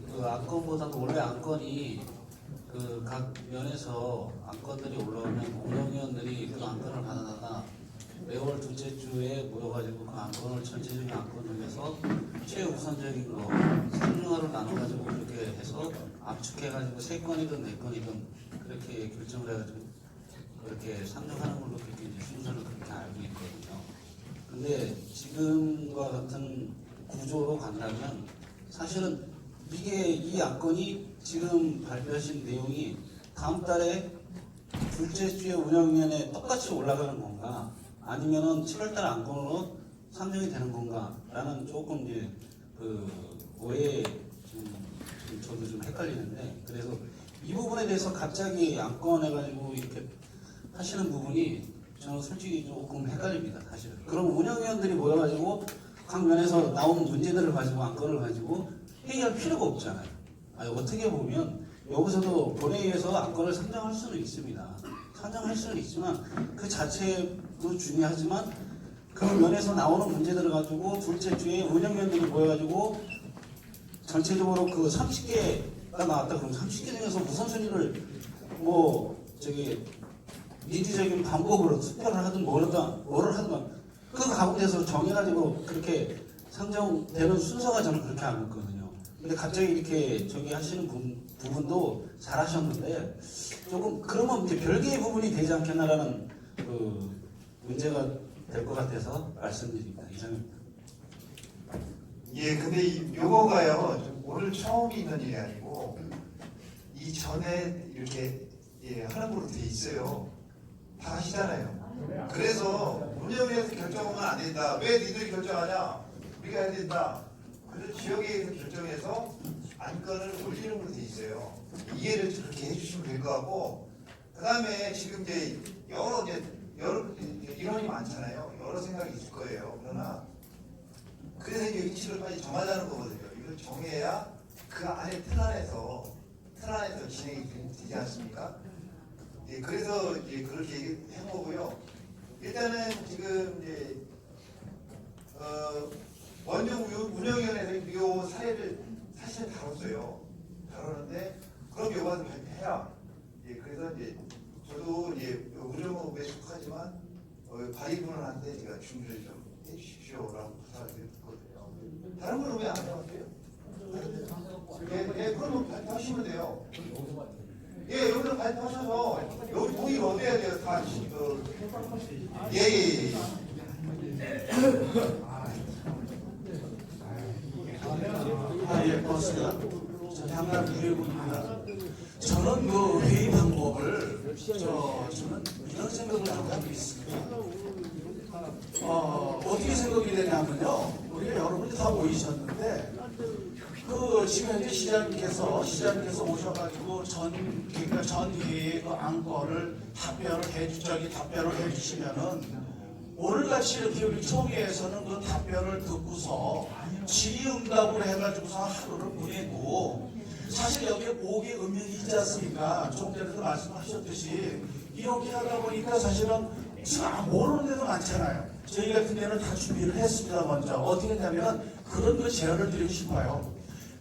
그 안건보다도 원래 안건이 그 각 면에서 안건들이 올라오면 운영위원들이 그 안건을 받아다가 매월 둘째 주에 모여가지고 그 안건을 전체적인 안건 중에서 최우선적인 거 3중하로 나눠가지고 그렇게 해서 압축해가지고 3건이든 4건이든 그렇게 결정을 해가지고 그렇게 상정하는 걸로 그렇게 이제 순서를 그렇게 알고 있거든요. 근데 지금과 같은 구조로 간다면 사실은 이 안건이 지금 발표하신 내용이 다음 달에 둘째 주에 운영위원회에 똑같이 올라가는 건가 아니면은 7월달 안건으로 상정이 되는 건가라는 조금 이제 그 오해 좀 저도 좀 헷갈리는데 그래서 이 부분에 대해서 갑자기 안건 해가지고 이렇게 하시는 부분이 저는 솔직히 조금 헷갈립니다. 사실은. 그럼 운영위원들이 모여가지고 각 면에서 나온 문제들을 가지고 안건을 가지고 회의할 필요가 없잖아요. 어떻게 보면 여기서도 본회의에서 안건을 상정할 수는 있습니다. 상정할 수는 있지만 그 자체도 중요하지만 그 면에서 나오는 문제들을 가지고 둘째 주에 운영위원들이 모여가지고 전체적으로 그 30개가 나왔다 그러면 30개 중에서 우선순위를 뭐 저기 민주적인 방법으로 투표를 하든 뭐를 하든 그 가운데서 정해가지고 그렇게 상정되는 순서가 저는 그렇게 안 했거든요. 근데 갑자기 이렇게 저기 하시는 부분도 잘하셨는데 조금 그러면 이제 별개의 부분이 되지 않겠나라는 그 문제가 될 것 같아서 말씀드립니다. 이상입니다. 예, 근데 요거가요, 오늘 처음 있는 일이 아니고, 이전에 이렇게 하는 걸로 돼 있어요. 다 하시잖아요. 그래서 운영위에서 결정하면 안 된다. 왜 니들이 결정하냐? 우리가 해야 된다. 그래서 지역에서 결정해서 안건을 올리는 걸로 돼 있어요. 이해를 그렇게 해주시면 될 것 같고, 그 다음에 지금 이제 여러 인원이 많잖아요. 여러 생각이 있을 거예요. 그러나 그래서 이제 위치를 빨리 정하자는 거거든요. 이걸 정해야 그 안에 틀 안에서 진행이 되지 않습니까? 예, 그래서 이제 그렇게 얘기한 거고요. 일단은 지금 이제 먼저 운영위원회에서 이 사례를 사실 다뤘는데 그럼 요거는 발표해라. 예, 그래서 이제 저도 이제 운영업에 속하지만 발의분한테 제가 준비를 좀 해주십시오라고 부탁을 드렸거든요. 다른 건 왜 안 해왔어요? 예, 그럼 발표하시면 돼요. 예, 여기서 발표하셔서 여기 동의를 얻어야 돼요. 다 예. 예, 고맙습니다. 저는 항상 유해군입니다. 저는 그 회의 방법을 저는 이런 생각을 좀 하고 있습니다. 어떻게 생각이 되냐면요. 우리가 여러분이 다 모이셨는데 지금 현재 시장님께서 오셔가지고 전 회의 그 안건을 답변을 해주시면은 오늘같이 이렇게 우리 총회에서는 그 답변을 듣고서 질의응답을 해가지고서 하루를 보내고 사실 여기에 5개 음면이 있지 않습니까? 조금 전에도 말씀하셨듯이 이렇게 하다 보니까 사실은 지금 모르는 데도 많잖아요. 저희 같은 데는 다 준비를 했습니다. 먼저 어떻게 했냐면 그런 거 제안을 드리고 싶어요.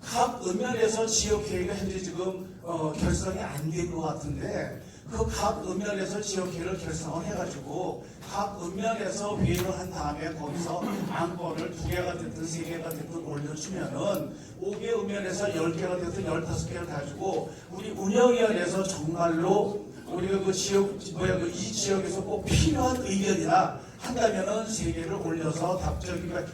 각 음면에서 지역회의가 현재 지금 결성이 안 된 것 같은데 그 각 음면에서 지역회의를 결성을 해가지고 각 음면에서 회의를 한 다음에 거기서 안건을 2개가 됐든 3개가 됐든 올려주면은 5개 음면에서 10개가 됐든 15개를 가지고 우리 운영위원회에서 정말로 우리가 이 지역에서 꼭 필요한 의견이나 한다면은 3개를 올려서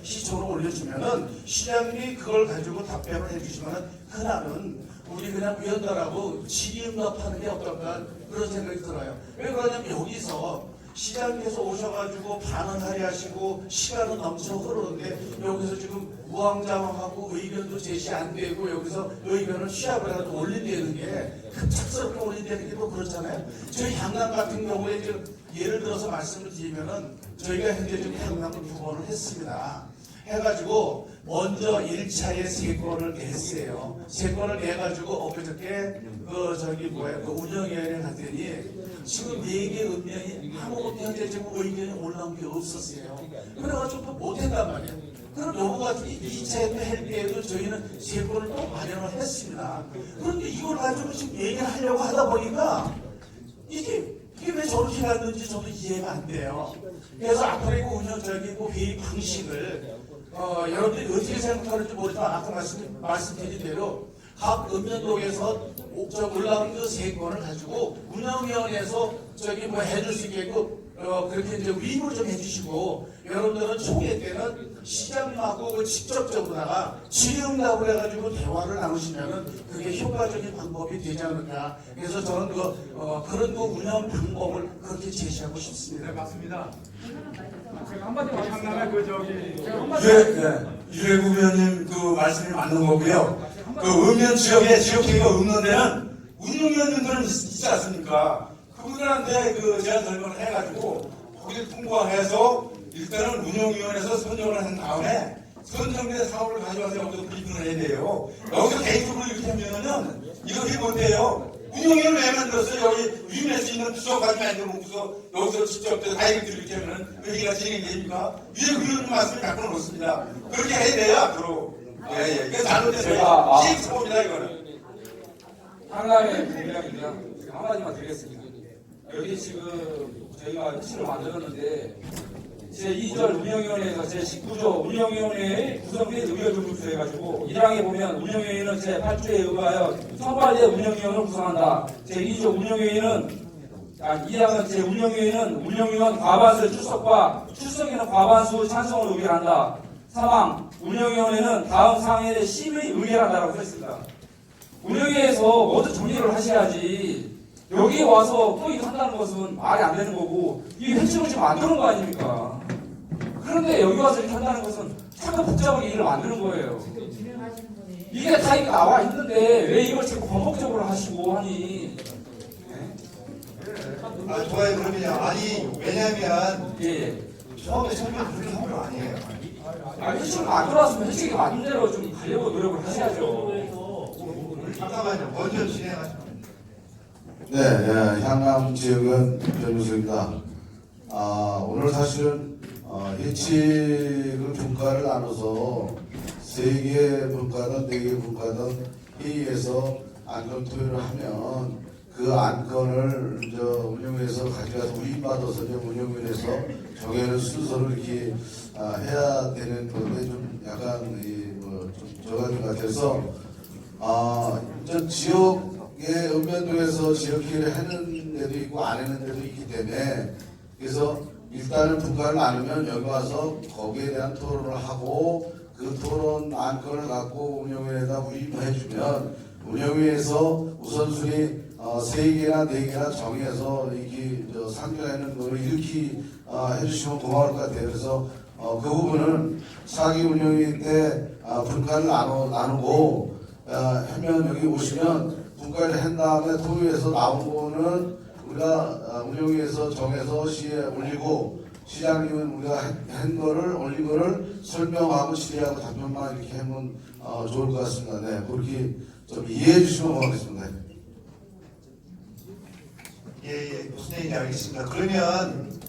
시청으로 올려주면은 시장님이 그걸 가지고 답변을 해주시면은 그날은 우리 그냥 위원들하고 질의응답하는 게 어떨까 그런 생각이 들어요. 왜 그러냐면 여기서 시장님께서 오셔가지고 반응하려 하시고 시간은 넘쳐 흐르는데 여기서 지금 우왕좌왕하고 의견도 제시 안 되고 여기서 의견을 취합을 해가지고 올린다는 게 급작스럽게 올린다는 게 또 그렇잖아요. 저희 향남 같은 경우에 지금 예를 들어서 말씀을 드리면은 저희가 현재 지금 향남을 2번을 했습니다. 해가지고 먼저 1차에 3건을 냈어요. 3건을 내가지고 엊그저께 운영위원회 갔더니 지금 4개 의견이 아무것도 현재 지금 의견이 올라온 게 없었어요. 그래가지고 못했단 말이에요. 그럼 요거 같은 2차에 할 때에도 저희는 3건을 또 마련을 했습니다. 그런데 이걸 가지고 지금 얘기를 하려고 하다 보니까 이게 왜 저렇게 갔는지 저도 이해가 안 돼요. 그래서 앞으로 회의 방식을 여러분들이 어떻게 생각하는지 모르지만 아까 말씀드린 대로 각 읍면동에서 올라온 그 3건을 가지고 운영위원회에서 해줄 수 있게끔 그렇게 이제 위임을 좀 해주시고 여러분들은 총회 때는 시장님하고 직접적으로다가 질의응답을 해가지고 대화를 나누시면은 그게 효과적인 방법이 되지 않을까. 그래서 저는 그런 운영 방법을 그렇게 제시하고 싶습니다. 네, 맞습니다. 제가 한마디만 하겠습니다. 유해구 의원님 그 말씀이 맞는 거고요. 그 읍면 지역회의가 없는 데는 운영위원님들은 있지 않습니까? 그분들한테 제가 설명을 해가지고 거기를 통과해서 일단은 운영위원회에서 선정을 한 다음에 선정된 사업을 가져와서 여기서 브리핑을 해야 돼요. 여기서 개인적으로 이렇게 하면은 이거 못해요. 운영위원회 왜 만들었어요? 여기 위임에서 있는 부서 가지고 만들어놓고서 여기서 직접 다이렉트로 이렇게 하면 회의가 진행이 됩니까? 위에 의원님 말씀을 바꿔 놓습니다. 그렇게 해야 돼요, 앞으로. 예. 이거 잘못된 시행사고입니다, 이거는. 한가의 분량입니다. 한마디만 드리겠습니다. 여기 지금 저희가 회칙을 만들었는데 제2절 운영위원회에서 제19조 운영위원회의 구성및 의결조문서 해가지고 1항에 보면 운영위원회는 제8조에 의하여 선발대 운영위원을 구성한다. 제2조 운영위원회는 2항은 제 운영위원회는 운영위원 과반수 출석과 출석에는 과반수 찬성을 의결한다. 3항 운영위원회는 다음 사항에 대해 심의 의결한다라고 했습니다. 운영위에서 먼저 정리를 하셔야지 여기 와서 또 이거 한다는 것은 말이 안 되는 거고 이게 회칙을 지금 만드는 거 아닙니까? 그런데 여기 와서 이렇게 한다는 것은 자꾸 복잡하게 일을 만드는 거예요. 이게 다 이거 나와 있는데 왜 이걸 자꾸 번복적으로 하시고 하니? 아, 좋아요. 그러면요. 아니, 왜냐면, 예. 처음에 설명 그렇게 한 거 아니에요. 회칙을 만들어왔으면 회칙이 맞는 대로 좀 가려고 노력을 하셔야죠. 잠깐만요. 먼저 진행하시면. 네, 향남 지역은 변우수입니다. 오늘 사실은 회칙을 분과를 나눠서 3개 분과든 4개 분과든 회의에서 안건 토의를 하면 그 안건을 운영위에서 가져가서 위임받아서 운영위에서 정해놓은 순서를 이렇게 해야 되는 건데 좀 약간 좀 저가는 것 같아서 지역의 읍면동에서 지역회의를 하는 데도 있고 안 하는 데도 있기 때문에 그래서 일단은 분과를 나누면 여기 와서 거기에 대한 토론을 하고 그 토론 안건을 갖고 운영위에다 위임해주면 운영위에서 우선순위 3개나 4개나 정해서 이렇게 상정하는 거를 이렇게 해주시면 고마울 것 같아요. 그래서 그 부분은 사기 운영위 때 분과를 나누고 하면 여기 오시면 분과를 한 다음에 토의에서 나온 거는 우리가 운영위에서 정해서 시에 올리고 시장님은 우리가 한 거를 올린 거를 설명하고 질의하고 답변만 이렇게 하면 좋을 것 같습니다. 네, 그렇게 좀 이해해 주시면 고맙겠습니다. 예, 무슨 얘기인지 알겠습니다. 그러면,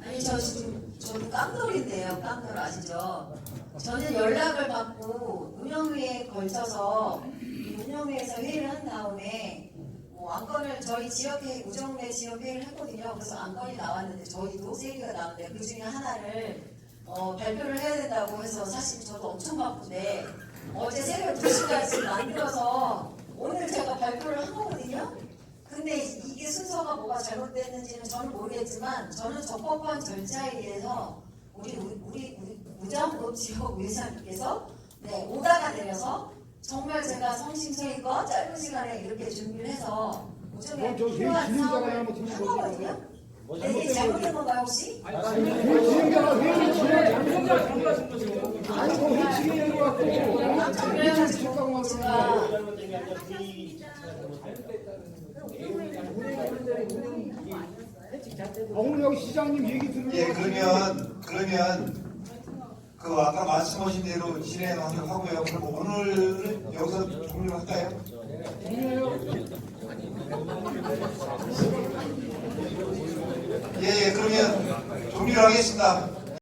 아니 저 지금 저도 깡돌인데요. 깡돌 아시죠? 저는 연락을 받고 운영위에 걸쳐서 운영위에서 회의를 한 다음에 안건을 저희 지역회의 우정내 지역회의를 했거든요. 그래서 안건이 나왔는데 저희도 3개가 나왔는데 그 중에 하나를 발표를 해야 된다고 해서 사실 저도 엄청 바쁜데 어제 새벽 2시까지 만들어서 오늘 제가 발표를 한 거거든요. 근데 이게 순서가 뭐가 잘못됐는지는 저는 모르겠지만 저는 적법한 절차에 의해서 우리 우정읍 지역 의사님께서 오다가 내려서 정말 제가 성심성의껏 짧은 시간에 이렇게 준비를 해서 우정에 필요한 사업을 한 거거든요. 이게 잘못된 건가요 혹시? 진행자가 회의 잘못하신 거죠. 아니, 그 회칙이 된것 같고, 회칙이 제가 오늘 여기 시장님 얘기 들으면 예, 그러면 그 아까 말씀하신 대로 진행하도록 하고요. 그럼 오늘은 여기서 종료를 할까요? 예, 그러면 종료를 하겠습니다.